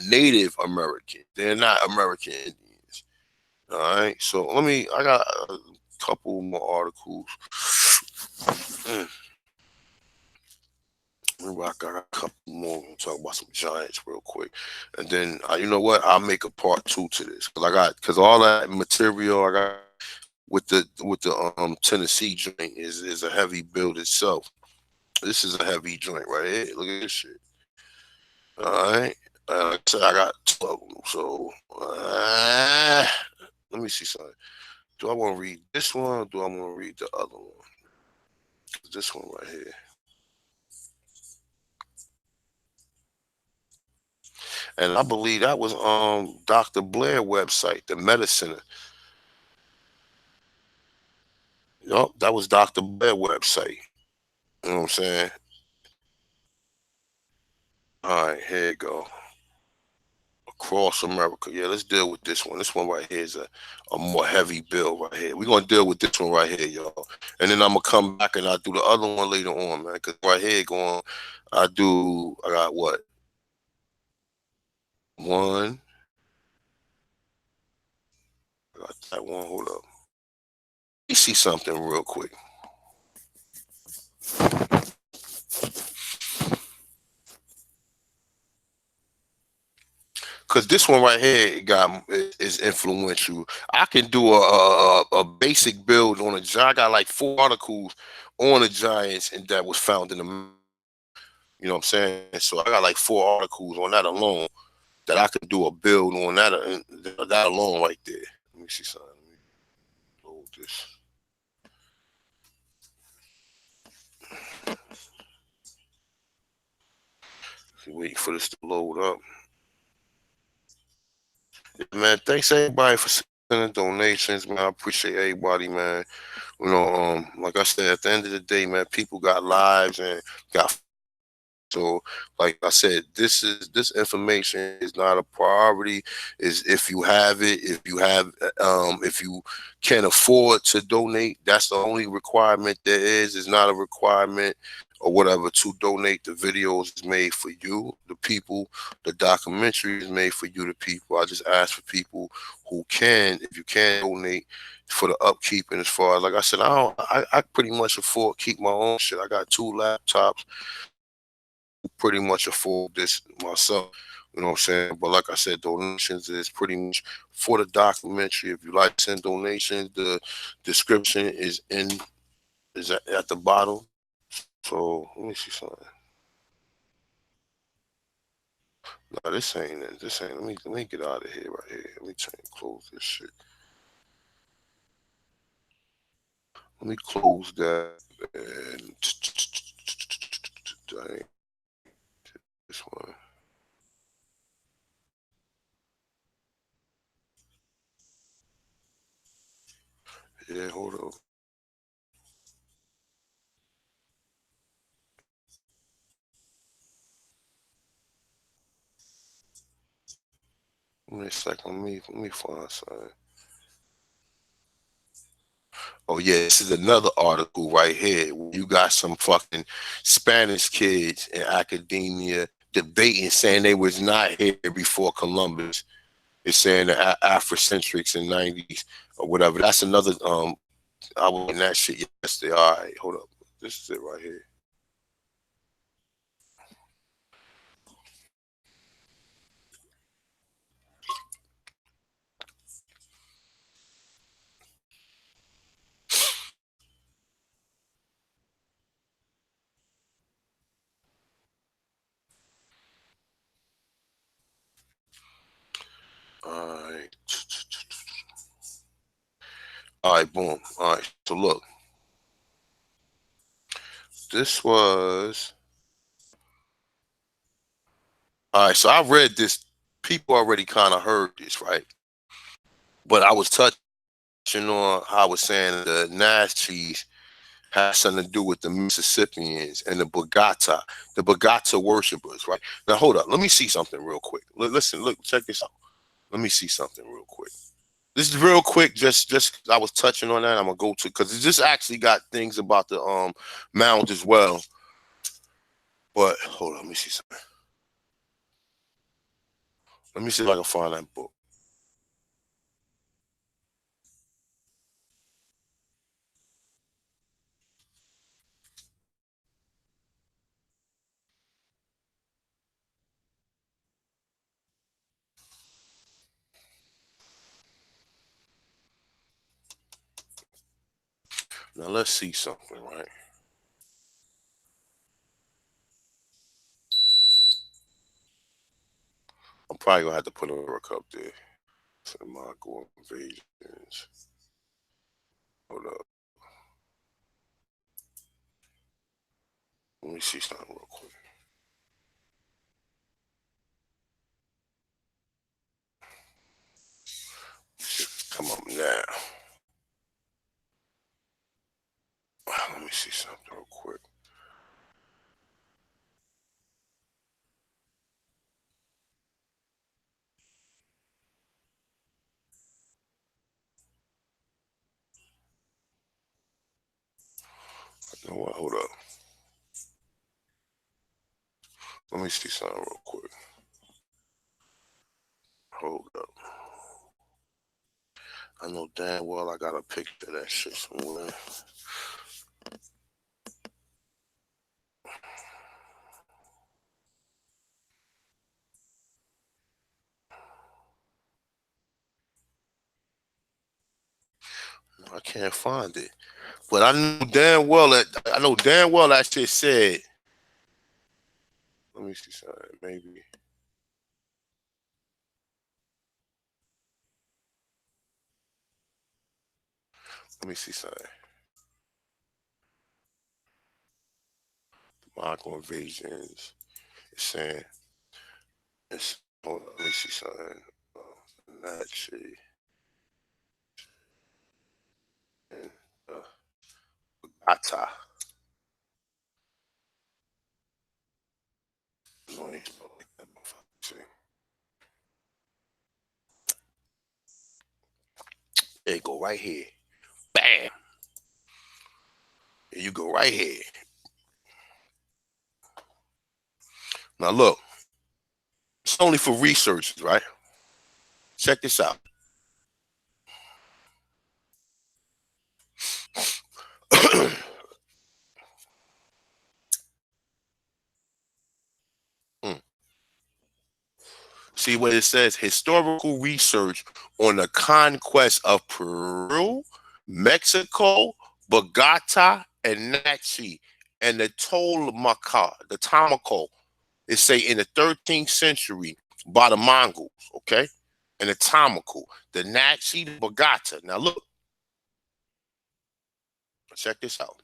Native American. They're not American Indians. All right. So I got a couple more articles. Mm. I got a couple more. We'll talk about some giants real quick, and then you know what? I'll make a part 2 to this because all that material I got with the Tennessee joint is a heavy build itself. This is a heavy joint right here. Look at this shit. All right. Like I said, I got 2 of them. So let me see something. Do I want to read this one or do I want to read the other one? This one right here. And I believe that was Dr. Blair website, the medicine. Yup, that was Dr. Blair website. You know what I'm saying? All right, here you go. Across America. Yeah, let's deal with this one. This one right here is a more heavy bill right here. We're gonna deal with this one right here, y'all. And then I'm gonna come back and I'll do the other one later on, man. Cause right here going, I got what? One. I got that one. Hold up. Let me see something real quick. Cause this one right here is influential. I can do a basic build on a giant. I got like 4 articles on the Giants and that was found in the, you know what I'm saying? So I got like 4 articles on that alone that I could do a build on that alone right there. Let me see something. Let me load this. Waiting for this to load up. Yeah, man, thanks everybody for sending donations, man. I appreciate everybody, man. You know, like I said, at the end of the day, man, people got lives and got. So, like I said, this information is not a priority. Is if you have it, if you can afford to donate, that's the only requirement there is. It's not a requirement or whatever to donate. The videos is made for you, the people. The documentary is made for you, the people. I just ask for people who can, if you can donate for the upkeep. And as far as like I said, I pretty much afford keep my own shit. I got 2 laptops, pretty much afford this myself. You know what I'm saying? But like I said, donations is pretty much for the documentary. If you like to send donations, the description is at the bottom. So let me see something. No, this ain't it. This ain't. Let me get out of here right here. Let me close this shit. Let me close that and this one. Yeah, hold up. Give me a second. Let me find something. Oh yeah, this is another article right here. You got some fucking Spanish kids in academia debating, saying they was not here before Columbus. It's saying the Afrocentrics in '90s or whatever. That's another. I was in that shit yesterday. All right, hold up. This is it right here. All right. All right, boom. All right. So look, this was. All right. So I read this. People already kind of heard this, right? But I was touching on how I was saying the Nazis has something to do with the Mississippians and the Bogota worshipers, right? Now hold up, let me see something real quick. Listen, look, check this out. Let me see something real quick. This is real quick, just 'cause I was touching on that. I'm gonna go to because this actually got things about the Mound as well. But hold on, let me see something. Let me see if I can find that book. Now let's see something, right? I'm probably gonna have to put a work up there. So Mongol invasions. Hold up. Let me see something real quick. Come up now. Let me see something real quick. You know what? Hold up. Let me see something real quick. Hold up. I know damn well I got a picture of that shit somewhere. I can't find it. But I know damn well that shit said. Let me see something. Maybe. Let me see something. Mongol invasions. It's saying it's hold on, let me see something. Nazi and Ata. No, ain't spelled like that, motherfucker. See. There you go right here. Bam. There you go right here. Now look, it's only for researchers, right? Check this out. Mm. See what it says? Historical research on the conquest of Peru, Mexico, Bogota, and Nachi, and the Tomaco. It say in the 13th century by the Mongols, okay? And the Tomaco, the Nachi, the Bogota. Now look, check this out.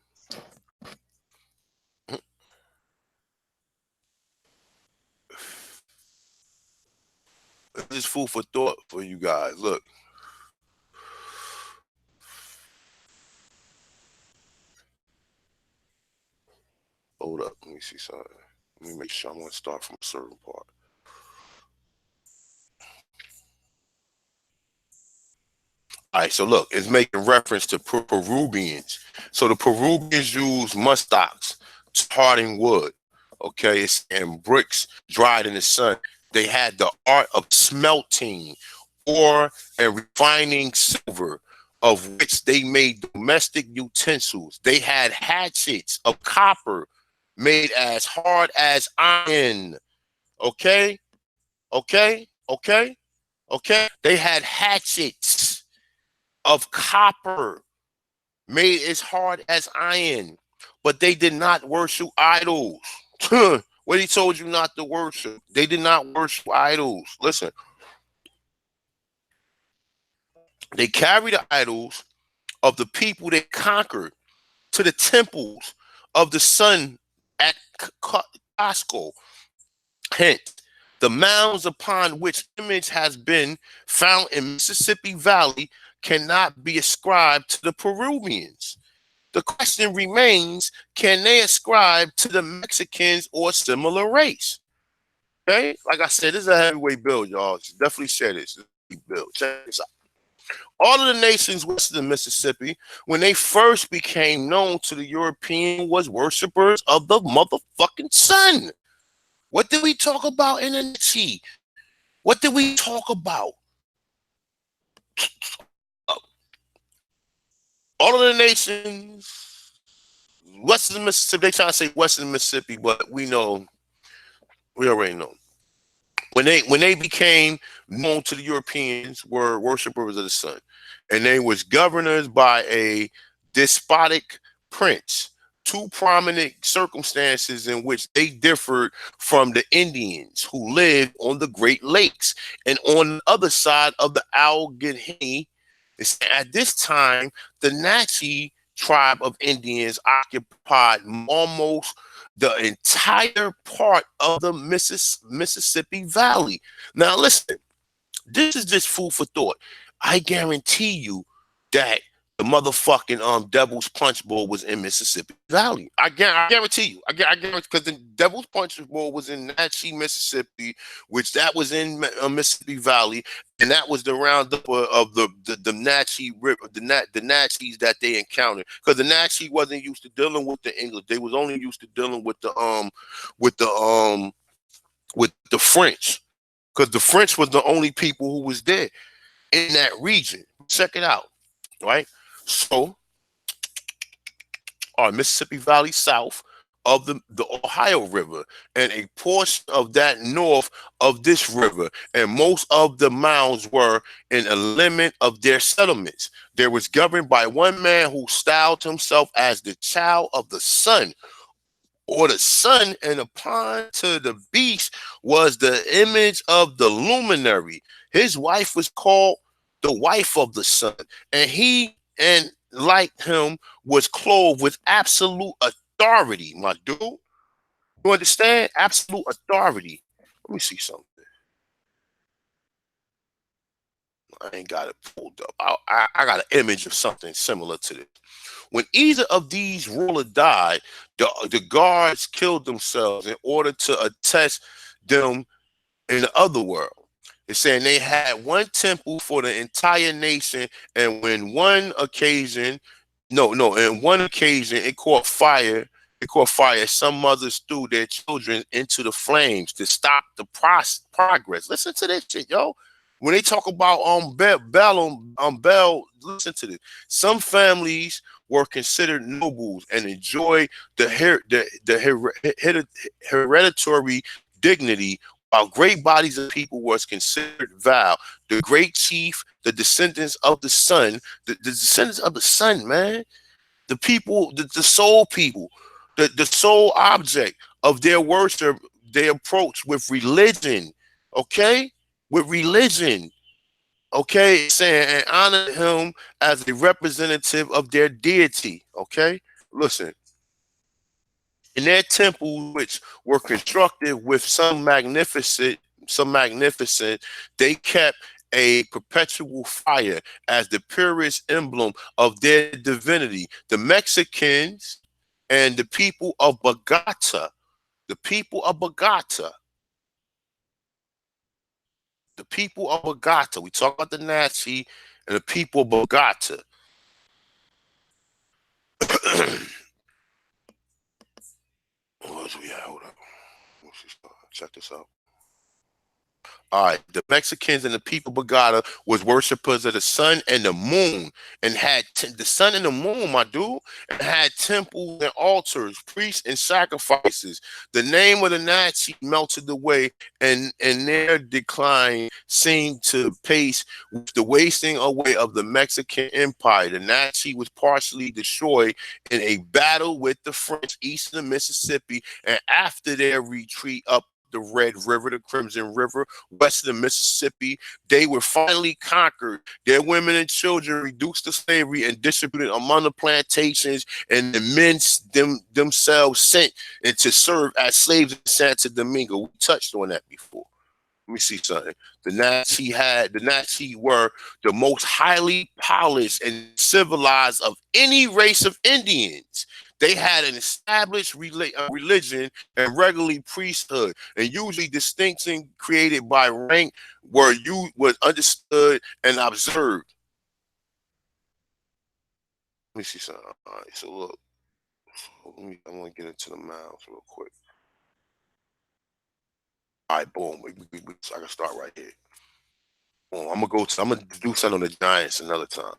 This is food for thought for you guys. Look. Hold up. Let me see something. Let me make sure I'm going to start from a certain part. All right, so look, it's making reference to Peruvians. So the Peruvians use muskox to harden wood. Okay, it's and bricks dried in the sun. They had the art of smelting ore and refining silver, of which they made domestic utensils. They had hatchets of copper made as hard as iron. Okay, okay. They had hatchets of copper made as hard as iron, but they did not worship idols. What he told you not to worship. They did not worship idols. Listen, they carried the idols of the people they conquered to the temples of the sun at Costco. Hence, the mounds upon which image has been found in Mississippi Valley cannot be ascribed to the Peruvians. The question remains, can they ascribe to the Mexicans or similar race? Okay, like I said, this is a heavyweight build, y'all. Definitely share this. Build. Check this out. All of the nations west of the Mississippi, when they first became known to the European, was worshippers of the motherfucking sun. What did we talk about in the Nietzsche? What did we talk about? Uh, all of the nations west of the Mississippi, they trying to say west of the Mississippi, but we already know. When they became known to the Europeans, were worshippers of the sun, and they was governors by a despotic prince. Two prominent circumstances in which they differed from the Indians who lived on the Great Lakes and on the other side of the Allegheny. At this time, the Nazi tribe of Indians occupied almost the entire part of the Mississippi Valley. Now, listen, this is just food for thought. I guarantee you that the motherfucking Devil's Punch Bowl was in Mississippi Valley. I guarantee you. I guarantee, because the Devil's Punch Bowl was in Natchez, Mississippi, which that was in Mississippi Valley, and that was the roundup of the Natchez River, the Natchez that they encountered. Because the Natchez wasn't used to dealing with the English; they was only used to dealing with the with the French, because the French was the only people who was there in that region. Check it out, right? So, our Mississippi Valley south of the Ohio River, and a portion of that north of this river, and most of the mounds were in a limit of their settlements. There was governed by one man who styled himself as the child of the sun, or the sun, and upon to the beast was the image of the luminary. His wife was called the wife of the sun, and he and like him was clothed with absolute authority, my dude. You understand? Absolute authority. Let me see something. I ain't got it pulled up. I got an image of something similar to this. When either of these rulers died, the guards killed themselves in order to attest them in the other world. It's saying they had one temple for the entire nation, and when one occasion, in one occasion it caught fire. It caught fire. Some mothers threw their children into the flames to stop the progress. Listen to this shit, yo. When they talk about Bell, listen to this. Some families were considered nobles and enjoyed the hereditary dignity, while great bodies of people was considered vile. The great chief, the descendants of the sun, the descendants of the sun, man, the people, the soul people, the sole object of their worship, they approach with religion, okay? With religion, okay? Saying and honor him as a representative of their deity, okay? Listen, in their temples, which were constructed with some magnificent, they kept a perpetual fire as the purest emblem of their divinity. The Mexicans and the people of Bogota. The people of Bogota. The people of Bogota. We talk about the Nazi and the people of Bogota. Where's we at? Hold up. Check this out. All right, the Mexicans and the people of Bogota was worshippers of the sun and the moon, and had the sun and the moon, my dude, and had temples and altars, priests and sacrifices. The name of the Nazi melted away, and their decline seemed to pace with the wasting away of the Mexican Empire. The Nazi was partially destroyed in a battle with the French east of the Mississippi, and after their retreat up the Red River, the Crimson River, west of the Mississippi, they were finally conquered. Their women and children reduced to slavery and distributed among the plantations, and the men themselves sent and to serve as slaves in Santo Domingo. We touched on that before. Let me see something. The Nazi were the most highly polished and civilized of any race of Indians. They had an established religion and regularly priesthood, and usually distinction created by rank was understood and observed. Let me see something. All right, so look, I'm gonna get into the mounds real quick. All right, boom. I can start right here. Boom. I'm gonna do something on the Giants another time,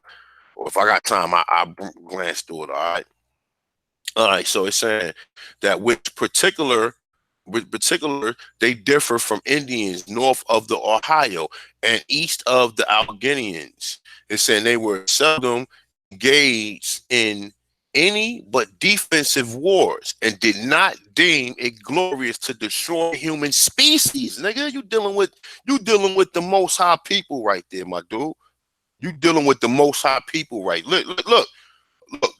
or if I got time, I'll glance through it. All right. So it's saying that with particular, they differ from Indians north of the Ohio and east of the Alleghenians. It's saying they were seldom engaged in any but defensive wars and did not deem it glorious to destroy human species. Nigga, you dealing with the most high people right there, my dude. You dealing with the most high people, right? Look.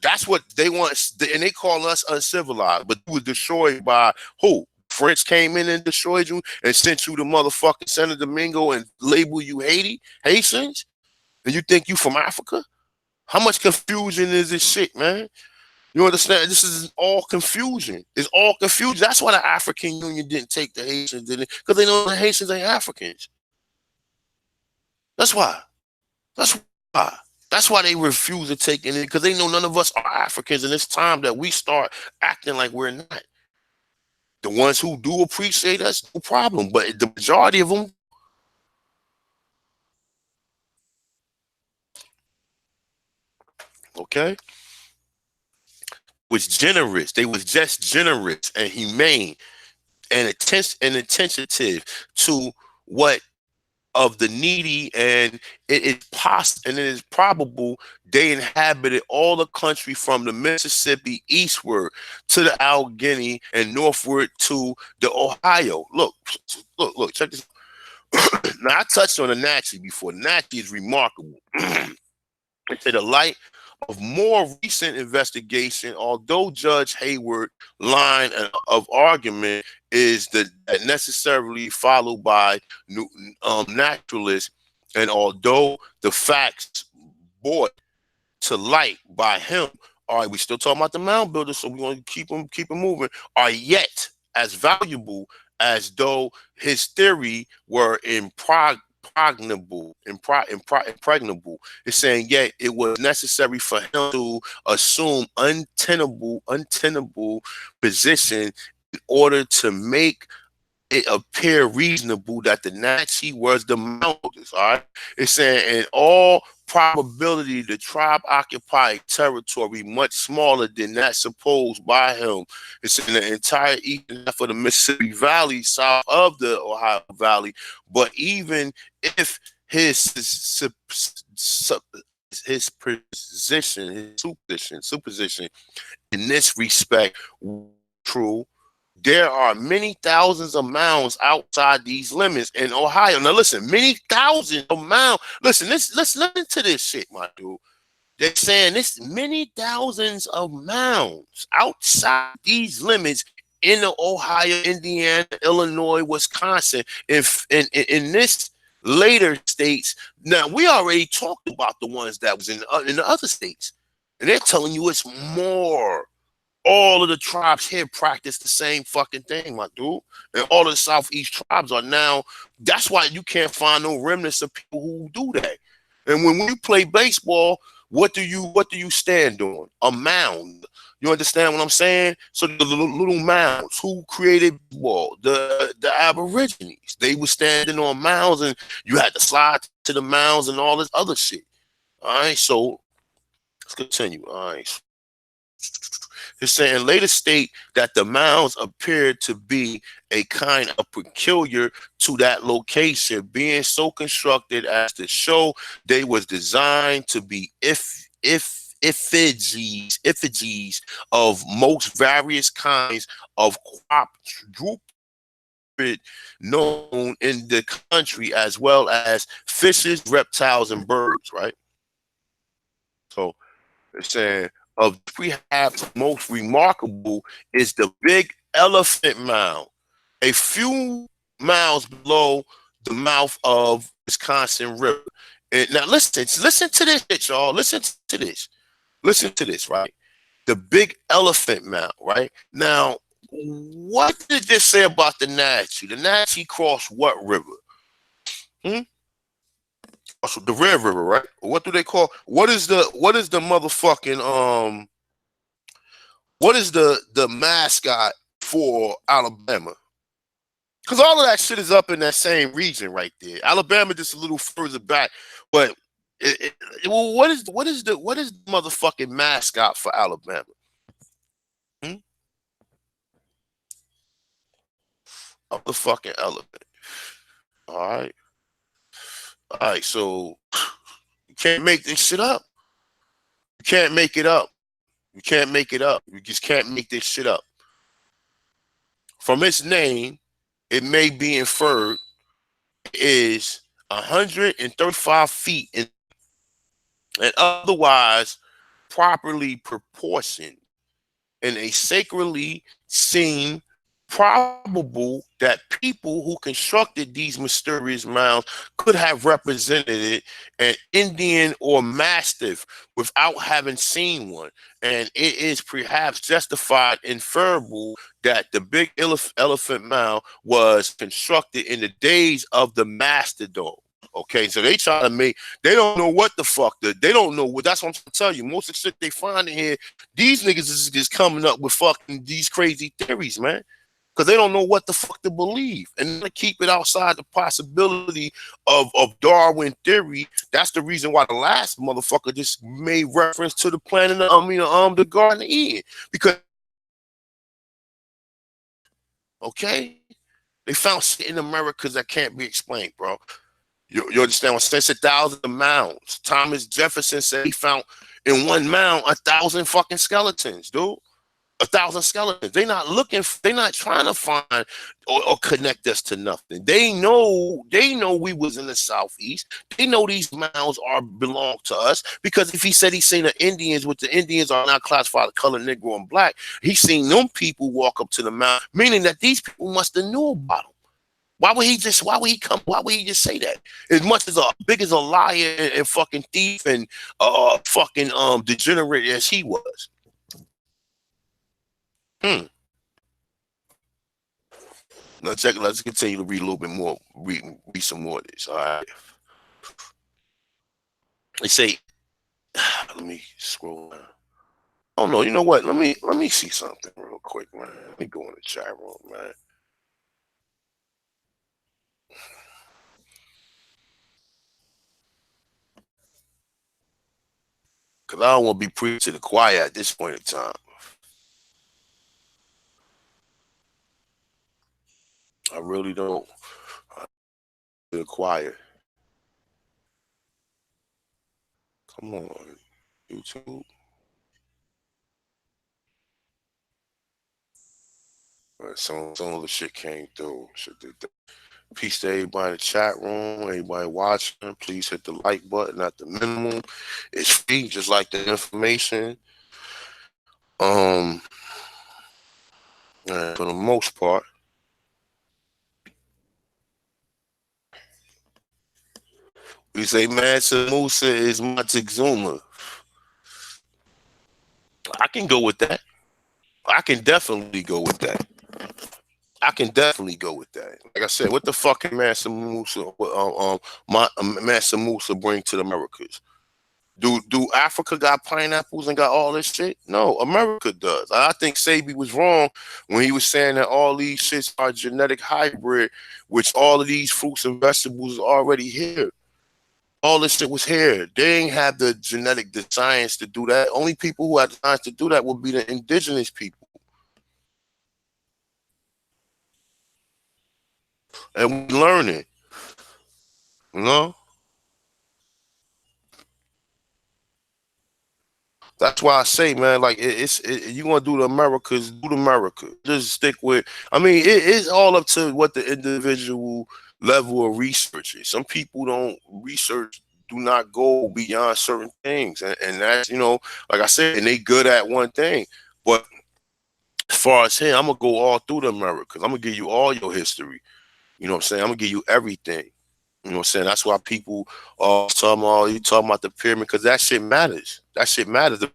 That's what they want, and they call us uncivilized. But you was destroyed by who? French came in and destroyed you and sent you to motherfucking Santo Domingo and label you Haitians, and you think you from Africa? How much confusion is this shit, man? You understand? This is all confusion. It's all confusion. That's why the African Union didn't take the Haitians, did it? Because they know the Haitians ain't Africans. That's why. That's why. That's why they refuse to take it, because they know none of us are Africans, and it's time that we start acting like we're not. The ones who do appreciate us, no problem, but the majority of them, okay, was generous. They was just generous and humane and attentive to what of the needy, and it is probable they inhabited all the country from the Mississippi eastward to the Allegheny and northward to the Ohio. Look, check this. Now I touched on the Nazi before. The Nazi is remarkable. Into the light of more recent investigation, although Judge Hayward's line of argument is that necessarily followed by naturalists, and although the facts brought to light by him, all right, we still talking about the mound builders, so we're going to keep them moving, are yet as valuable as though his theory were impregnable. It's saying yet it was necessary for him to assume untenable position in order to make it appear reasonable that the Nazi was the mountains. All right, it's saying in all probability the tribe occupied territory much smaller than that supposed by him. It's in the entire eastern half of the Mississippi Valley, south of the Ohio Valley. But even if his supposition in this respect true, there are many thousands of mounds outside these limits in Ohio. Now listen, many thousands of mounds. Listen to this shit, my dude. They're saying this many thousands of mounds outside these limits in the Ohio, Indiana, Illinois, Wisconsin, in this later states. Now we already talked about the ones that was in the other states, and they're telling you it's more. All of the tribes here practice the same fucking thing, my dude. And all of the Southeast tribes are now, that's why you can't find no remnants of people who do that. And when you play baseball, what do you stand on? A mound. You understand what I'm saying? So the little mounds, who created ball? The Aborigines. They were standing on mounds, and you had to slide to the mounds and all this other shit. All right, so let's continue. All right. It's saying later state that the mounds appeared to be a kind of peculiar to that location, being so constructed as to show they was designed to be effigies of most various kinds of quadruped known in the country, as well as fishes, reptiles, and birds. Right. So it's saying of perhaps most remarkable is the Big Elephant Mound, a few miles below the mouth of Wisconsin River. And now listen to this, y'all. Listen to this, right? The Big Elephant Mound, right? Now, what did this say about the Natchez? The Natchez crossed what river? Hmm? So the Red River, right? What do they call? What is the motherfucking what is the mascot for Alabama? Because all of that shit is up in that same region right there. Alabama just a little further back, but well, what is the motherfucking mascot for Alabama? Hmm? Of the fucking elephant. All right, all right. So you can't make this shit up. You can't make it up. You can't make it up. You just can't make this shit up. From its name, it may be inferred is 135 feet in, and otherwise properly proportioned, and a sacredly seem probable that people who constructed these mysterious mounds could have represented an Indian or Mastiff without having seen one. And it is perhaps justified, inferable that the Big Elephant Mound was constructed in the days of the Mastodon. Okay, so they try to make, they don't know what the fuck, they don't know what, that's what I'm trying to tell you. Most of the shit they find in here, these niggas is just coming up with fucking these crazy theories, man. Because they don't know what the fuck to believe. And to keep it outside the possibility of Darwin theory, that's the reason why the last motherfucker just made reference to the planet, the Garden of Eden. Because, okay, they found shit in Americas that can't be explained, bro. You understand what I'm saying? It's 1,000 mounds. Thomas Jefferson said he found in one mound 1,000 fucking skeletons, dude. 1,000 skeletons. They're not trying to find or connect us to nothing. They know we was in the southeast. They know these mounds belong to us, because if he said he seen the Indians, which the Indians are now classified as color, Negro, and black, he seen them people walk up to the mound, meaning that these people must have knew about them. Why would he just say that? As much as big as a liar and fucking thief and fucking degenerate as he was. Hmm. Let's continue to read a little bit more. Read some more of this. All right. They say, let me scroll down. Oh no, you know what? Let me see something real quick, man. Let me go in the chat room, man. Cause I don't want to be preaching to the choir at this point in time. I really don't. To the choir. Come on, YouTube. Some of the shit came through. Peace to everybody in the chat room, everybody watching. Please hit the like button at the minimum. It's free, just like the information. For the most part, we say Mansa Musa is Montezuma. I can go with that. I can definitely go with that. I can definitely go with that. Like I said, what the fucking Mansa Musa, Mansa Musa bring to the Americas? Do Africa got pineapples and got all this shit? No, America does. I think Sabi was wrong when he was saying that all these shits are genetic hybrid, which all of these fruits and vegetables are already here. All this shit was here. They ain't have the science to do that. Only people who had the science to do that would be the indigenous people. And we learning, you know? That's why I say, man, like you want to do the Americas, do the America. Just stick with. I mean, it's all up to what the individual level of research is. Some people don't research, do not go beyond certain things, and that's like I said, and they good at one thing. But as far as him, I'm gonna go all through the Americas. I'm gonna give you all your history. You know what I'm saying? I'm gonna give you everything. You know what I'm saying? That's why people you talking about the pyramid because that shit matters. That shit matters. The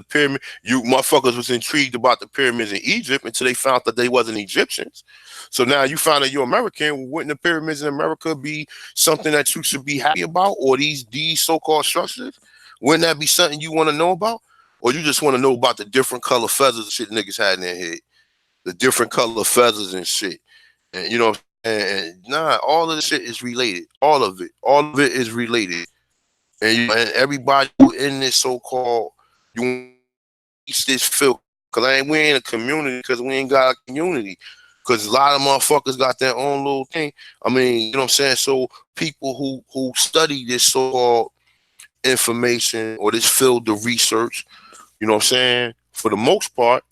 pyramid, you motherfuckers was intrigued about the pyramids in Egypt until they found that they wasn't Egyptians. So now you found that you're American. Wouldn't the pyramids in America be something that you should be happy about, or these so-called structures? Wouldn't that be something you want to know about, or you just want to know about the different color feathers shit niggas had in their head, the different color feathers and shit, and and nah, all of the shit is related. All of it is related, and everybody in this so-called you this feel because we ain't a community because we ain't got a community because a lot of motherfuckers got their own little thing. I mean, you know what I'm saying? So people who study this so-called information or this field of research, you know what I'm saying? For the most part,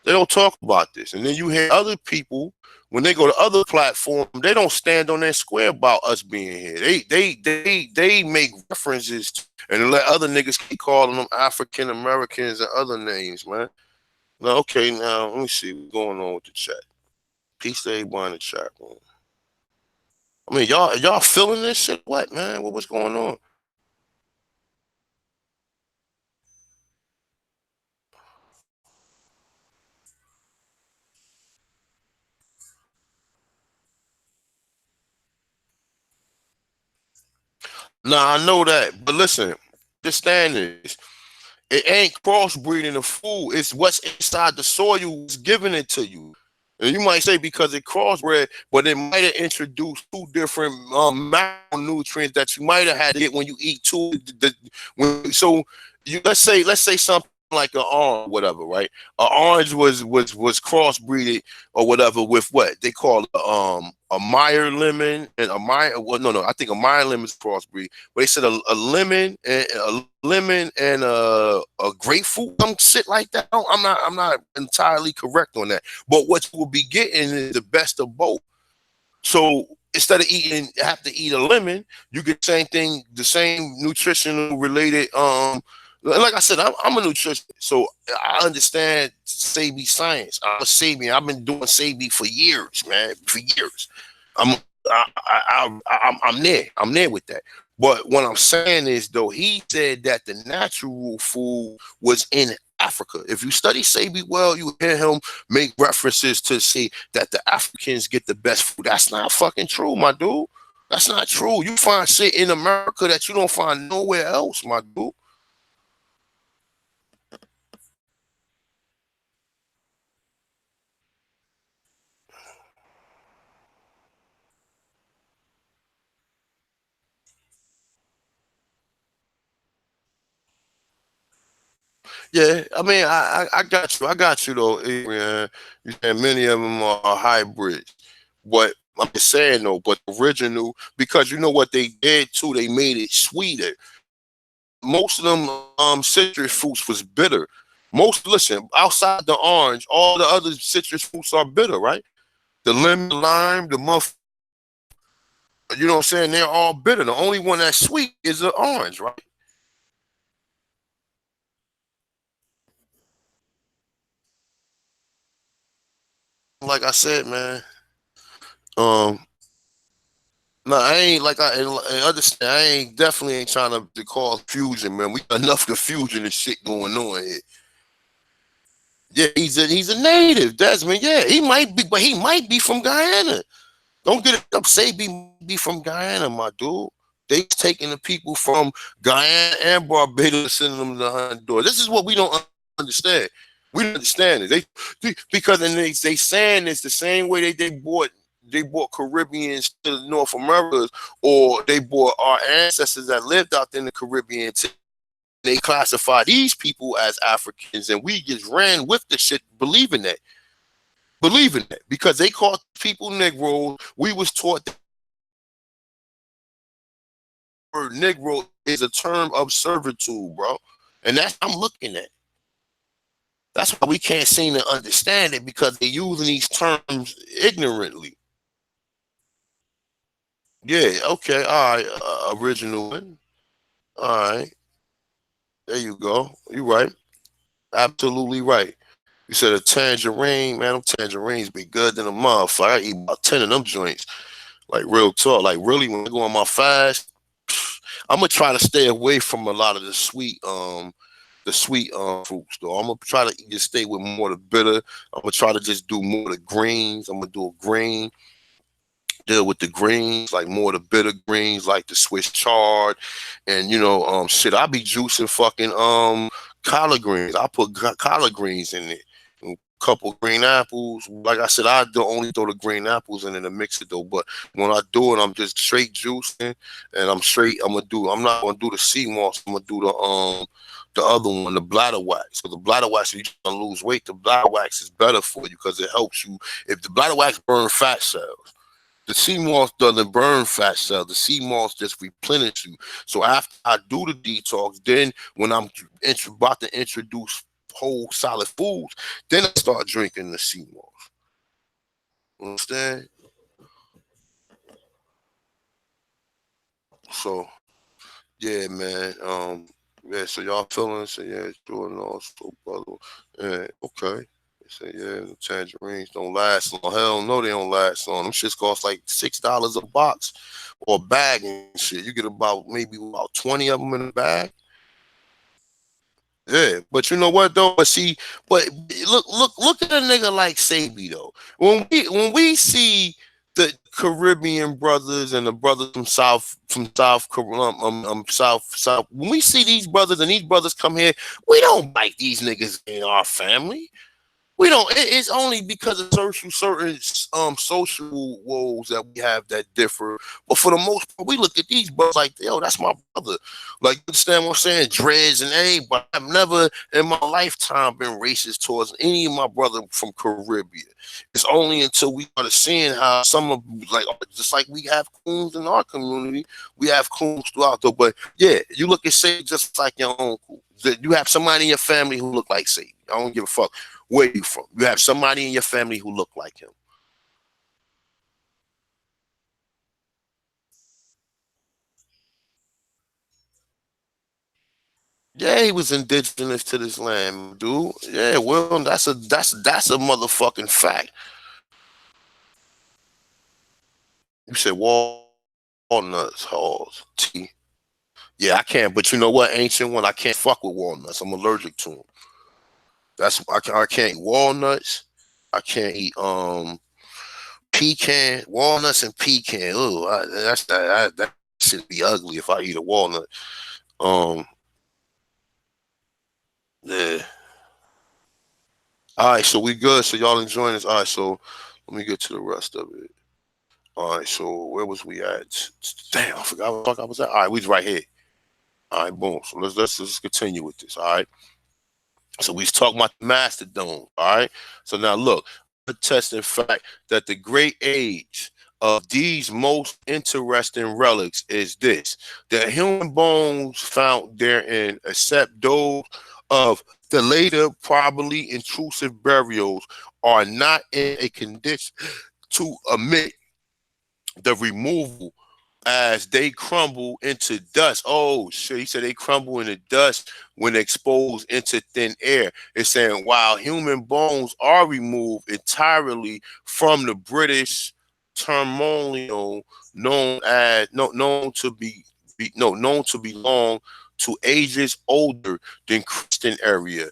they don't talk about this. And then you hear other people when they go to other platforms, they don't stand on their square about us being here. They make references and let other niggas keep calling them African Americans and other names, man. Now, okay, now let me see what's going on with the chat. Peace to everybody in the chat, man. I mean, y'all feeling this shit? What, man? What's going on? Nah, I know that, but listen, understand this. It ain't crossbreeding the food. It's what's inside the soil is giving it to you. And you might say because it crossbred, but it might have introduced two different macronutrients that you might have had to get when you eat two. So let's say something like an orange, whatever, right? An orange was crossbreeded or whatever with what they call a Meyer lemon and a Meyer. Well, no, I think a Meyer lemon is crossbreed. But they said a grapefruit, some shit like that. I'm not entirely correct on that. But what you will be getting is the best of both. So instead of have to eat a lemon, you get the same thing, the same nutritional related. Like I said, I'm a nutritionist, so I understand Sabi science. I'm a Sabian. I've been doing Sabi for years, man, for years. I'm I'm there. I'm there with that. But what I'm saying is, though, he said that the natural food was in Africa. If you study Sabi well, you hear him make references to say that the Africans get the best food. That's not fucking true, my dude. That's not true. You find shit in America that you don't find nowhere else, my dude. Yeah, I mean, I got you. I got you though, Adrian. You said many of them are hybrids, but I'm just saying though. But the original, because you know what they did too, they made it sweeter. Most of them citrus fruits was bitter. Listen, outside the orange, all the other citrus fruits are bitter, right? The lemon, lime, the muff. You know what I'm saying? They're all bitter. The only one that's sweet is the orange, right? Like I said, man. Um, No, I ain't like I understand. I ain't definitely ain't trying to cause fusion, man. We got enough confusion and shit going on here. Yeah, he's a native, Desmond. Yeah, he might be, but he might be from Guyana. Don't get it up. Say he might be from Guyana, my dude. They taking the people from Guyana and Barbados, sending them to Honduras. This is what we don't understand. We don't understand it. Because and they saying it's the same way they bought Caribbeans to the North Americas, or they bought our ancestors that lived out in the Caribbean. They classify these people as Africans, and we just ran with the shit, believing that because they called people Negroes. We was taught that the word Negro is a term of servitude, bro, and that's what I'm looking at. That's why we can't seem to understand it because they're using these terms ignorantly. Yeah, okay, all right, original one. All right, there you go. You right, absolutely right. You said a tangerine, man. Them tangerines be good than a motherfucker. I eat about 10 of them joints. Like real talk. Like really, when I go on my fast, I'm gonna try to stay away from a lot of the sweet fruits though. I'm gonna try to just stay with more of the bitter. I'm gonna try to just do more of the greens. I'm gonna do a green, deal with the greens, like more of the bitter greens, like the Swiss chard, and shit. I be juicing fucking collard greens. I put collard greens in it. A couple green apples. Like I said, I do only throw the green apples in and mix it though. But when I do it, I'm just straight juicing, and I'm straight. I'm not gonna do the sea moss. I'm gonna do the other one, the bladder wax. So the bladder wax, if you trying to lose weight, the bladder wax is better for you because it helps you. If the bladder wax burn fat cells. The sea moss doesn't burn fat cells. The sea moss just replenish you. So after I do the detox, then when I'm about to introduce whole solid foods, then I start drinking the sea moss. Understand? So yeah, man. Yeah. So y'all feeling? So yeah, doing also, brother. Yeah. Okay. They say yeah, the tangerines don't last long. Hell no, they don't last long. Them shits cost like $6 a box or a bag and shit. You get maybe about 20 of them in a bag. Yeah, but you know what though? But look at a nigga like Sabi though. When we see the Caribbean brothers and the brothers from South, when we see these brothers and these brothers come here, we don't bite these niggas in our family. We don't. It's only because of certain social woes that we have that differ. But for the most part, we look at these brothers like, yo, that's my brother. Like, you understand what I'm saying? Dreads and everybody. I've never in my lifetime been racist towards any of my brother from Caribbean. It's only until we started seeing how some of, like, just like we have coons in our community, we have coons throughout the. But yeah, you look at Say just like your own coon. You have somebody in your family who look like Say. I don't give a fuck where you from. You have somebody in your family who look like him. Yeah, he was indigenous to this land, dude. Yeah, well, that's a motherfucking fact. You said walnuts, halls, tea. Yeah, I can't. But you know what, ancient one, I can't fuck with walnuts. I'm allergic to them. I can't eat walnuts. I can't eat pecan, walnuts and pecan. Ooh, that should be ugly if I eat a walnut. Um, yeah. All right, so we good. So y'all enjoying this. All right, so let me get to the rest of it. All right, so where was we at? Damn, I forgot what the fuck I was at. All right, we was right here. All right, boom. So let's continue with this. All right. So we was talking about the mastodon. All right. So now look, a testing fact that the great age of these most interesting relics is this: the human bones found therein, except those of the later, probably intrusive burials, are not in a condition to admit the removal as they crumble into dust. Oh shit, he said they crumble into dust when exposed into thin air. It's saying while human bones are removed entirely from the British terminal known to known to belong to ages older than Christian area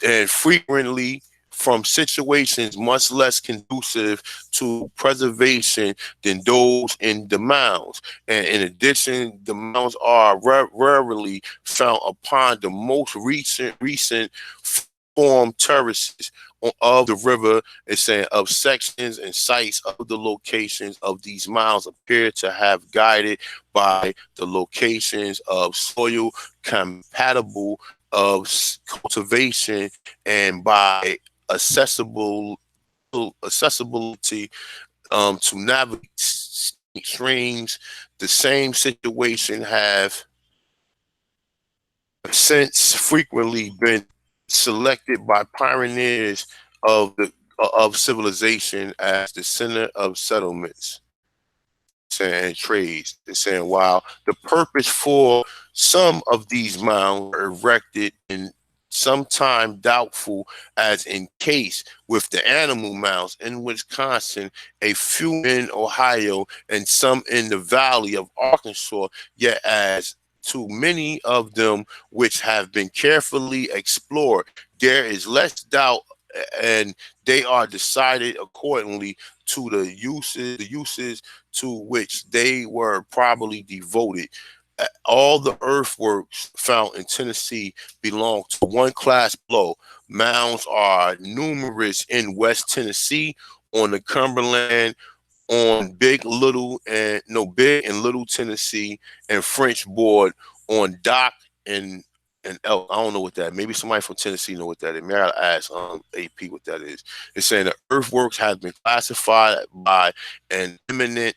and frequently from situations much less conducive to preservation than those in the mounds. And in addition, the mounds are rarely found upon the most recent formed terraces of the river. It's saying of sections and sites of the locations of these mounds appear to have guided by the locations of soil compatible of cultivation and by accessible accessibility to navigate streams. The same situation have since frequently been selected by pioneers of the of civilization as the center of settlements and trades. They're saying while the purpose for some of these mounds were erected in sometime doubtful, as in case with the animal mounds in Wisconsin, a few in Ohio, and some in the valley of Arkansas, yet as to many of them which have been carefully explored, there is less doubt, and they are decided accordingly to the uses to which they were probably devoted. All the earthworks found in Tennessee belong to one class below. Mounds are numerous in West Tennessee, on the Cumberland, on Big and Little Tennessee, and French Board, on Dock and Elk. I don't know what that. Maybe somebody from Tennessee know what that is. Maybe I'll ask AP what that is. It's saying the earthworks has been classified by an eminent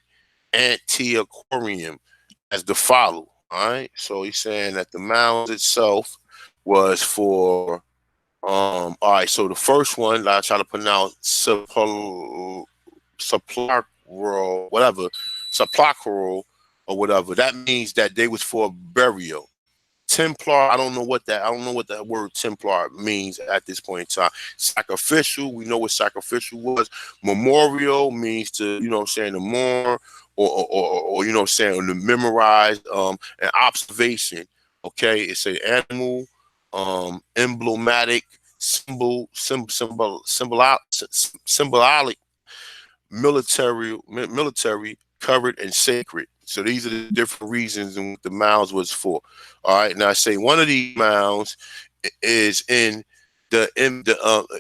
antiquarian as the follow. All right. So he's saying that the mound itself was for all right, so the first one that I try to pronounce sepulchral or whatever. That means that they was for burial. Templar, I don't know what that word Templar means at this point in time. Sacrificial, we know what sacrificial was. Memorial means to, you know what I'm saying, to mourn or you know what I'm saying, to memorize, and observation. Okay, it's an animal, emblematic, symbolic, military, covered, and sacred. So these are the different reasons and what the mounds was for. All right. Now I say one of these mounds is in the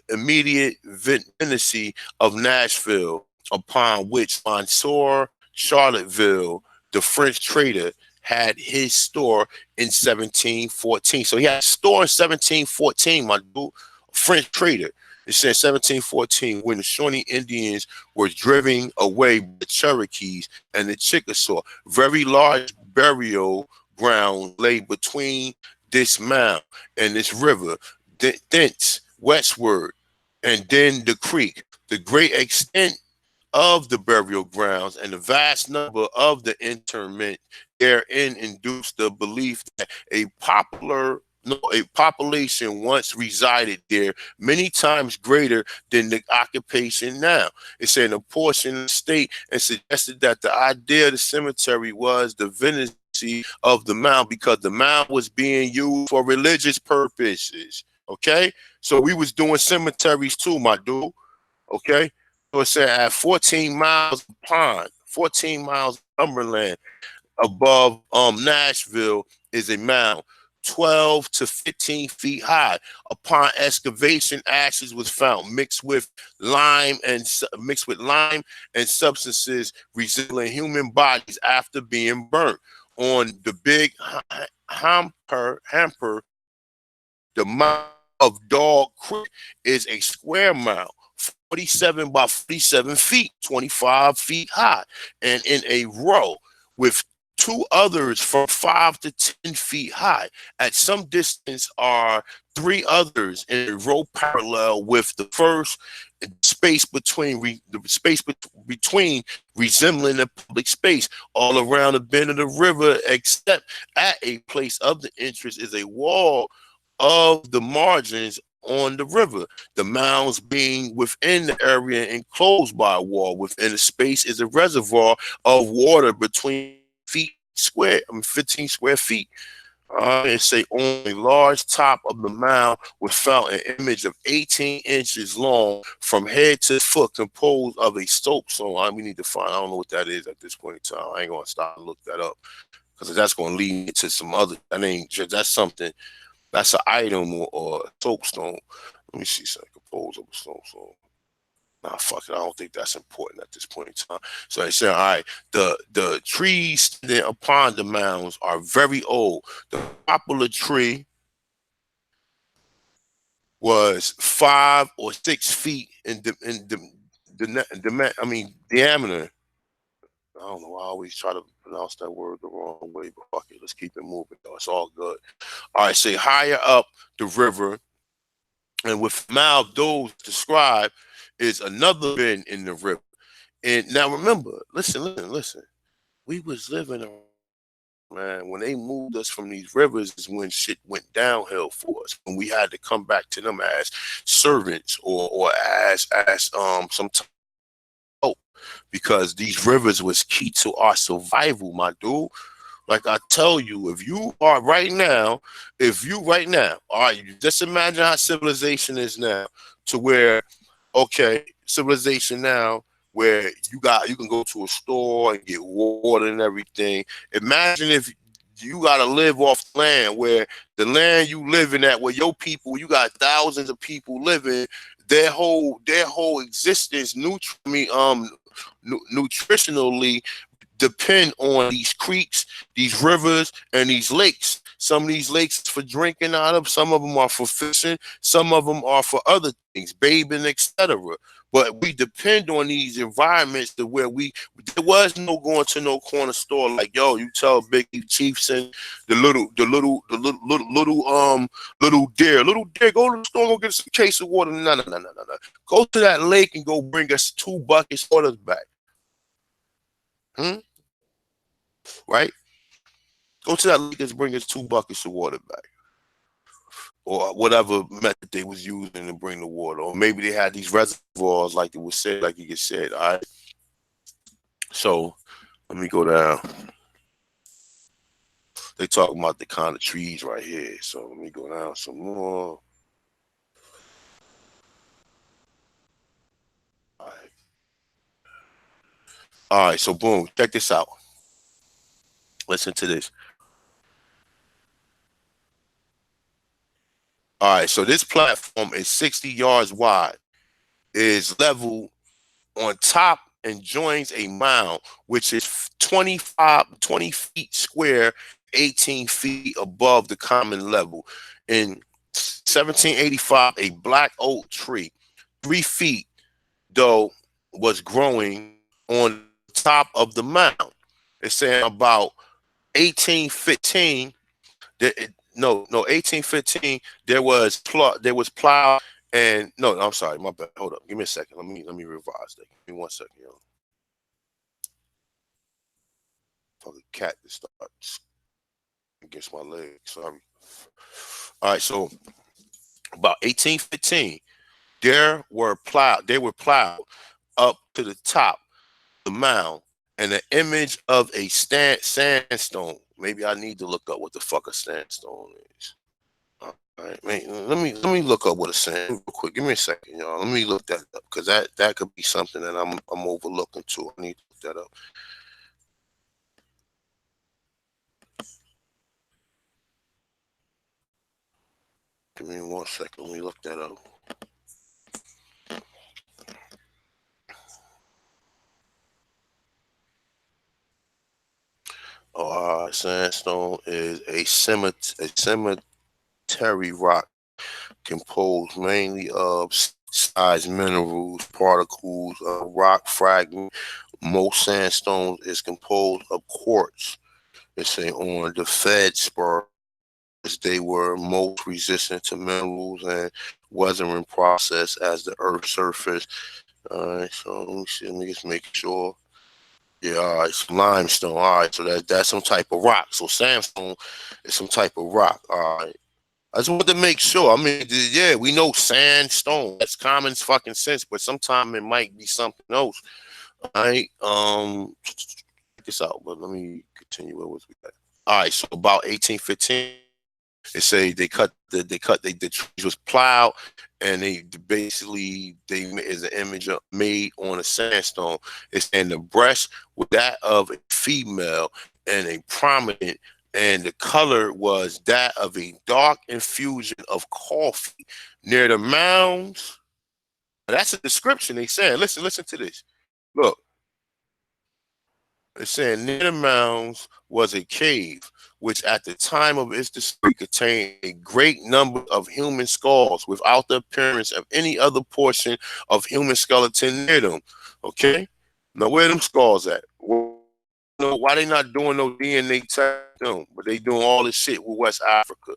immediate vicinity of Nashville, upon which Monsieur Charlottesville, the French trader, had his store in 1714. So he had a store in 1714, my dude, French trader. It said 1714 when the Shawnee Indians were driven away by the Cherokees and the Chickasaw. Very large burial ground lay between this mound and this river, thence westward, and then the creek. The great extent of the burial grounds and the vast number of the interment therein induced the belief that a population once resided there, many times greater than the occupation now. It said a portion of the state, and suggested that the idea of the cemetery was the divinity of the mound, because the mound was being used for religious purposes. Okay, so we was doing cemeteries too, my dude. Okay, so it said at 14 miles of pond, 14 miles of Cumberland, above Nashville, is a mound 12 to 15 feet high. Upon excavation, ashes was found mixed with lime and substances resembling human bodies after being burnt. On the big hamper, the mouth of Dog Creek is a square mound, 47 by 47 feet, 25 feet high, and in a row with two others from 5 to 10 feet high. At some distance are three others in a row parallel with the first. Between resembling a public space all around the bend of the river, except at a place of the interest is a wall of the margins on the river. The mounds being within the area enclosed by a wall. Within the space is a reservoir of water between feet square, 15 square feet. It say on a large top of the mound was found an image of 18 inches long from head to foot, composed of a soapstone. We need to find. I don't know what that is at this point in time. I ain't gonna stop and look that up because that's gonna lead me to some other. That ain't just that's something. That's an item or a soapstone. Let me see something composed of a soapstone. Nah, fuck it. I don't think that's important at this point in time. So they say, all right, the trees standing upon the mounds are very old. The popular tree was 5 or 6 feet in diameter. I don't know. I always try to pronounce that word the wrong way, but fuck it. Let's keep it moving, though. It's all good. All right, say higher up the river, and with mouth those described is another bend in the river. And now remember, listen. We was living man, when they moved us from these rivers is when shit went downhill for us. When we had to come back to them as servants or as some type of help, because these rivers was key to our survival, my dude. Like I tell you, if you are right now, all right, you just imagine how civilization is now, to where, okay, civilization now, where you can go to a store and get water and everything. Imagine if you got to live off land, where the land you living at, where your people, you got thousands of people living, their whole existence, nutritionally depend on these creeks, these rivers, and these lakes. Some of these lakes for drinking out of, some of them are for fishing, some of them are for other things, bathing, etc. But we depend on these environments to where there was no going to no corner store like, yo, you tell Biggie Chiefs and little deer, go to the store, go get us a case of water. No. Go to that lake and go bring us 2 buckets of water back. Right? Go to that lake and bring us 2 buckets of water back. Or whatever method they was using to bring the water. Or maybe they had these reservoirs like it was said, like you just said. All right. So let me go down. They talking about the kind of trees right here. So let me go down some more. All right. All right, so boom, check this out. Listen to this. All right, so this platform is 60 yards wide, is level on top, and joins a mound, which is 20 feet square, 18 feet above the common level. In 1785, a black oak tree, 3 feet though, was growing on top of the mound. It's saying about 1815. No, 1815. There was plow, and no, I'm sorry, my bad. Hold up, give me a second. Let me revise that. Give me 1 second, yo. Fucking cat that starts against my leg. Sorry. All right, so about 1815, they were plowed up to the top of the mound, and an image of a sandstone. Maybe I need to look up what the fuck a sandstone is. All right, man. Let me look up what a sand real quick. Give me a second, y'all. Let me look that up, because that could be something that I'm overlooking too. I need to look that up. Give me 1 second. Let me look that up. Sandstone is a cemetery rock composed mainly of size minerals, particles, rock fragments. Most sandstones is composed of quartz. They say on the feldspar, they were most resistant to minerals and weathering process as the Earth's surface. All right, so let me see. Let me just make sure. Yeah, all right, it's limestone. All right, so that's some type of rock. So sandstone is some type of rock. All right. I just wanted to make sure. I mean, yeah, we know sandstone. That's common fucking sense, but sometimes it might be something else. All right. Check this out, but let me continue. Where was we at? All right, so about 1815, they say the trees was plowed, and they basically they is an image made on a sandstone. It's in the breast with that of a female and a prominent, and the color was that of a dark infusion of coffee near the mounds. That's a description they said. Listen to this. Look, it's saying near the mounds was a cave, which at the time of its discovery contained a great number of human skulls without the appearance of any other portion of human skeleton near them. Okay? Now where them skulls at? Why they not doing no DNA test? But they doing all this shit with West Africa.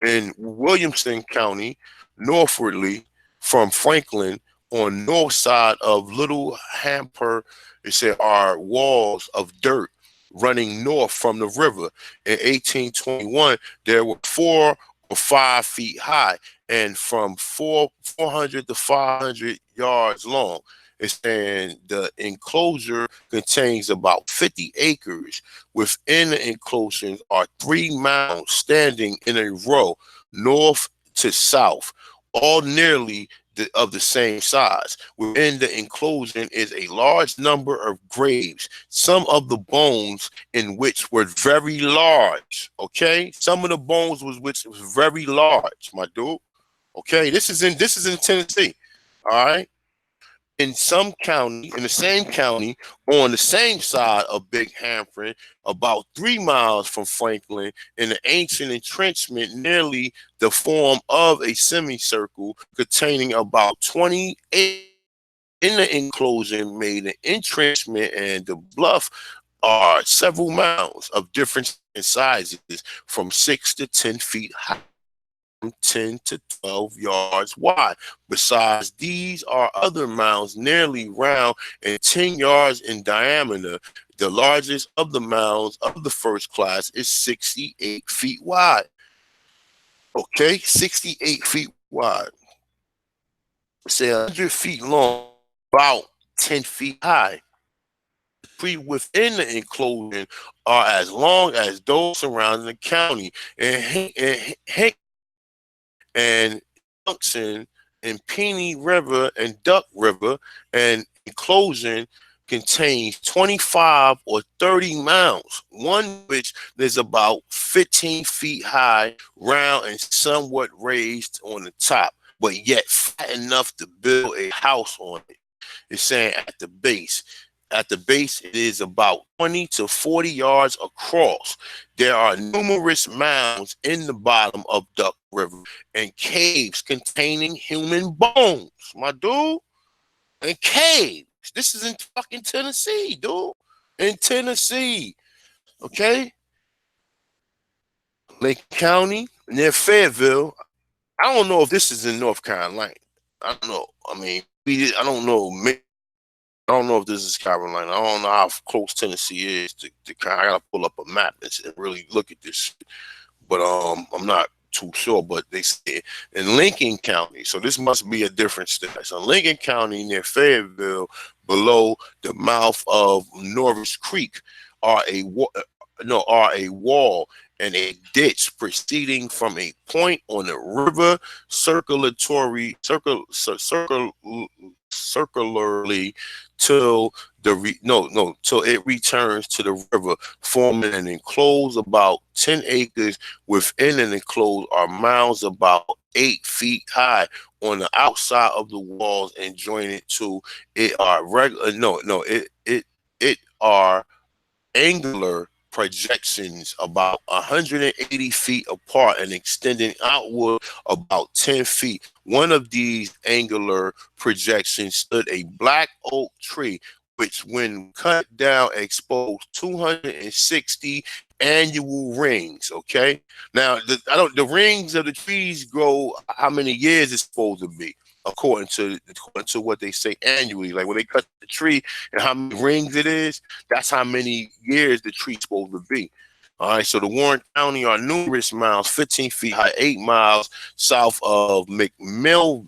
In Williamson County, northwardly from Franklin, on north side of Little Hamper, it said are walls of dirt running north from the river. In 1821, there were 4 or 5 feet high and from 400 to 500 yards long. It's saying the enclosure contains about 50 acres. Within the enclosure are 3 mounds standing in a row, north to south, all nearly of the same size. Within the enclosure is a large number of graves, some of the bones in which were very large. Okay, some of the bones which was very large, my dude. Okay, this is in Tennessee. All right. In some county, in the same county, on the same side of Big Hampton, about 3 miles from Franklin, in an ancient entrenchment nearly the form of a semicircle containing about 20 acres. In the enclosure made an entrenchment, and the bluff are several mounds of different sizes from 6 to 10 feet high, 10 to 12 yards wide. Besides these are other mounds nearly round and 10 yards in diameter. The largest of the mounds of the first class is 68 feet wide. Okay, 68 feet wide. Say 100 feet long, about 10 feet high. Within the enclosure are as long as those surrounding the county, and Junction and Penny River and Duck River, and enclosure contains 25 or 30 mounds, one which is about 15 feet high, round and somewhat raised on the top, but yet flat enough to build a house on it. It's saying at the base. At the base, it is about 20 to 40 yards across. There are numerous mounds in the bottom of Duck River and caves containing human bones, my dude. And caves. This is in fucking Tennessee, dude. In Tennessee. Okay? Lake County, near Fayetteville. I don't know if this is in North Carolina. I don't know. I mean, I don't know. I don't know if this is Carolina. I don't know how close Tennessee is to I gotta pull up a map and really look at this. But I'm not too sure. But they say in Lincoln County, so this must be a different state. So Lincoln County near Fayetteville, below the mouth of Norris Creek, are a wall and a ditch proceeding from a point on the river circularly till till it returns to the river, forming an enclosed about 10 acres. Within an enclosed are mounds about 8 feet high on the outside of the walls, and joined to it are regular it are angular projections about 180 feet apart and extending outward about 10 feet. One of these angular projections stood a black oak tree, which when cut down exposed 260 annual rings. Okay, now the rings of the trees grow how many years it's supposed to be, according to what they say annually. Like when they cut the tree and how many rings it is, that's how many years the tree's supposed to be. All right, so the Warren County are numerous mounds, 15 feet high, 8 miles south of McMinnville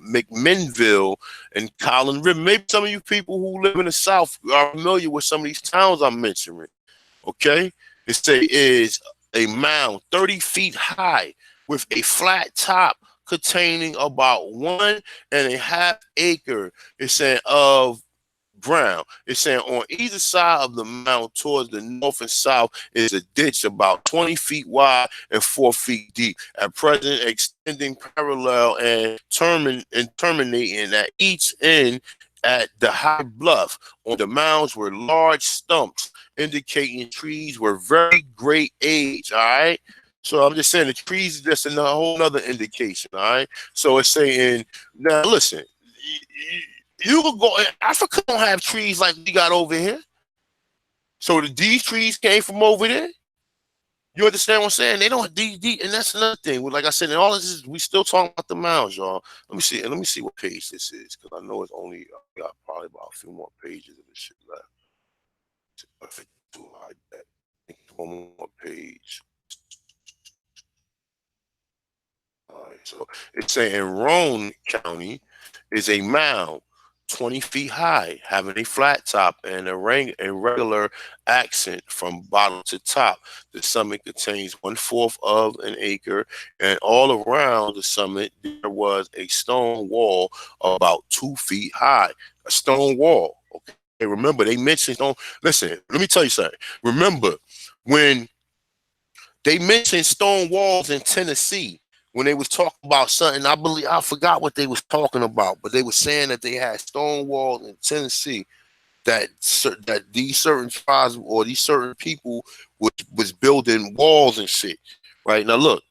and Collin River. Maybe some of you people who live in the South are familiar with some of these towns I'm mentioning. Okay, it say is a mound 30 feet high with a flat top containing about 1.5 acre, it's saying, of ground. It's saying on either side of the mound towards the north and south is a ditch about 20 feet wide and 4 feet deep. At present, extending parallel and terminating at each end at the high bluff. On the mounds were large stumps indicating trees were very great age. All right. So I'm just saying the trees is just a whole other indication. All right. So it's saying, now listen, you could go. Africa don't have trees like we got over here. So these trees came from over there. You understand what I'm saying? They don't these, and that's another thing. Like I said, and all this is we still talking about the mounds, y'all. Let me see. And let me see what page this is, because I know it's only got probably about a few more pages of this shit left. If it do like that, I think one more page. All right, so it's saying Roane County is a mound 20 feet high, having a flat top and a regular accent from bottom to top. The summit contains 1/4 of an acre, and all around the summit there was a stone wall about 2 feet high. A stone wall. Okay, remember they mentioned stone. Listen, let me tell you something. Remember when they mentioned stone walls in Tennessee when they was talking about something. I forgot what they was talking about, but they were saying that they had stone walls in Tennessee that these certain tribes or these certain people was building walls and shit. Right now, look,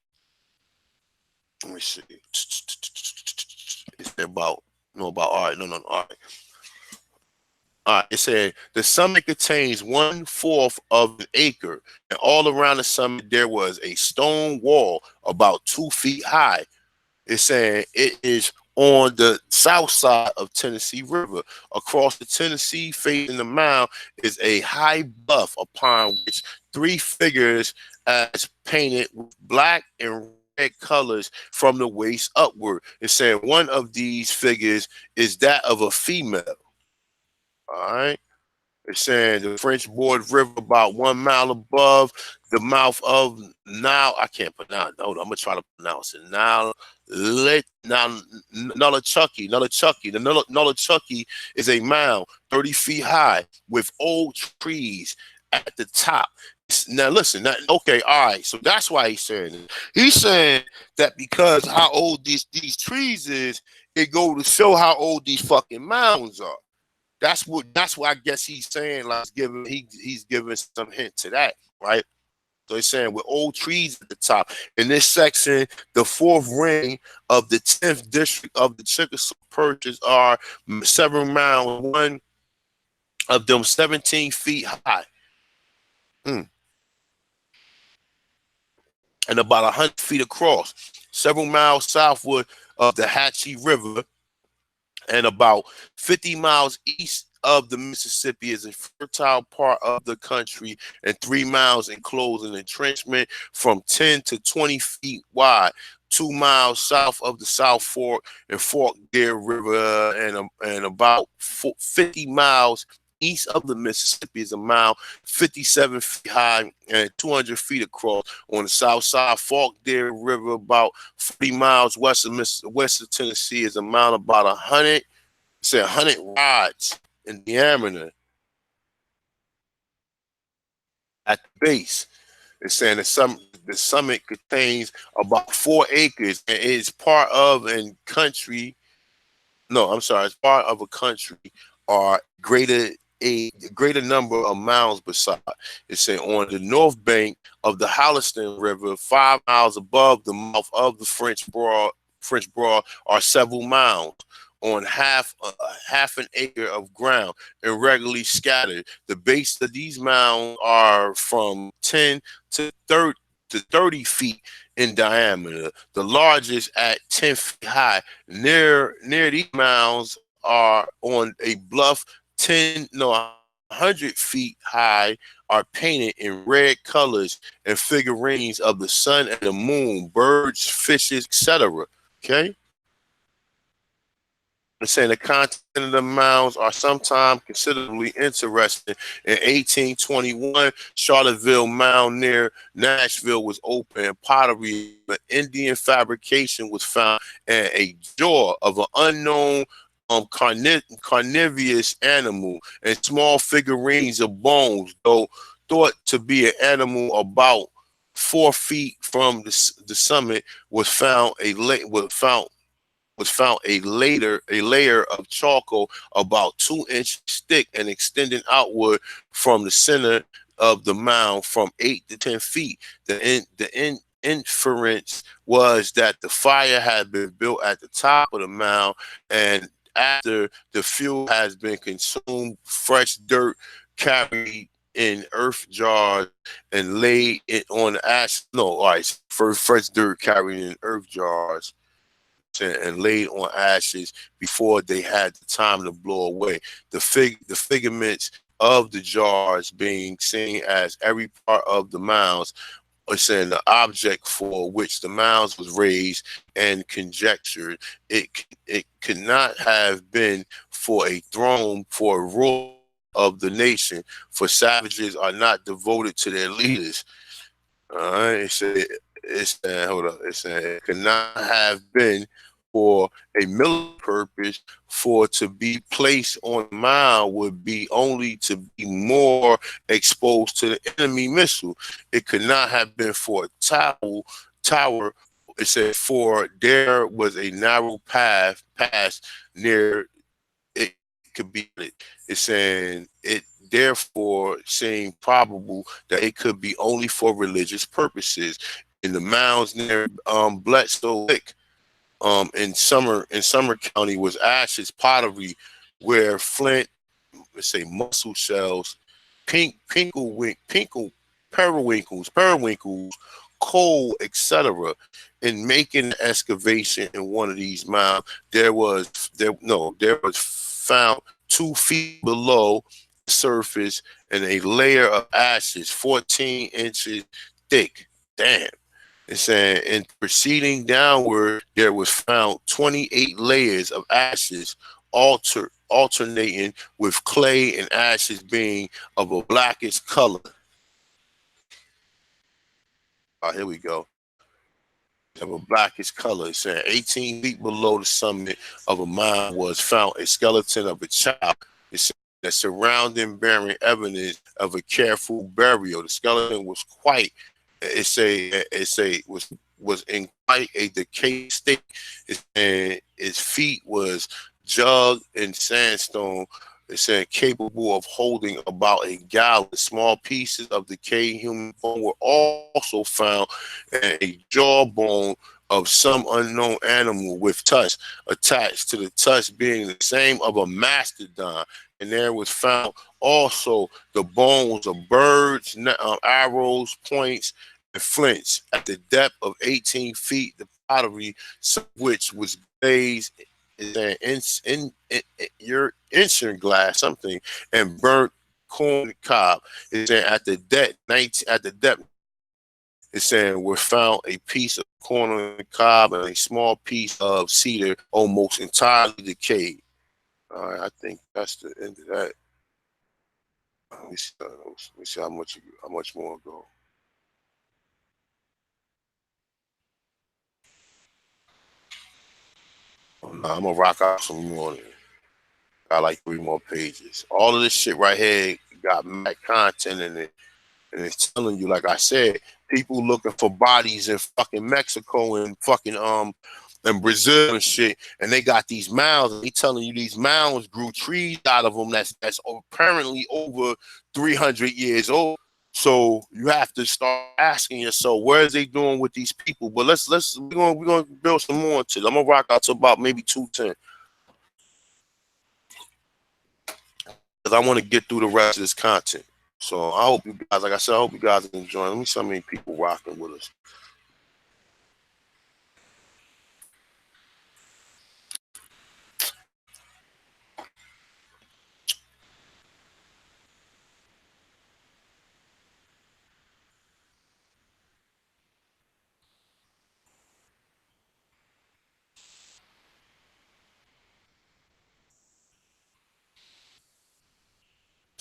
let me see. It's about all right, no, all right. It said the summit contains 1/4 of an acre, and all around the summit there was a stone wall about 2 feet high. It's saying it is on the south side of Tennessee River. Across the Tennessee facing the mound is a high bluff upon which 3 figures as painted with black and red colors from the waist upward. It's saying one of these figures is that of a female. All right. It's saying the French Board River about 1 mile above the mouth of Nile. I can't pronounce. Hold on, I'm gonna try to pronounce it. Nullichucky. The Nullichucky is a mound 30 feet high with old trees at the top. Now listen. Okay, all right. So that's why he's saying it. He's saying that because how old these trees is, it go to show how old these fucking mounds are. That's what I guess he's saying. Like he's giving some hint to that, right? So he's saying with old trees at the top. In this section, the fourth ring of the 10th district of the Chickasaw Purchase are 7 miles, one of them 17 feet high. And about 100 feet across. Several miles southward of the Hatchie River and about 50 miles east of the Mississippi is a fertile part of the country, and 3 miles enclosed an entrenchment from 10 to 20 feet wide. 2 miles south of the South Fork and Fork Deer River, and about 50 miles east of the Mississippi is a mile 57 feet high and 200 feet across. On the south side, Fork Deer River, about 40 miles west of Tennessee, is a mile about 100 rods in diameter at the base. It's saying the summit contains about 4 acres and is part of a country. No, I'm sorry, it's part of a country or a greater number of miles beside. It's saying on the north bank of the Holliston River, 5 miles above the mouth of the French Broad are several mounds on half an acre of ground and regularly scattered. The base of these mounds are from 10 to 30 feet in diameter. The largest at 10 feet high. Near these mounds are on a bluff 100 feet high, are painted in red colors and figurines of the sun and the moon, birds, fishes, etc. Okay. saying the content of the mounds are sometimes considerably interesting. In 1821, Charlottesville Mound near Nashville was opened. Pottery, an Indian fabrication, was found, and a jaw of an unknown carnivorous animal, and small figurines of bones, though thought to be an animal about 4 feet from the summit, was found a layer of charcoal about 2 inches thick and extending outward from the center of the mound from 8 to 10 feet. The inference was that the fire had been built at the top of the mound, and after the fuel has been consumed, fresh dirt carried in earth jars and laid it on ash. No, all right, first fresh dirt carried in earth jars and laid on ashes before they had the time to blow away. The figments of the jars being seen as every part of the mounds, or saying the object for which the mounds was raised, and conjectured it could not have been for a throne for a ruler of the nation, for savages are not devoted to their leaders. All right, it's hold up. It's saying it could not have been for a military purpose, for to be placed on the mound would be only to be more exposed to the enemy missile. It could not have been for a tower. It said for there was a narrow pass near it could be. It's saying it therefore seemed probable that it could be only for religious purposes. In the mounds near Bledsoe Lick, in Summer County, was ashes pottery, where flint, let's say mussel shells, periwinkles, coal, etc. In making the excavation in one of these mounds, there was found 2 feet below the surface and a layer of ashes 14 inches thick. Damn. It's saying in proceeding downward, there was found 28 layers of ashes, alternating with clay and ashes being of a blackish color. Here we go. Of a blackish color. It's saying 18 feet below the summit of a mound was found a skeleton of a child. It's the surrounding bearing evidence of a careful burial. The skeleton was quite, was in quite a decayed state. And its feet was jugged in sandstone. It said capable of holding about a gallon. Small pieces of decayed human bone were also found, and a jawbone of some unknown animal with tusk attached to the tusk being the same of a mastodon. And there was found also the bones of birds, arrows, points, and flints at the depth of 18 feet. The pottery, some of which was glazed your insert glass something and burnt corn cob. It's saying at the depth 19 at the depth. It's saying we found a piece of corn on the cob and a small piece of cedar almost entirely decayed. All right, I think that's the end of that. Let me see how much more ago. Nah, I'm gonna rock out some more. Got like 3 more pages. All of this shit right here got mad content in it, and it's telling you, like I said, people looking for bodies in fucking Mexico and fucking and Brazil and shit, and they got these mounds, and they telling you these mounds grew trees out of them that's apparently over 300 years old. So you have to start asking yourself, where is they doing with these people? But we're gonna build some more into it. I'm gonna rock out to about maybe 210. Because I want to get through the rest of this content. So I hope you guys, like I said, I hope you guys are enjoying. Let me see how many people rocking with us.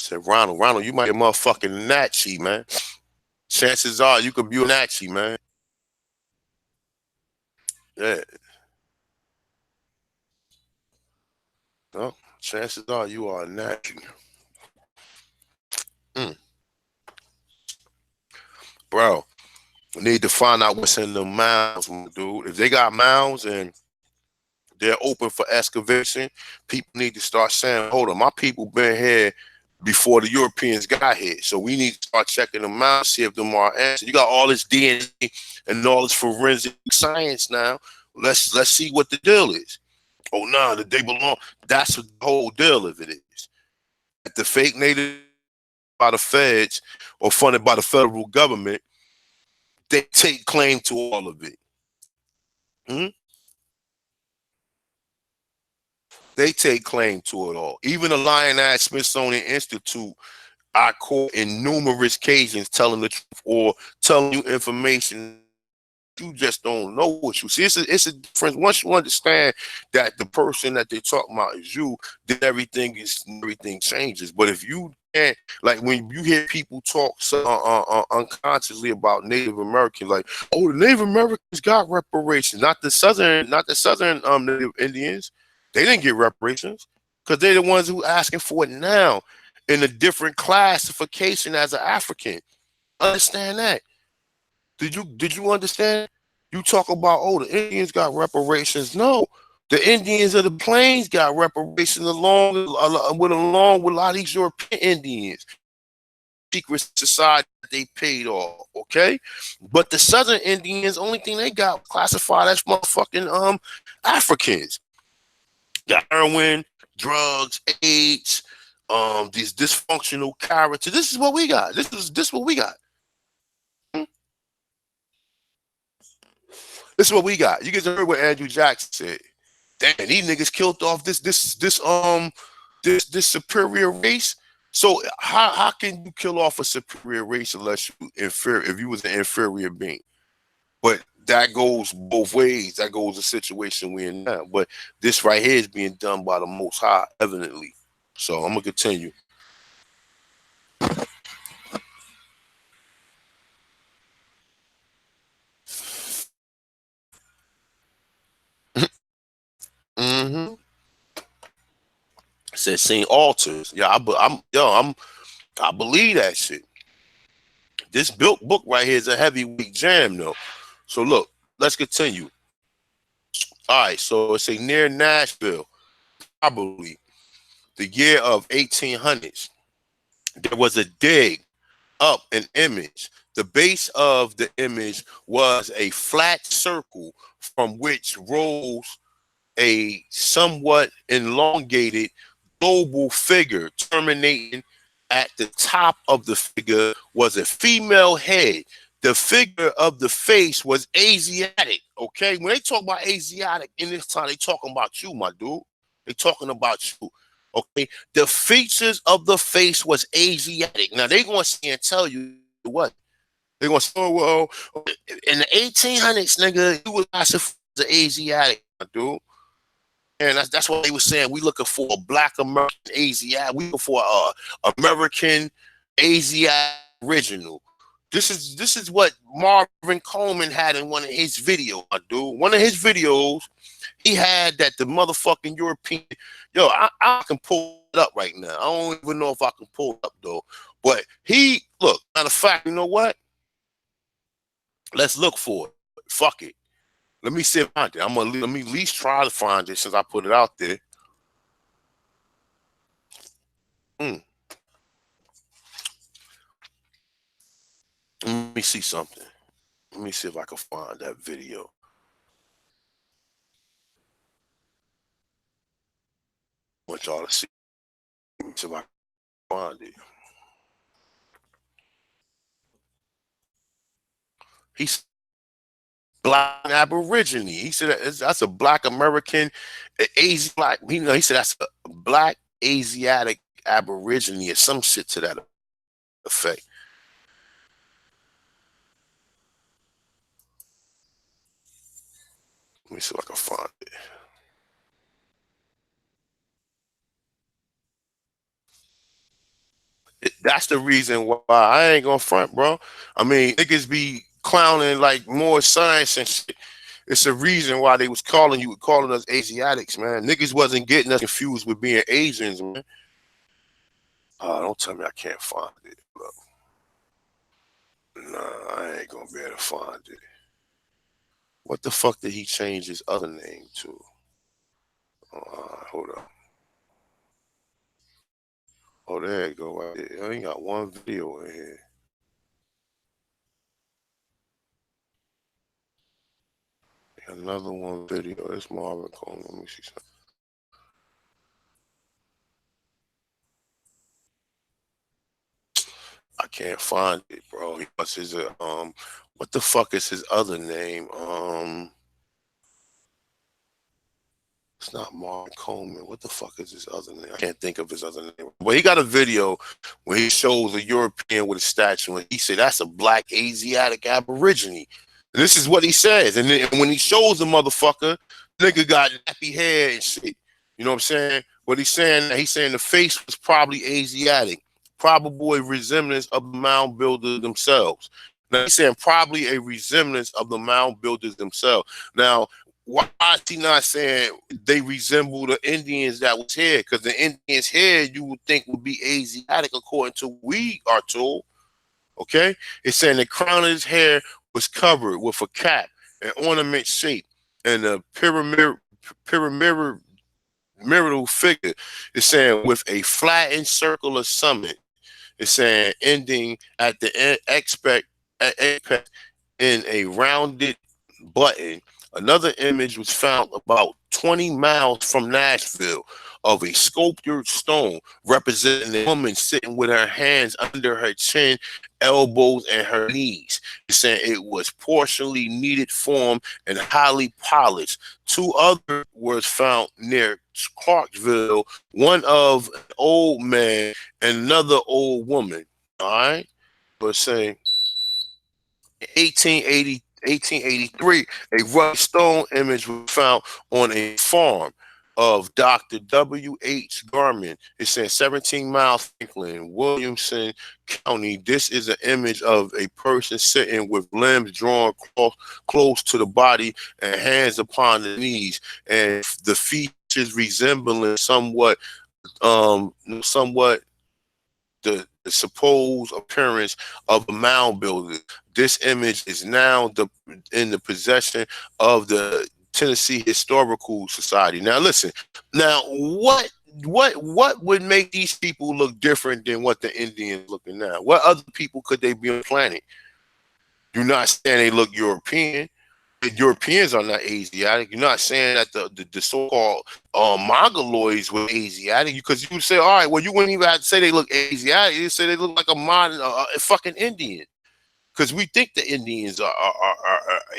said, Ronald, you might be a motherfucking Nazi, man. Chances are you could be a Nazi, man. Yeah. No, chances are you are a Nazi. Mm. Bro, we need to find out what's in the mounds, dude. If they got mounds and they're open for excavation, people need to start saying, hold on, my people been here before the Europeans got here. So we need to start checking them out, see if them are answers. You got all this DNA and all this forensic science now. Let's see what the deal is. Oh no, that they belong. That's what the whole deal of it is. That the fake native by the feds or funded by the federal government, they take claim to all of it. Hmm? They take claim to it all. Even the Lion Eye Smithsonian Institute, I caught in numerous occasions telling the truth or telling you information you just don't know what you see. It's a difference. Once you understand that the person that they're talking about is you, then everything changes. But if you can't, like when you hear people talk so, unconsciously about Native Americans, like, oh, the Native Americans got reparations, not the southern Native Indians. They didn't get reparations because they're the ones who asking for it now in a different classification as an African. Understand that. Did you understand? You talk about, oh, the Indians got reparations. No, the Indians of the plains got reparations along with a lot of these European Indians. Secret society that they paid off, okay? But the Southern Indians, only thing they got classified as motherfucking Africans. Got heroin, drugs, AIDS, these dysfunctional characters. This is what we got. This is what we got. Hmm? This is what we got. You guys heard what Andrew Jackson said. Damn, these niggas killed off this superior race. So how can you kill off a superior race unless you inferior if you was an inferior being? But that goes both ways. That goes the situation we're in now. But this right here is being done by the Most High, evidently. So I'm gonna continue. Mm-hmm. Said seen altars. Yeah, I believe that shit. This book right here is a heavyweight jam though. So look, let's continue. All right, so it's a near Nashville, probably the year of 1800s. There was a dig up an image. The base of the image was a flat circle from which rose a somewhat elongated global figure. Terminating at the top of the figure was a female head. The figure of the face was Asiatic. Okay, when they talk about Asiatic in this time, they talking about you, my dude. They talking about you. Okay, the features of the face was Asiatic. Now they gonna say and tell you what they gonna say. Oh well, in the 1800s, nigga, you was classified as Asiatic, my dude. And that's what they were saying. We looking for a black American Asiatic. We looking for a American Asiatic original. This is what Marvin Coleman had in one of his videos, dude. One of his videos, he had that the motherfucking European. Yo, I can pull it up right now. I don't even know if I can pull it up though. But he look. Matter of fact, you know what? Let's look for it. Fuck it. Let me see if I find it. Let me at least try to find it since I put it out there. Mm. Let me see something. Let me see if I can find that video. I want y'all to see. Let me see if I can find it. He's black Aborigine. He said that's a black American, Asian black. He said that's a black Asiatic Aborigine or some shit to that effect. Let me see if I can find it. That's the reason why I ain't gonna front, bro. I mean, niggas be clowning like more science and shit. It's a reason why they was calling us Asiatics, man. Niggas wasn't getting us confused with being Asians, man. Don't tell me I can't find it. Look, nah, I ain't gonna be able to find it. What the fuck did he change his other name to? Hold up. Oh, there you go. Right there. I ain't got one video in here. Another one video. It's Marvin Coleman. Let me see something. I can't find it, bro. What's his what the fuck is his other name? It's not Mark Coleman. What the fuck is his other name? I can't think of his other name. But he got a video where he shows a European with a statue, and he said that's a black Asiatic Aborigine. And this is what he says. And then when he shows the motherfucker, nigga got nappy hair and shit. You know what I'm saying? What he's saying the face was probably Asiatic, probable a resemblance of the mound builders themselves. Now he's saying probably a resemblance of the mound builders themselves. Now, why is he not saying they resemble the Indians that was here? Because the Indians here you would think would be Asiatic according to what we are told. Okay? It's saying the crown of his hair was covered with a cap, an ornament shape, and a pyramidal figure. It's saying with a flattened circular summit. It's saying ending at the apex in a rounded button. Another image was found about 20 miles from Nashville of a sculptured stone representing a woman sitting with her hands under her chin, elbows, and her knees. It's saying it was partially kneaded form and highly polished. Two other was found near Clarksville, one of an old man and another old woman. All right? But saying 1883, a rough stone image was found on a farm of Dr. W.H. Garman. It says 17 miles Franklin, Williamson County. This is an image of a person sitting with limbs drawn close to the body and hands upon the knees, and the features resembling somewhat the supposed appearance of a mound builder. This image is now in the possession of the Tennessee Historical Society. Now, listen. Now, what would make these people look different than what the Indians looking now? What other people could they be on the planet? You're not saying they look European. The Europeans are not Asiatic. You're not saying that the so-called Mongoloids were Asiatic, because you would say, all right, well, you wouldn't even have to say they look Asiatic. You say they look like a modern fucking Indian, because we think the Indians are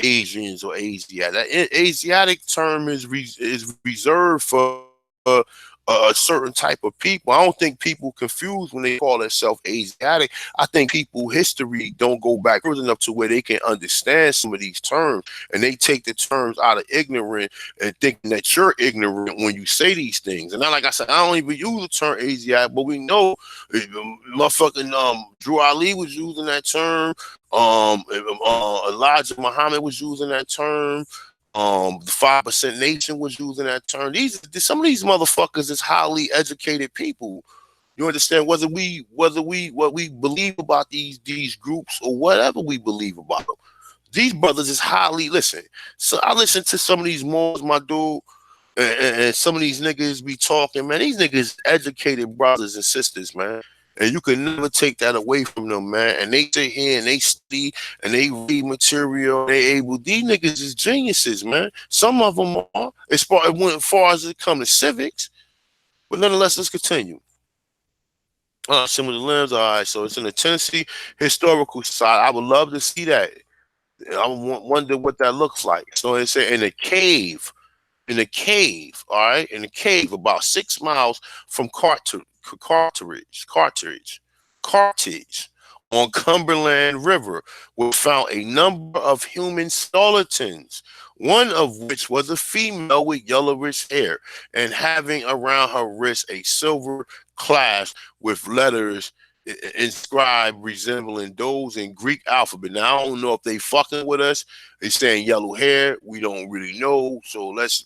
Asians or Asiatic. That Asiatic term is reserved for a certain type of people. I don't think people confuse when they call themselves Asiatic. I think people history don't go back further enough to where they can understand some of these terms, and they take the terms out of ignorant and thinking that you're ignorant when you say these things. And now, like I said, I don't even use the term Asiatic, but we know motherfucking Drew Ali was using that term. Elijah Muhammad was using that term. The 5% Nation was using that term. Some of these motherfuckers is highly educated people. You understand? Whether we what we believe about these groups or whatever we believe about them, these brothers is highly listen. So I listen to some of these Moors, my dude, and some of these niggas be talking, man. These niggas educated brothers and sisters, man. And you can never take that away from them, man. And they sit here and they study and they read material. These niggas is geniuses, man. Some of them are, as far as it comes to civics. But nonetheless, let's continue. Some of the limbs, all right. So it's in the Tennessee Historical Society. I would love to see that. I wonder what that looks like. So it's in a cave. All right, in a cave about 6 miles from Carthage on Cumberland River, we found a number of human skeletons, one of which was a female with yellowish hair and having around her wrist a silver clasp with letters inscribed resembling those in Greek alphabet. Now I don't know if they fucking with us. They saying yellow hair. We don't really know. So let's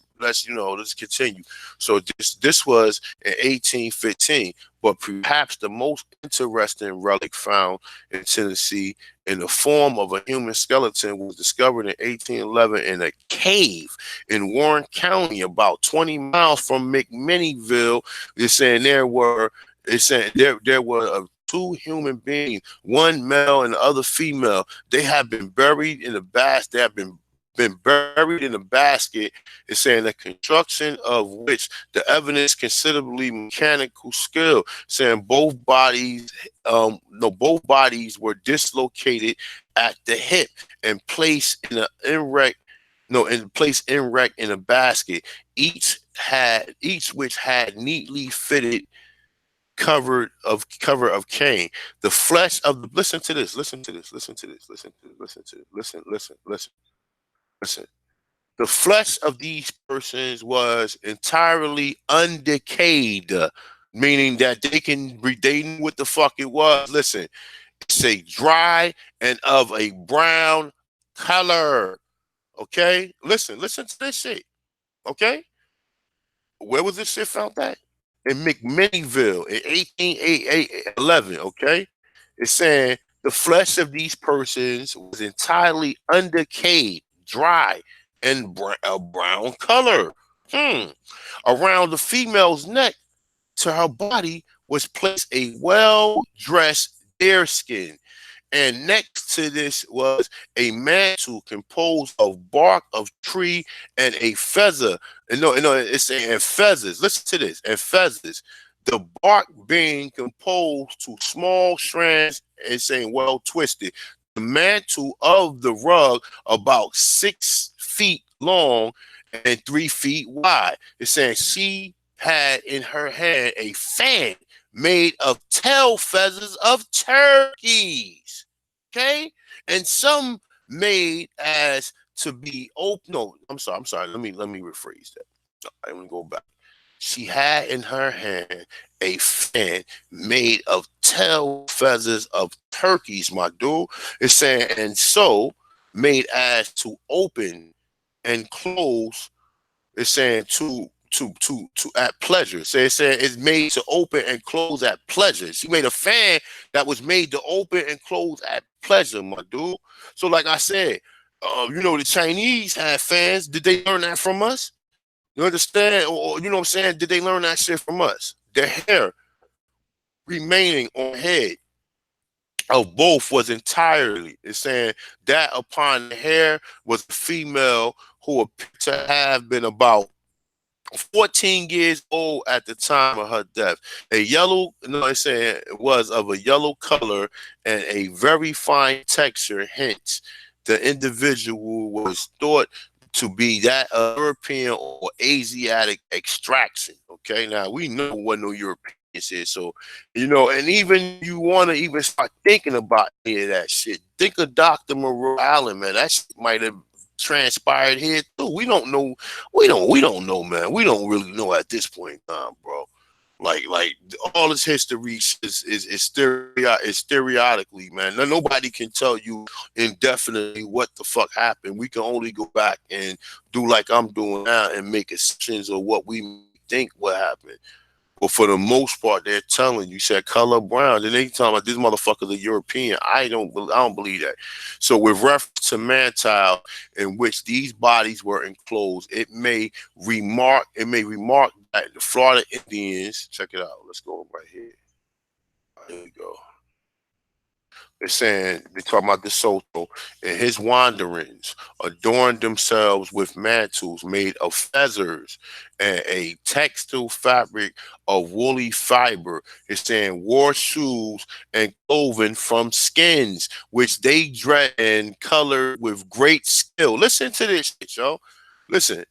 continue. So this was in 1815, but perhaps the most interesting relic found in Tennessee in the form of a human skeleton was discovered in 1811 in a cave in Warren County, about 20 miles from McMinnville. They're saying there were two human beings, one male and the other female. They have been buried in the basket. They have been buried in a basket. It's saying the construction of which the evidence considerably mechanical skill. Saying both bodies were dislocated at the hip and placed in an erect. No, and placed erect in a basket. Each which had neatly fitted cover of cane. The flesh of the listen to this, listen to this, listen to this, listen to this, listen to this, listen. The flesh of these persons was entirely undecayed, meaning that they knew what the fuck it was. Listen, it's a dry and of a brown color. Okay? Listen to this shit. Okay? Where was this shit found at? In McMinnville in 1811, okay? It's saying the flesh of these persons was entirely undecayed, dry, and a brown color. Around the female's neck to her body was placed a well-dressed deerskin, and next to this was a mantle composed of bark of tree and a feather. No, it's saying feathers. Listen to this, and feathers. The bark being composed to small strands and saying well twisted. The mantle of the rug about 6 feet long and 3 feet wide. It's saying she had in her hand a fan made of tail feathers of turkeys. Okay, and some made as to be open. No, I'm sorry. Let me rephrase that. I'm gonna go back. She had in her hand a fan made of tail feathers of turkeys, my dude. It's saying, and so made as to open and close. It's saying to at pleasure. So it's saying it's made to open and close at pleasure. She made a fan that was made to open and close at pleasure, my dude. So like I said, the Chinese had fans. Did they learn that from us? You understand? Or you know what I'm saying? Did they learn that shit from us? The hair remaining on head of both was entirely. It's saying that upon the hair was a female who appeared to have been about 14 years old at the time of her death. It's saying it was of a yellow color and a very fine texture. Hence, the individual was thought to be that of European or Asiatic extraction. Okay, now we know what no Europeans is, so and even you want to even start thinking about any of that shit. Think of Dr. Monroe Allen, man. That shit might have transpired here too. We don't know. We don't know, man. We don't really know at this point in time, bro. Like all this history is stereotically, man. Nobody can tell you indefinitely what the fuck happened. We can only go back and do like I'm doing now and make assumptions of what we think what happened. But for the most part, they're telling you said color brown. Then they talking about this motherfucker's a European. I don't believe that. So with reference to Mantil, in which these bodies were enclosed, it may remark that the Florida Indians. Check it out. Let's go right here. Here we go. They're saying they're talking about De Soto and his wanderings adorned themselves with mantles made of feathers and a textile fabric of woolly fiber. It's saying wore shoes and clothing from skins, which they dressed and colored with great skill. Listen to this shit, yo. Listen.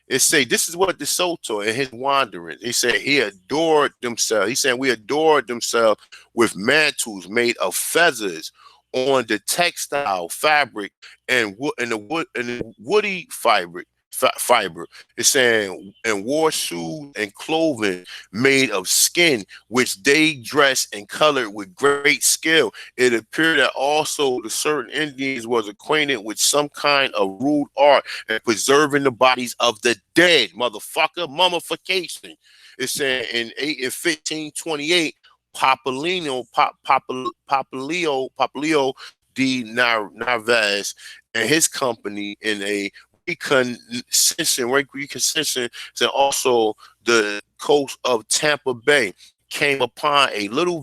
It say this is what De Soto and his wanderings. He said he adored themselves. He said we adored themselves with mantles made of feathers on the textile fabric and the woody fabric. fiber. It's saying and wore shoes and clothing made of skin, which they dressed and colored with great skill. It appeared that also the certain Indians was acquainted with some kind of rude art and preserving the bodies of the dead. Motherfucker, mummification. It's saying in 1528, Papalio de Narvaez and his company in a reconcension, and also the coast of Tampa Bay came upon a little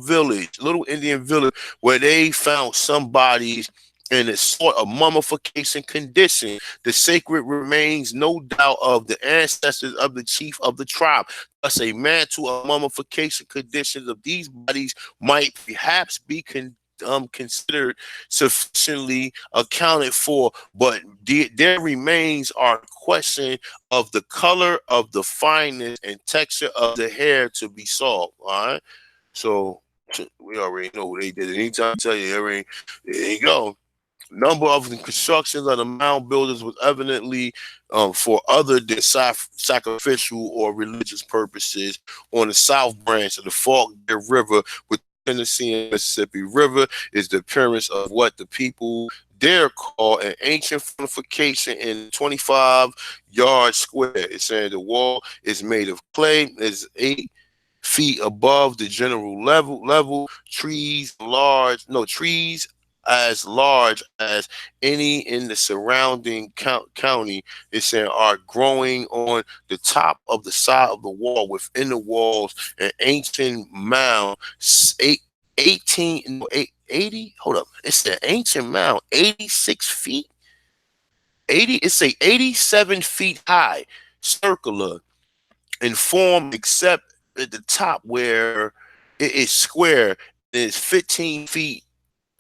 Indian village, where they found some bodies in a sort of mummification condition. The sacred remains, no doubt, of the ancestors of the chief of the tribe. Thus, a mantle of mummification conditions of these bodies might perhaps be considered sufficiently accounted for, but there remains our question of the color of the fineness and texture of the hair to be solved. All right, so we already know what they did. Anytime I tell you, there you go. Number of the constructions of the mound builders was evidently for other than sacrificial or religious purposes on the south branch of the Faulkner River with Tennessee and Mississippi River is the appearance of what the people there call an ancient fortification in 25-yard square. It's saying the wall is made of clay, is 8 feet above the general level. Trees as large as any in the surrounding county, it's saying, are growing on the top of the side of the wall. Within the walls, an ancient mound, 18, no, 80, hold up, it's an ancient mound, 86 feet, 80, it's a 87 feet high, circular in form, except at the top where it is square. It's 15 feet.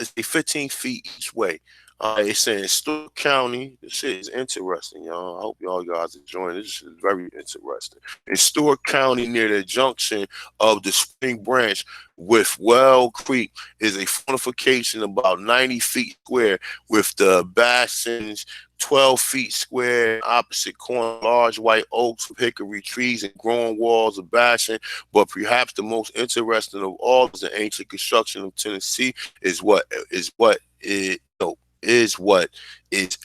It's 15 feet each way. It's saying Stewart County. This shit is interesting, y'all. I hope y'all guys enjoying this. Shit is very interesting. In Stewart County, near the junction of the Spring Branch with Well Creek, is a fortification about 90 feet square with the basins 12 feet square, opposite corner, large white oaks with hickory trees and growing walls of bastion. But perhaps the most interesting of all is the ancient construction of Tennessee is what is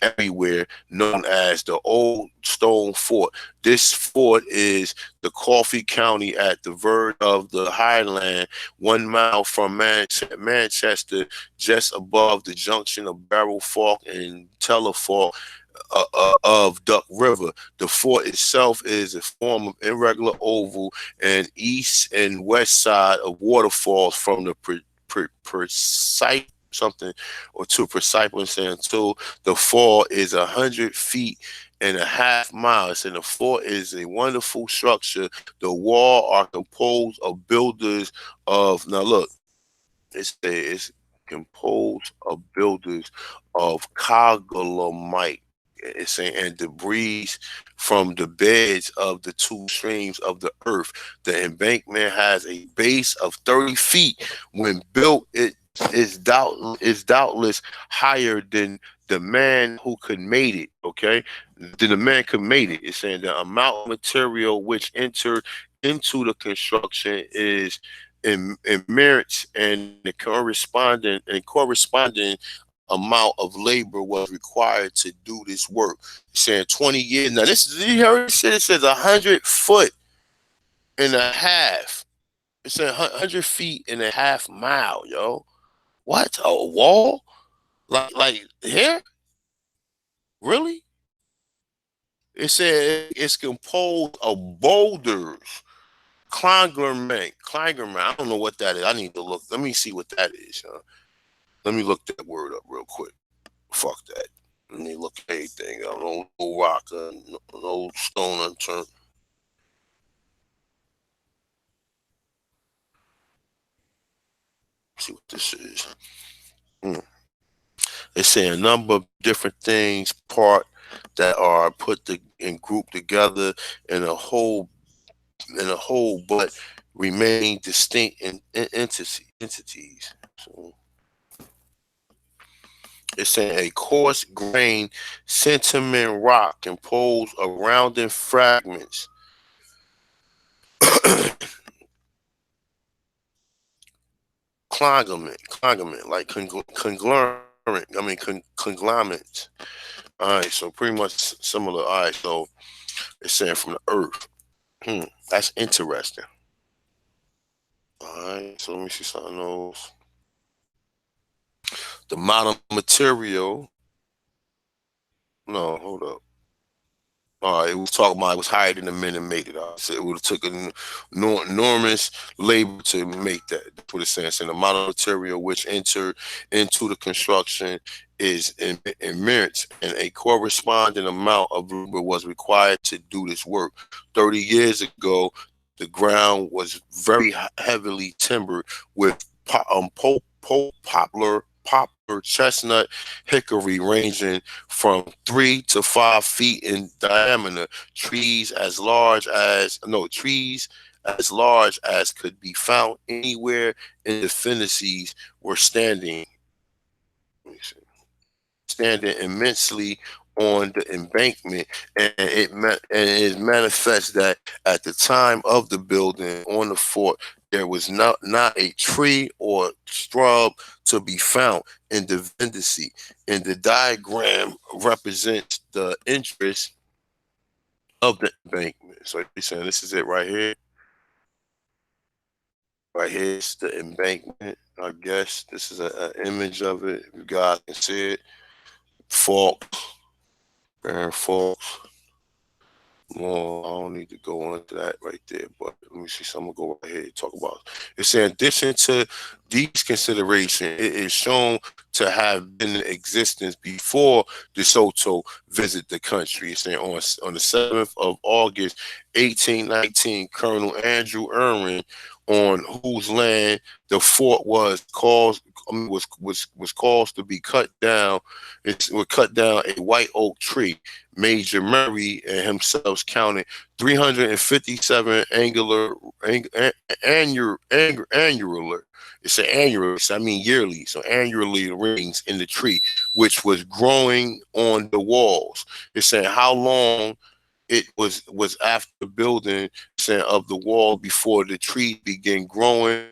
everywhere, known as the Old Stone Fort. This fort is the Coffee County at the verge of the Highland, 1 mile from Manchester, just above the junction of Barrel Fork and Telefork of Duck River. The fort itself is a form of irregular oval and east and west side of waterfalls from the precise something or to precipitous until the fall is 100.5 feet. And the fort is a wonderful structure. The wall are composed of builders of now look, it's composed of builders of cogolomite. It's saying and debris from the beds of the two streams of the earth. The embankment has a base of 30 feet. When built, it is doubtless higher than the man who could made it. Okay, then the man could made it. It's saying the amount of material which entered into the construction is in merits, and the corresponding amount of labor was required to do this work. It's saying 20 years. Now this is, you heard this shit. It says 100.5 feet. It's a 100.5 feet, yo. What, a wall? Like here? Really? It said it's composed of boulders. Conglomerate. I don't know what that is. I need to look. Let me see what that is. Let me look that word up real quick. Fuck that. Let me look at anything. No rock, no stone unturned. See what this is. Mm. It's saying a number of different things part that are and grouped together in a whole but remain distinct entities. So It's saying a coarse grained sentiment rock composed of rounded fragments, conglomerate, like conglomerate. I mean conglomerates. All right, so pretty much similar. All right, so it's saying from the earth. That's interesting. All right, so let me see something else. The modern material. No, hold up. It was talking about it was higher than the men that made it. So it would have took an enormous labor to make that. That's what it's saying. So the amount of material which entered into the construction is immense, and a corresponding amount of labor was required to do this work. 30 years ago, the ground was very heavily timbered with poplar, chestnut, hickory, ranging from 3 to 5 feet in diameter. Trees as large as could be found anywhere in the vicinity were standing immensely on the embankment, and it is manifest that at the time of the building on the fort there was not a tree or shrub to be found in the vicinity. And the diagram represents the interest of the embankment. So you're saying this is it right here. Right here is the embankment. I guess this is an image of it. If you guys can see it. Fault, Baron Faults. Well, I don't need to go into that right there, but let me see. So I'm gonna go right here and talk about it. It's in addition to these considerations, it is shown to have been in existence before De Soto visited the country. It's saying on the 7th of August, 1819, Colonel Andrew Irwin, on whose land the fort was caused was caused to be cut down. It would cut down a white oak tree. Major Murray and himself counted 357 annular. It's an annular, so I mean yearly. So annually rings in the tree, which was growing on the walls. It's saying how long it was after the building, saying of the wall before the tree began growing.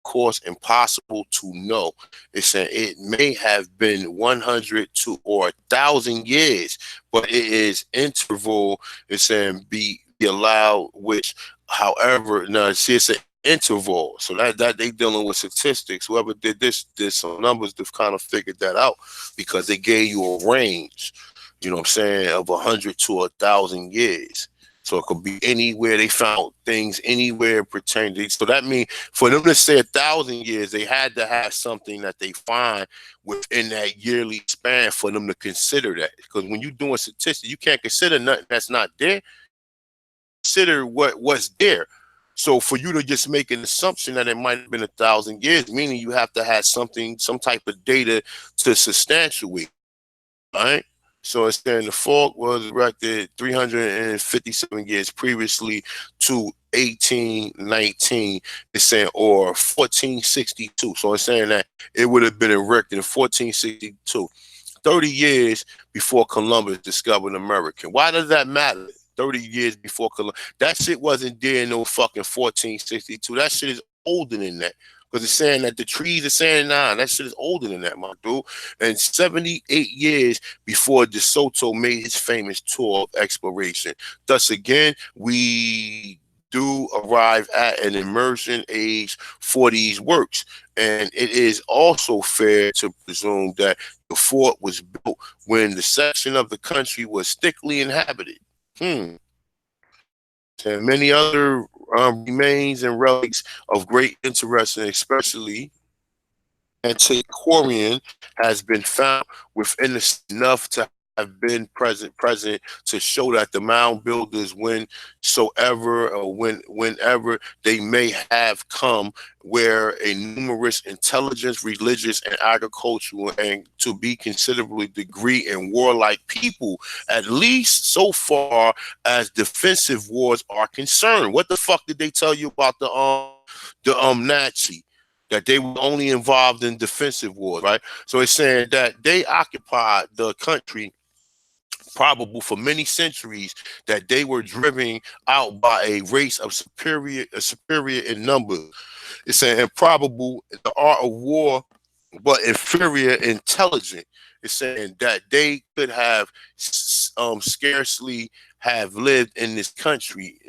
Course impossible to know. It's saying it may have been 100 to or 1,000 years, but it is interval. It's saying be allowed, which, however, now see it's an interval. So that they dealing with statistics. Whoever did this did some numbers to kind of figured that out because they gave you a range. You know what I'm saying, of 100 to 1,000 years. So it could be anywhere. They found things anywhere pertaining. So that means for them to say 1,000 years, they had to have something that they find within that yearly span for them to consider that. Because when you're doing statistics, you can't consider nothing that's not there. Consider what's there. So for you to just make an assumption that it might have been 1,000 years, meaning you have to have something, some type of data to substantiate. All right. So it's saying the fort was erected 357 years previously to 1819. It's saying or 1462. So it's saying that it would have been erected in 1462, 30 years before Columbus discovered America. Why does that matter? 30 years before Columbus. That shit wasn't there in no fucking 1462. That shit is older than that. Because it's saying that the trees are saying, nah, that shit is older than that, my dude. And 78 years before De Soto made his famous tour of exploration. Thus, again, we do arrive at an immersion age for these works. And it is also fair to presume that the fort was built when the section of the country was thickly inhabited. And many other remains and relics of great interest, and especially antiquarian, has been found within enough to have been present to show that the mound builders, whensoever or whenever they may have come, where a numerous intelligence, religious, and agricultural, and to be considerably degree in warlike people, at least so far as defensive wars are concerned. What the fuck did they tell you about the Nazi? that they were only involved in defensive wars, right? So it's saying that they occupied the country probable for many centuries, that they were driven out by a race of superior in numbers. It's saying improbable in the art of war, but inferior intelligent. It's saying that they could have scarcely have lived in this country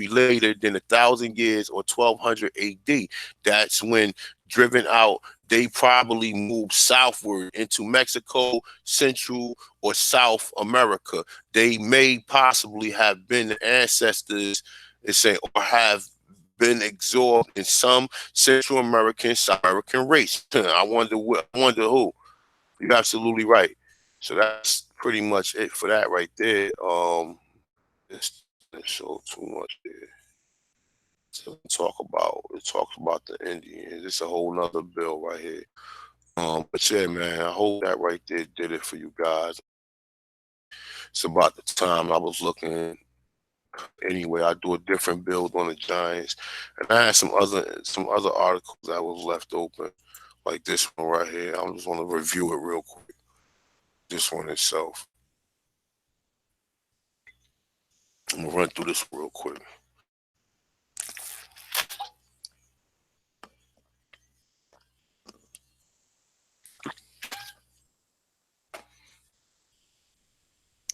later than 1,000 years or 1200 AD. That's when, driven out, they probably moved southward into Mexico, Central or South America. They may possibly have been the ancestors, it's saying, or have been absorbed in some Central American, South American race. I wonder what, I wonder who. You're absolutely right. So that's pretty much it for that right there. It's show too much there. So it talks about the Indians. It's a whole nother bill right here. But yeah, man, I hope that right there did it for you guys. It's about the time I was looking. Anyway, I do a different build on the Giants, and I had some other articles that was left open, like this one right here. I just want to review it real quick. This one itself. I'm gonna run through this real quick.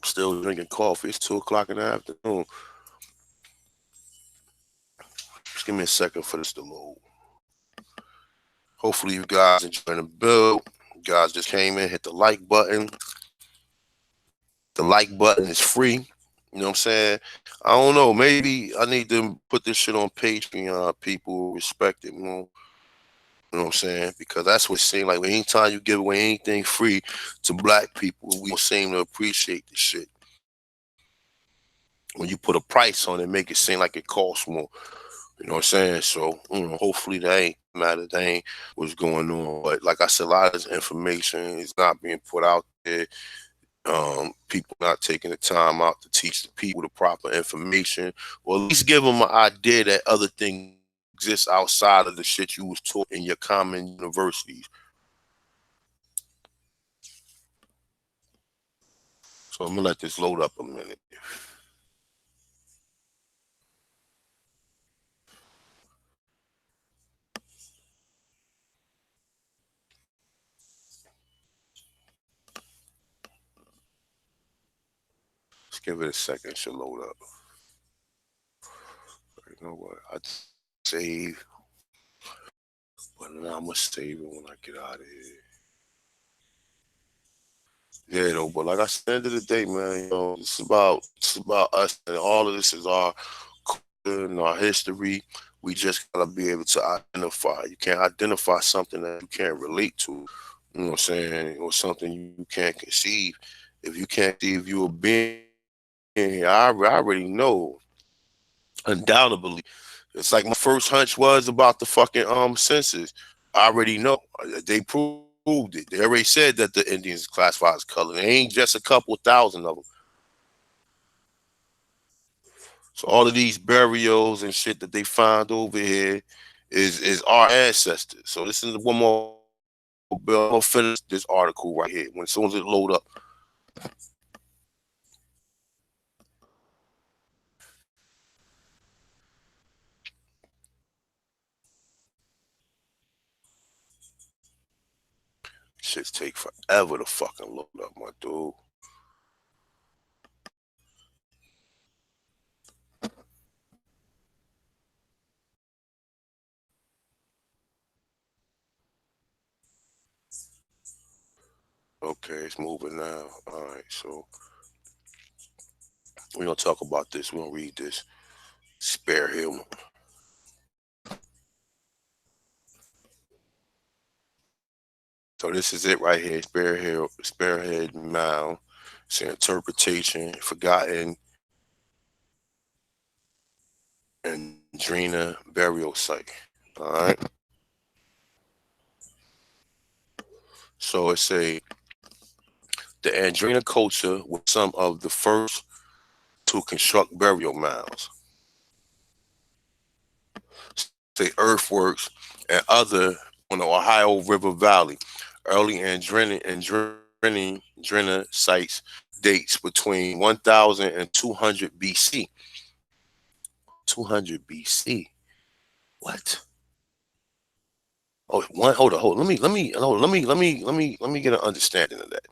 Still drinking coffee. It's 2 o'clock in the afternoon. Just give me a second for this to load. Hopefully, you guys enjoying the build. You guys just came in, hit the like button. The like button is free. You know what I'm saying? I don't know. Maybe I need to put this shit on Patreon. People respect it more. You know what I'm saying? Because that's what it seems like. Anytime you give away anything free to black people, we don't seem to appreciate the shit. When you put a price on it, make it seem like it costs more. You know what I'm saying? So, hopefully that ain't matter. That ain't what's going on. But like I said, a lot of this information is not being put out there. People not taking the time out to teach the people the proper information, or at least give them an idea that other things exist outside of the shit you was taught in your common universities. So I'm gonna let this load up a minute. Let's give it a second. It should load up. You know what? I save, but now I'm gonna save it when I get out of here. Yeah, though. But like I said, at the end of the day, man, it's about us, and all of this is our culture and our history. We just gotta be able to identify. You can't identify something that you can't relate to. You know what I'm saying? Or something you can't conceive. If you can't see if you a being, I already know, undoubtedly. It's like my first hunch was about the fucking census. I already know. They proved it. They already said that the Indians classified as color. It ain't just a couple thousand of them. So all of these burials and shit that they find over here is our ancestors. So this is one more bill. I'm gonna finish this article right here. When as soon as it load up, shit take forever to fucking load up, my dude. Okay, it's moving now. All right, so we're gonna talk about this. We're gonna read this. Spare him. So this is it right here. Sparehead Mound. It's an interpretation, forgotten Andrina burial site. All right. So it's the Andrina culture was some of the first to construct burial mounds. say earthworks and other on the Ohio River Valley. Early Andrina sites dates between 1000 and 200 BC. 200 BC. What? Oh, one. Hold on. Hold on. Let me get an understanding of that.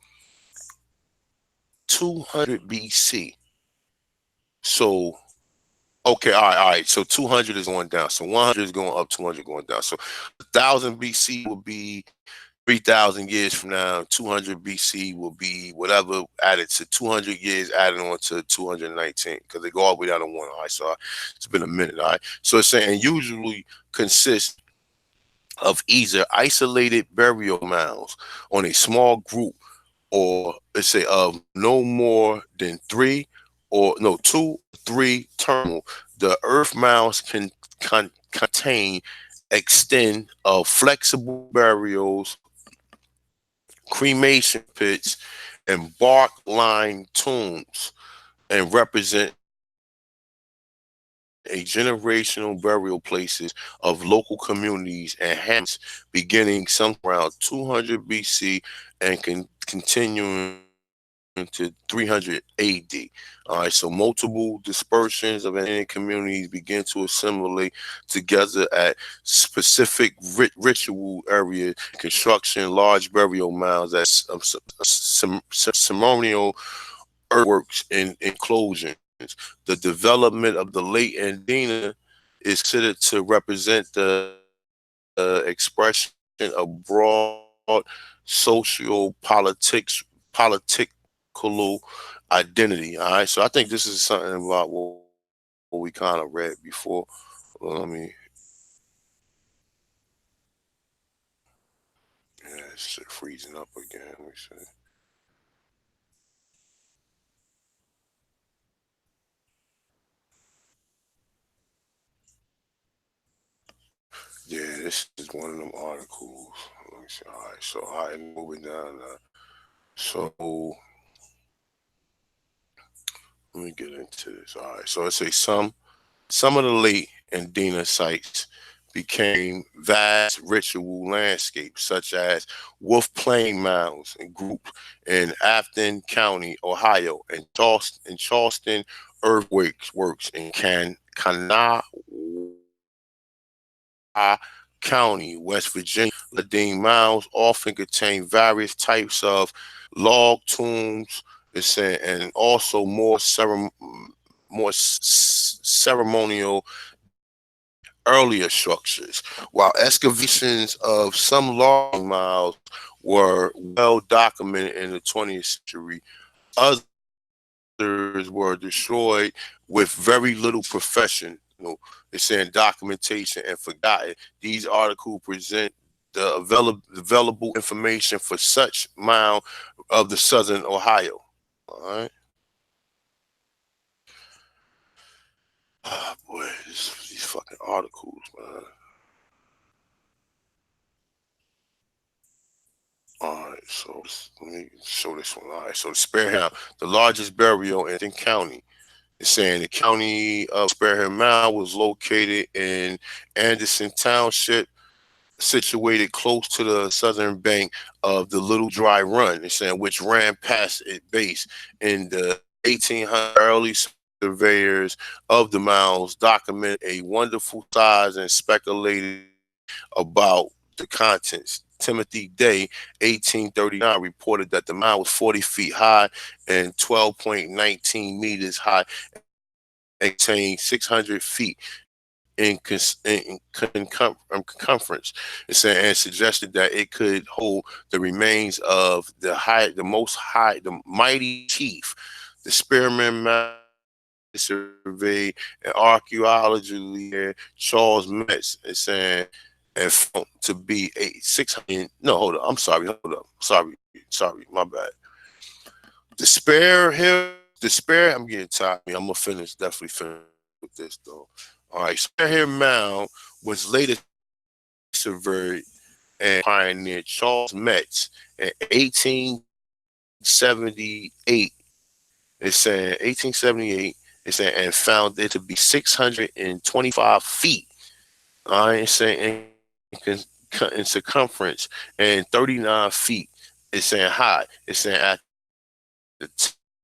200 BC. So okay, all right. So 200 is going down. So 100 is going up. 200 going down. So 1000 BC will be 3000 years from now. 200 BC will be whatever added to 200 years added on to 219 because they go all the way down to one. All right. So it's been a minute. All right. So it's saying usually consists of either isolated burial mounds on a small group or let's say of no more than three or no two, three terminal. The earth mounds can contain extent of flexible burials, cremation pits, and bark lined tombs, and represent a generational burial places of local communities and hamlets beginning sometime around 200 BC and continuing to 300 AD. All right, so multiple dispersions of any communities begin to assimilate together at specific ritual areas, construction, large burial mounds, as ceremonial earthworks and enclosures. The development of the late Andina is considered to represent the expression of broad political identity. All right, so I think this is something about what we kind of read before. Let me. Yeah, it's freezing up again. Let me see. Yeah, this is one of them articles. Let me see. All right, so all right, moving down now. So let me get into this. All right, so it says some of the late Andina sites became vast ritual landscapes, such as Wolf Plain Mounds and groups in Afton County, Ohio, and Charleston earthworks works in Kanawha County, West Virginia. Ladine Mounds often contain various types of log tombs, it's saying, and also more ceremonial earlier structures. While excavations of some large miles were well documented in the 20th century, others were destroyed with very little it's saying documentation and forgotten. These articles present the available information for such mound of the southern Ohio. All right. Oh boy, these fucking articles, man. All right, so let me show this one. All right, so the Spearhead, the largest burial in County. It's saying the county of Spearhead Mound was located in Anderson Township, situated close to the southern bank of the Little Dry Run. It's saying which ran past its base in the 1800s. Early surveyors of the mounds document a wonderful size and speculated about the contents. Timothy Day, 1839, reported that the mound was 40 feet high and 12.19 meters high and contained 600 feet circumference. It's saying, and suggested that it could hold the remains of the mighty chief. The Spearman Mound survey and archaeology there, Charles Metz is saying, and found to be 600. No, hold up. I'm sorry. Hold up. Sorry. My bad. Despair. I'm getting tired. I'm gonna finish. Definitely finish with this though. All right. Spare Hill Mound was later surveyed and pioneer Charles Metz in 1878. It's saying 1878. It's saying and found it to be 625 feet I ain't saying in circumference and 39 feet. It's saying high. It's saying at the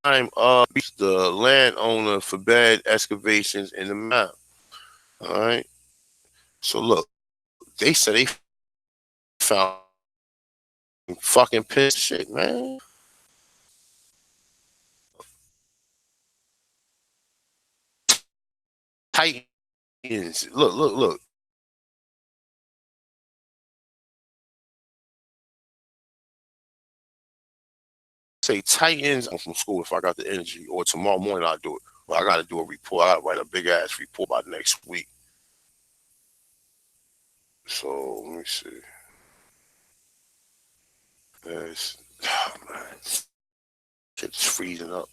time of the landowner forbade excavations in the mound. All right. So look, they said they found fucking piss shit, man. Titans. Look. Say Titans. I'm from school if I got the energy, or tomorrow morning I'll do it. But I got to do a report. I got to write a big ass report by next week. So let me see. It's, oh, man, shit's freezing up.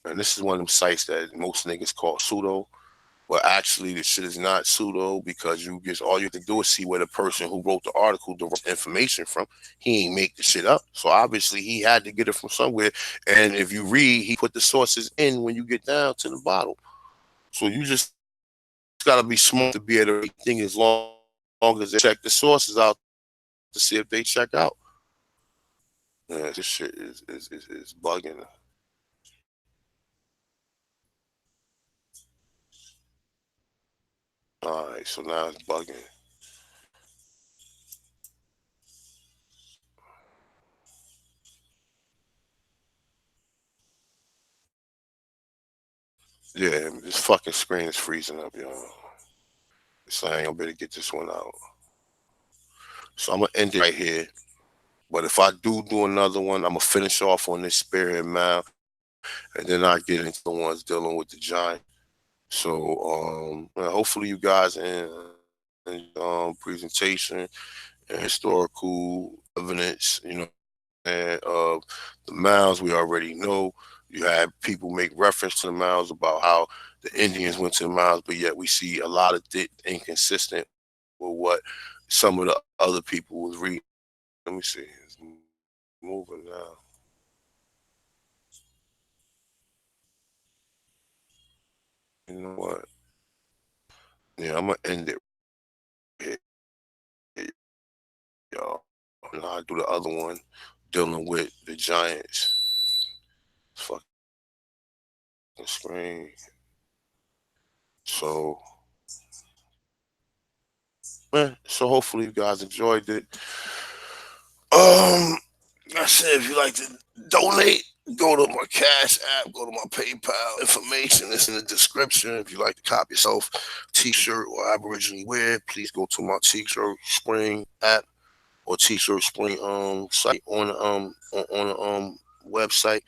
And this is one of them sites that most niggas call pseudo. But actually, the shit is not pseudo because you just all you have to do is see where the person who wrote the article derived information from. He ain't make the shit up, so obviously he had to get it from somewhere. And if you read, he put the sources in when you get down to the bottom. So you just gotta be smart to be able to read things as long as they check the sources out to see if they check out. Yeah, this shit is bugging. All right, so now it's bugging. Yeah, this fucking screen is freezing up, y'all. So I ain't gonna be able to get this one out. So I'm gonna end it right here. But if I do another one, I'm gonna finish off on this Spearhead Mound, and then I get into the ones dealing with the Giant. So hopefully you guys and presentation and historical evidence, and the mounds we already know. You have people make reference to the mounds about how the Indians went to the mounds, but yet we see a lot of inconsistent with what some of the other people was reading. Let me see. It's moving now. You know what? Yeah, I'm gonna end it here, y'all. And I'll do the other one dealing with the Giants. Fucking screen. So, man, so hopefully you guys enjoyed it. I said if you like to donate, go to my Cash App, go to my PayPal. Information is in the description. If you like to cop yourself T-shirt or Aboriginal wear, please go to my T-shirt Spring app or T-shirt Spring site on the website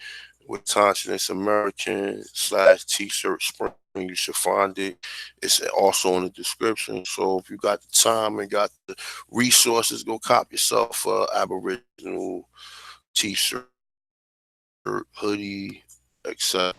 with Conscience American / T-shirt Spring. You should find it. It's also in the description. So if you got the time and got the resources, go cop yourself Aboriginal T-shirt, hoodie, etc.